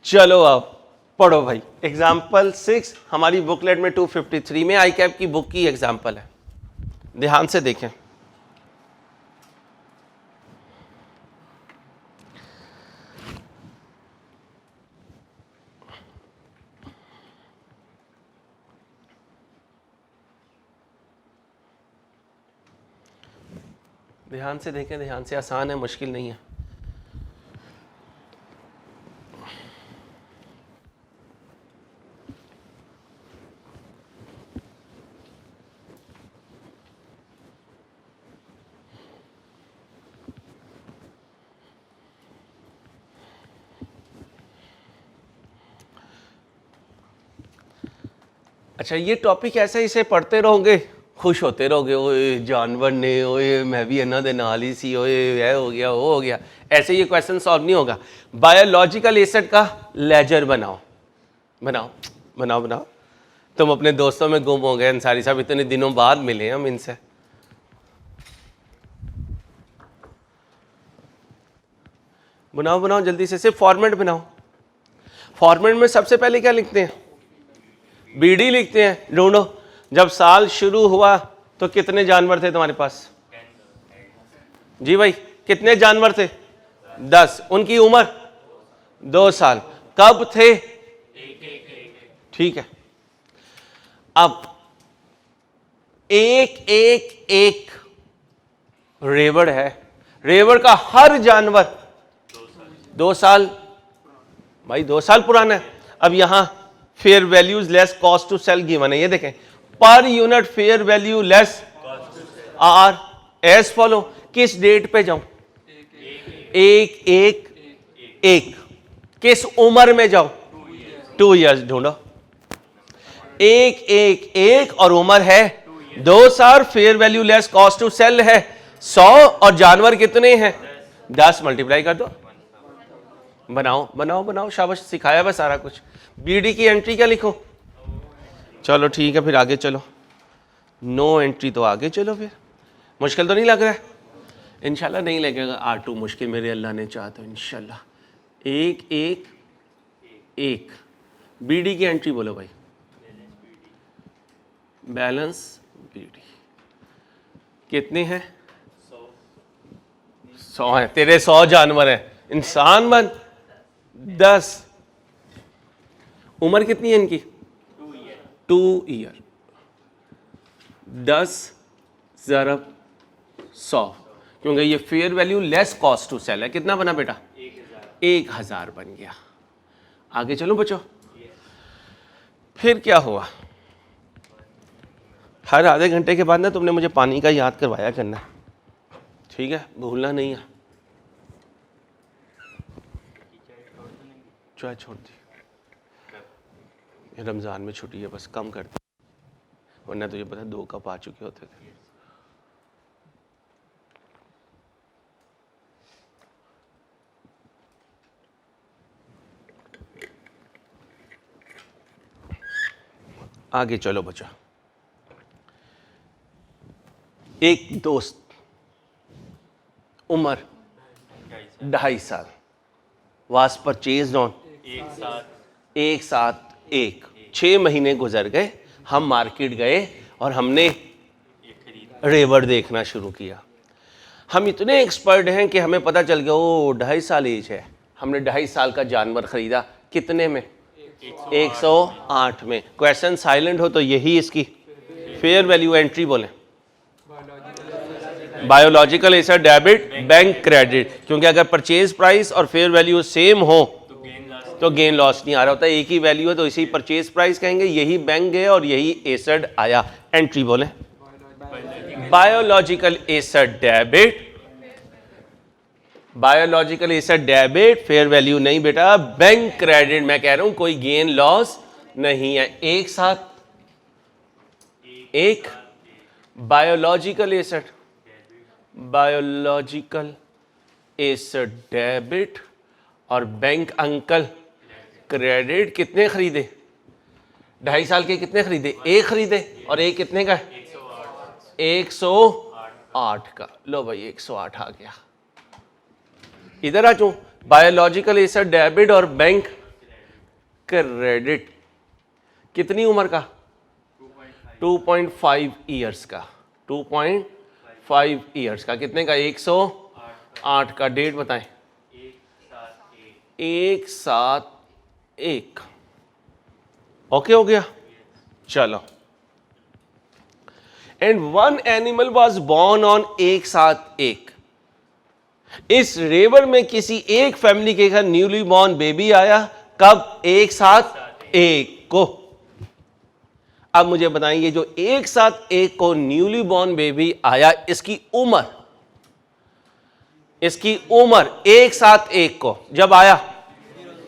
चलो अब पढ़ो भाई। एग्जाम्पल 6 हमारी बुकलेट में 253 में आई कैप की बुक की एग्जाम्पल है, ध्यान से देखें। ध्यान से देखें, ध्यान से, आसान है, मुश्किल नहीं है। अच्छा, ये टॉपिक ऐसे इसे पढ़ते रहोगे, खुश होते रहोगे, ओए जानवर ने, ओए मैं भी इन्हों दे नाल ही सी, ओए यह हो गया वो हो गया। ऐसे ये क्वेश्चन सॉल्व नहीं होगा। बायोलॉजिकल एसिड का लेजर बनाओ, बनाओ बनाओ बनाओ। तुम अपने दोस्तों में गुम हो गए, अंसारी साहब इतने दिनों बाद मिले हम इनसे। बनाओ बनाओ जल्दी से, सिर्फ फॉर्मेट बनाओ। फॉर्मेट में सबसे पहले क्या लिखते हैं? बीडी लिखते हैं। ढूंढो, जब साल शुरू हुआ तो कितने जानवर थे तुम्हारे पास? जी भाई, कितने जानवर थे? 10। उनकी उम्र 2 साल। कब थे? ठीक है। अब एक एक एक रेवड़ है, रेवड़ का हर जानवर 2 साल, भाई 2 साल पुराना है। अब यहां fair values less cost to sell given है, ये देखें, पर unit fair value less are as follow. किस डेट पे जाऊं? एक एक एक। किस उम्र में जाओ? 2 इयर्स। ढूंढो, एक एक एक और उम्र है 2 साल, fair value less cost to sell है 100 और जानवर कितने हैं? 10। मल्टीप्लाई कर दो, बनाओ बनाओ बनाओ, शाबाश, सिखाया बस सारा कुछ। बीडी की एंट्री क्या लिखो? चलो ठीक है, फिर आगे चलो। नो एंट्री तो आगे चलो, फिर मुश्किल तो नहीं लग रहा है? इंशाल्लाह नहीं लगेगा R2 मुश्किल, मेरे अल्लाह ने चाहा तो इंशाल्लाह। एक एक एक, बीडी की एंट्री बोलो भाई। बैलेंस बीडी कितने हैं? 100 है। तेरे 100 जानवर हैं, इंसान बन 10। उम्र कितनी है इनकी? 2 ईयर। 10 ज़रब 100, क्योंकि ये fair value less cost to sell है। कितना बना बेटा? 1000 बन गया। आगे चलो बच्चों। फिर क्या हुआ? हर आधे घंटे के बाद ना तुमने मुझे पानी का याद करवाया करना, ठीक है? भूलना नहीं है। चाय छोड़ दी, रमज़ान में छुट्टी है, बस कम कर दी, वरना तो ये पता 2 कप आ चुके होते थे। आगे चलो बच्चा। एक दोस्त, उम्र 2.5 साल, वाज परचेज ऑन एक साथ एक। 6 महीने गुजर गए, हम मार्केट गए और हमने रेवर देखना शुरू किया। हम इतने एक्सपर्ट हैं कि हमें पता चल गया ओ 2.5 साल एज है। हमने 2.5 साल का जानवर खरीदा, कितने में? 108 में। क्वेश्चन साइलेंट हो तो यही इसकी फेयर वैल्यू एंट्री बोले। Biological asset debit, bank credit, क्योंकि अगर परचेज प्राइस और फेयर वैल्यू सेम हो तो गेन लॉस नहीं आ रहा होता, एक ही वैल्यू है, तो इसी परचेज प्राइस कहेंगे, यही बैंक गए और यही एसेट आया। एंट्री बोले biological asset debit, biological asset debit, fair value नहीं बेटा, बैंक क्रेडिट। मैं कह रहा हूं कोई गेन लॉस नहीं है। एक साथ एक biological asset, biological asset debit और बैंक अंकल क्रेडिट। कितने खरीदे? 2.5 साल के कितने खरीदे? एक खरीदे, और एक कितने का? 108 का। लो भाई 108 आ गया। इधर आ जाऊं, बायोलॉजिकल एसेट डेबिट और बैंक क्रेडिट। कितनी उम्र का? 2.5 ईयर्स का। 2.5 ईयर्स का। कितने का? 108 का। डेट बताएं। 1/7/1। ओके हो गया? चलो। And one animal was born on 1/7/1। इस रेवर में किसी एक फैमिली के घर न्यूली बॉर्न बेबी आया। कब? 1/7/1 को। अब मुझे बताएंगे जो 1/7/1 को न्यूली बॉर्न बेबी आया, इसकी उम्र 1/7/1 को जब आया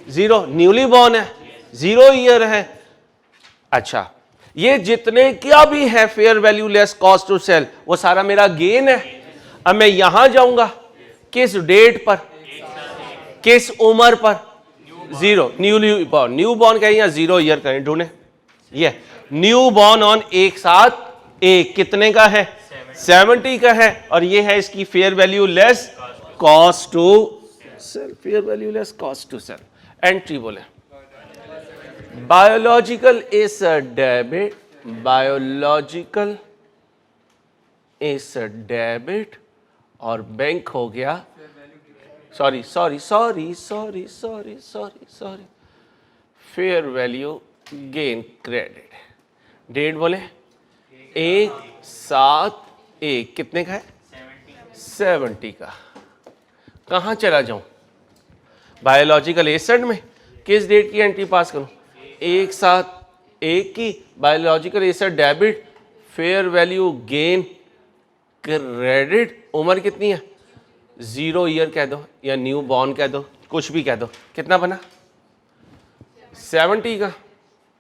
0, न्यूली बॉर्न है, 0 ईयर है। अच्छा, ये जितने क्या भी है fair value less cost to sell, वो सारा मेरा गेन है। अब मैं यहां जाऊंगा, किस डेट पर, किस उम्र पर? 0, न्यूली बॉर्न। न्यू बॉर्न कहें या 0 ईयर कहें, ढूंढे। ये न्यू बॉर्न ऑन 1/7/1 कितने का है? 70 का है। और ये है इसकी fair value less cost to sell, fair value less cost to sell. Entry बोले biological asset debit, biological asset debit और बैंक हो गया, sorry, fair value gain credit. Date बोले 1/7/1 कितने का है? 70 का। कहां चला जाऊं? बायोलॉजिकल एसेट में किस डेट की एंट्री पास करूं? 1/7/1 की। Biological asset debit, fair value gain credit. उम्र कितनी है? 0 ईयर कह दो या न्यू बॉर्न कह दो, कुछ भी कह दो। कितना बना? 70 का।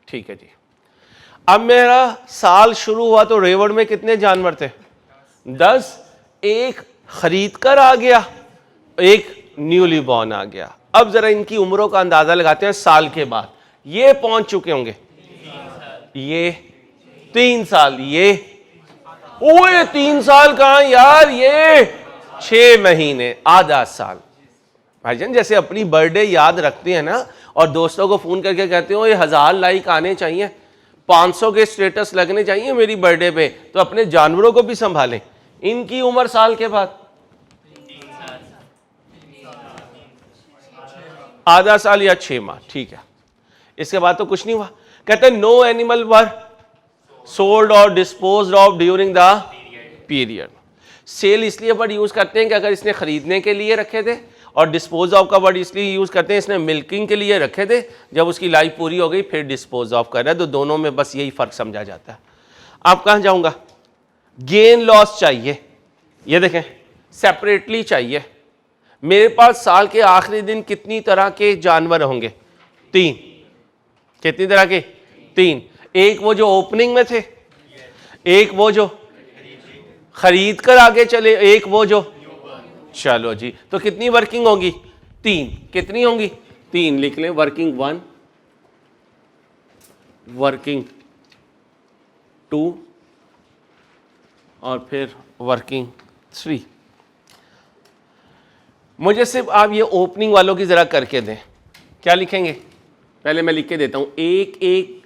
ठीक है जी। अब मेरा साल शुरू हुआ तो रेवड़ में कितने जानवर थे? 10। एक खरीद कर आ गया, एक न्यूली बॉर्न आ गया। अब जरा इनकी उम्रों का अंदाजा लगाते हैं साल के बाद। ये पहुंच चुके होंगे, ये 3 साल, ये ओए 3 साल कहां यार, ये 6 महीने, आधा साल। भाईजान जैसे अपनी बर्थडे याद रखते हैं ना, और दोस्तों को फोन करके कहते हो ये 1000 लाइक आने चाहिए, 500 के स्टेटस लगने चाहिए मेरी बर्थडे पे, तो अपने जानवरों को भी संभालें। इनकी उम्र साल के बाद आधा साल या 6 माह। ठीक है, इसके बाद तो कुछ नहीं हुआ। कहते हैं नो एनिमल वर सोल्ड और disposed of during the period. Sale इसलिए वर्ड यूज करते हैं कि अगर इसने खरीदने के लिए रखे थे, और डिस्पोज ऑफ का वर्ड इसलिए यूज करते हैं इसने मिल्किंग के लिए रखे थे, जब उसकी लाइफ पूरी हो गई फिर डिस्पोज ऑफ कर रहा है। तो दोनों में बस यही फर्क समझा जाता है। आप कहां जाऊंगा? गेन लॉस चाहिए, ये देखें सेपरेटली चाहिए। मेरे पास साल के आखिरी दिन कितनी तरह के जानवर होंगे? 3। कितनी तरह के? 3। एक वो जो ओपनिंग में थे, एक वो जो खरीद कर आगे चले, एक वो जो, चलो जी, तो कितनी वर्किंग होगी? 3। कितनी होंगी? 3 लिख लें। वर्किंग 1, वर्किंग 2 और फिर वर्किंग 3। मुझे सिर्फ आप ये ओपनिंग वालों की ज़रा करके दें। क्या लिखेंगे? पहले मैं लिख के देता हूँ, 1 1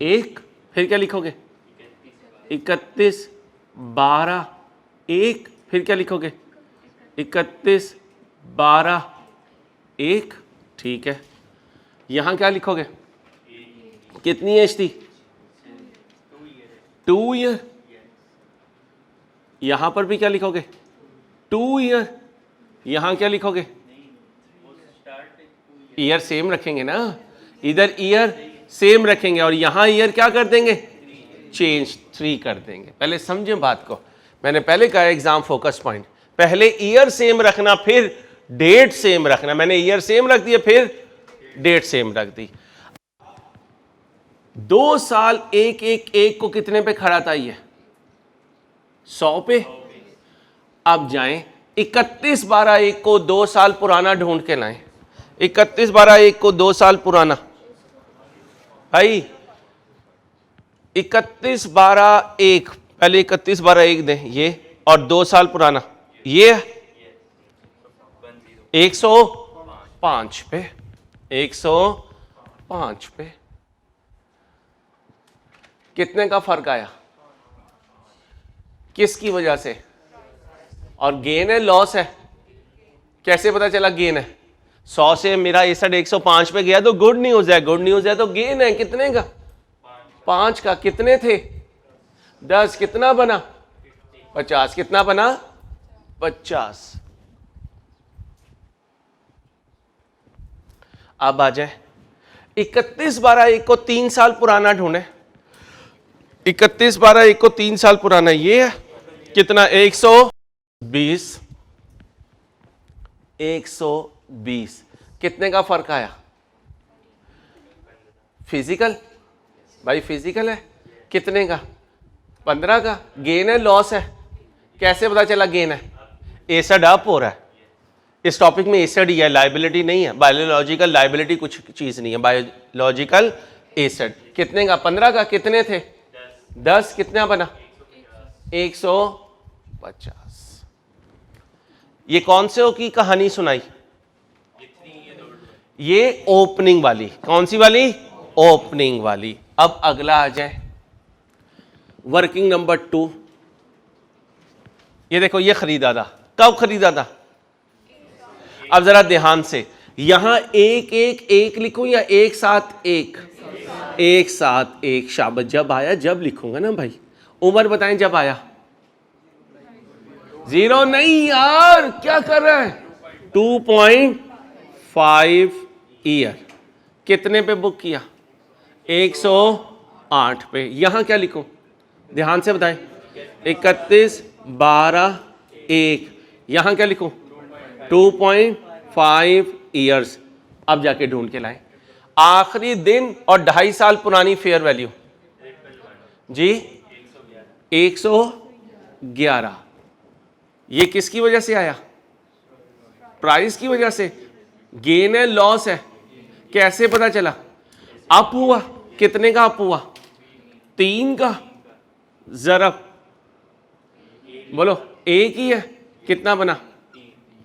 1, फिर क्या लिखोगे? 31 12 1, फिर क्या लिखोगे? 31 12 1। ठीक है, यहाँ क्या लिखोगे? कितनी एज थी? 2 ईयर। यहाँ पर भी क्या लिखोगे? 2 ईयर। यहाँ क्या लिखोगे? ईयर सेम रखेंगे ना, इधर ईयर सेम रखेंगे और यहाँ ईयर क्या कर देंगे? चेंज 3 कर देंगे। पहले समझें बात को, मैंने पहले कहा एग्जाम फोकस पॉइंट, पहले ईयर सेम रखना फिर डेट सेम रखना। मैंने ईयर सेम रख दिया फिर डेट सेम रख दी। 2 साल 1 1 1 को कितने पे खड़ा था ये? 100 पे। अब जाएं 31 12 1 को 2 साल पुराना ढूंढ के लाएं। 31 12 1 को 2 साल पुराना, भाई 31 12 1, पहले 31 12 1 दें ये, और 2 साल पुराना ये 105 पे, 105 पे कितने का फर्क आया? किसकी वजह से? और गेन है लॉस है? कैसे पता चला गेन है? 100 से मेरा 105 पे गया तो गुड न्यूज है, गुड न्यूज है तो गेन है। कितने का? 5 का। कितने थे? 10। कितना बना? 50। कितना बना? 50। अब आ जाए 31 12 1 को 3 साल पुराना ढूंढे। 31 12 1 को 3 साल पुराना ये है कितना? 120। 120 कितने का फर्क आया? फिजिकल, भाई फिजिकल है। कितने का? 15 का। गेन है लॉस है? कैसे पता चला गेन है? एसेट अप हो रहा है। इस टॉपिक में एसेट ही है, लाइबिलिटी नहीं है। बायोलॉजिकल लाइबिलिटी कुछ चीज नहीं है, बायोलॉजिकल एसेट। कितने का? 15 का। कितने थे? 10। कितना बना? 150। ये कौन से की कहानी सुनाई? ये ओपनिंग वाली। कौन सी वाली? ओपनिंग वाली। अब अगला आ जाए वर्किंग नंबर 2। ये देखो, ये खरीदा था। कब खरीदा था? अब जरा ध्यान से, यहां 1 1 1 लिखूं या 1 7 1? 1 7 1। शाबाश। जब आया जब लिखूंगा ना भाई। उम्र बताएं जब आया। 0 नहीं यार, क्या कर रहा है? 2.5 ईयर। कितने पे बुक किया? 108 पे। यहां क्या लिखूं? ध्यान से बताएं। 31 12 1। यहां क्या लिखूं? 2.5 ईयर्स। अब जाके ढूंढ के लाए आखिरी दिन और 2.5 साल पुरानी फेयर वैल्यू जी 111। ये किसकी वजह से आया? प्राइस की वजह से। गेन है लॉस है? कैसे पता चला? अप हुआ। कितने का अप हुआ? 3 का। जरा बोलो, एक ही है। कितना बना?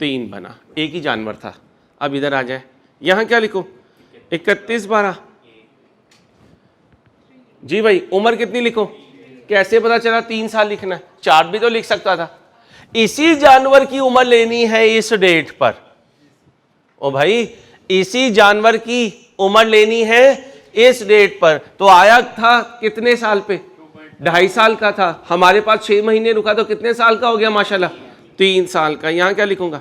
3 बना। एक ही जानवर था। अब इधर आ जाए, यहां क्या लिखूं? 31 12 जी भाई। उम्र कितनी लिखूं? कैसे पता चला 3 साल लिखना है? 4 भी तो लिख सकता था। इसी जानवर की उम्र लेनी है इस डेट पर। ओ भाई, इसी जानवर की उम्र लेनी है इस डेट पर। तो आया था कितने साल पे? 2.5 साल का था। हमारे पास 6 महीने रुका तो कितने साल का हो गया? माशाल्लाह 3 साल का। यहां क्या लिखूंगा?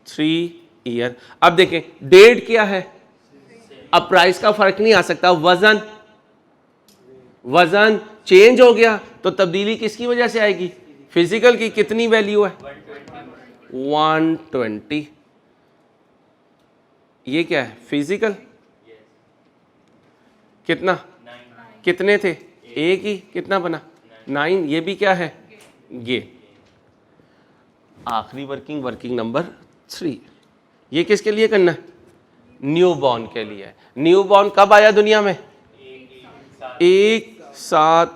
3 ईयर। अब देखें डेट क्या है? अब प्राइस का फर्क नहीं आ सकता। वजन चेंज हो गया तो तब्दीली किसकी वजह से आएगी? फिजिकल की। कितनी वैल्यू है? 120। ये क्या है? फिजिकल। कितना? कितने थे? एक ही। कितना बना? 9। ये भी क्या है? ये आखिरी वर्किंग नंबर 3। ये किसके लिए करना है? न्यू बॉर्न के लिए। न्यू बॉर्न कब आया दुनिया में? 1 7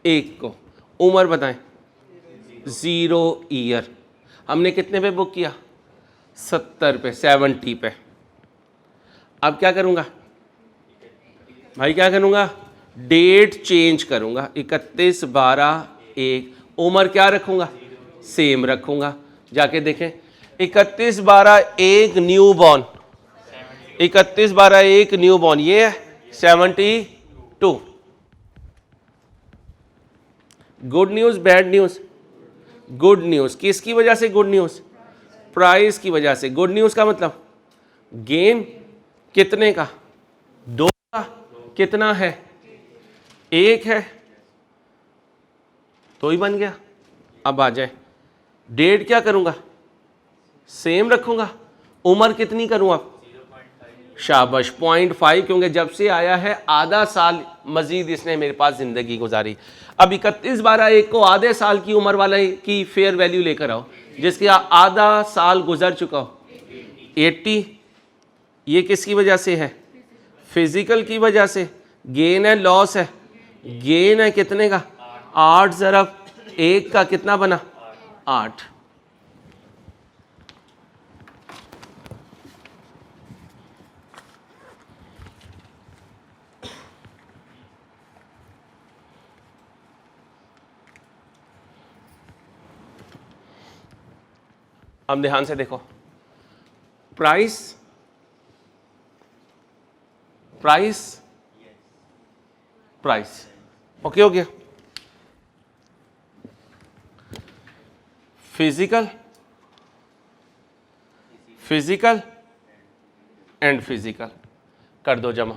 1 को, उम्र बताएं 0 ईयर, हमने कितने पे बुक किया? 70 पे, 70 पे। अब क्या करूँगा भाई, क्या करूँगा? डेट चेंज करूँगा, 31/12/1, उम्र क्या रखूँगा? सेम रखूँगा। जाके देखें 31/12/1 न्यू बॉर्न, 31/12/1 न्यू बॉर्न, ये है 72। Good news bad news? Good news. किसकी वजह से गुड न्यूज़? प्राइस की वजह से। गुड न्यूज़ का मतलब गेन कितने का? 2 का। कितना है? 1 है, तो ही बन गया। अब आ जाए, डेट क्या करूंगा? सेम रखूंगा। उम्र कितनी करूं? अब शाबाश 0.5, क्योंकि जब से आया है आधा साल मजीद इसने मेरे पास ज़िंदगी गुजारी। अब 31/12/1 को आधे साल की उम्र वाले की फेयर वैल्यू लेकर आओ, जिसके आधा साल गुजर चुका हो। 80, ये किसकी वजह से है? फिजिकल की वजह से। गेन है लॉस है? गेन है कितने का? 8 ज़रब 1 का कितना बना? 8। अब ध्यान से देखो, प्राइस प्राइस प्राइस, ओके हो गया। फिजिकल फिजिकल एंड फिजिकल कर दो जमा।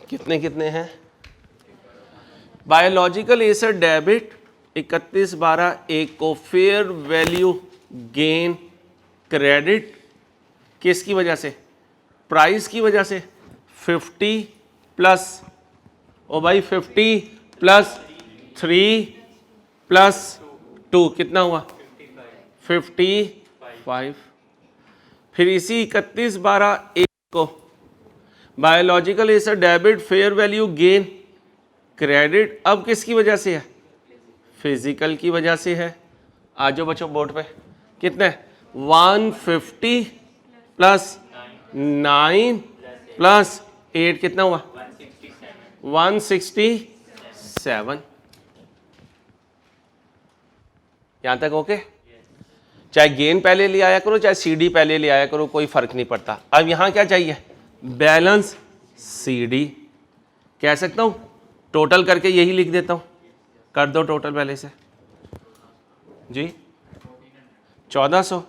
कितने कितने हैं? बायोलॉजिकल एसेट डेबिट 31/12/1 को फेयर वैल्यू गेन क्रेडिट किसकी वजह से? प्राइस की वजह से। 50 प्लस, ओ भाई 50 प्लस 3 प्लस 2 कितना हुआ? 55। फिर इसी 31/12/1 को biological asset debit fair value gain credit अब किसकी वजह से है? फिजिकल की वजह से है। आ जाओ बच्चों बोर्ड पे, कितने? 150 प्लस 9 प्लस 8 कितना हुआ? 167। यहां तक ओके? चाहे गेन पहले ले आया करो, चाहे सीडी पहले ले आया करो, कोई फर्क नहीं पड़ता। अब यहां क्या चाहिए? Balance CD. कह सकता हूं टोटल करके यही लिख देता हूं, कर दो टोटल पहले से जी। 1400,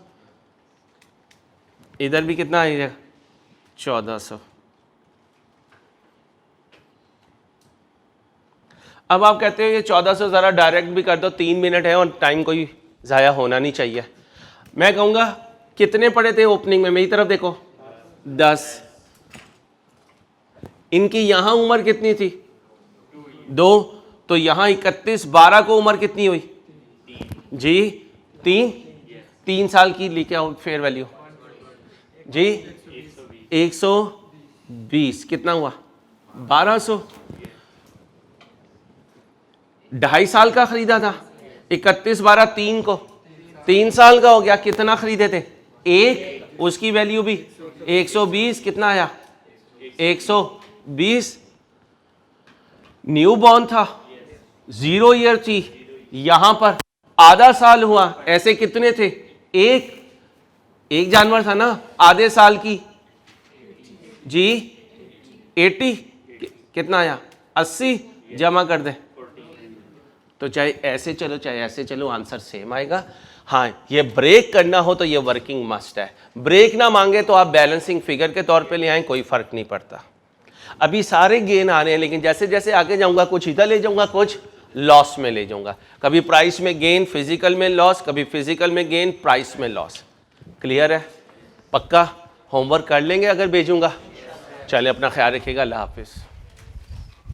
इधर भी कितना आएगा? 1400। अब आप कहते हो ये 1400 ज़रा डायरेक्ट भी कर दो, 3 मिनट है और टाइम कोई ज़ाया होना नहीं चाहिए। मैं कहूँगा कितने पड़े थे ओपनिंग में? मेरी तरफ देखो 10। इनकी यहाँ उम्र कितनी थी? 2। तो यहाँ 31/12 को उम्र कितनी हुई जी? 3 साल की लेके आओ फेयर वैल्यू जी। 120 कितना हुआ? 1200। 2.5 साल का खरीदा था, 31/12/3 को 3 साल का हो गया। कितना खरीदे थे? 1, उसकी वैल्यू भी 120। कितना आया? 120। न्यू बॉर्न था, 0 ईयर थी, यहां पर आधा साल हुआ। ऐसे कितने थे? एक जानवर था ना आधे साल की जी। 80 कितना आया? 80 जमा कर दे। तो चाहे ऐसे चलो चाहे ऐसे चलो, आंसर सेम आएगा। हाँ, ये ब्रेक करना हो तो ये वर्किंग मस्ट है। ब्रेक ना मांगे तो आप बैलेंसिंग फिगर के तौर पे ले आए, कोई फर्क नहीं पड़ता। अभी सारे गेन आ रहे हैं, लेकिन जैसे जैसे आगे जाऊंगा कुछ इधर ले जाऊंगा, कुछ लॉस में ले जाऊंगा। कभी प्राइस में गेन, फिजिकल में लॉस, कभी फिजिकल में गेन, प्राइस में लॉस। क्लियर है? पक्का होमवर्क कर लेंगे अगर भेजूंगा? चले, अपना ख्याल रखिएगा। अल्लाह हाफिज़।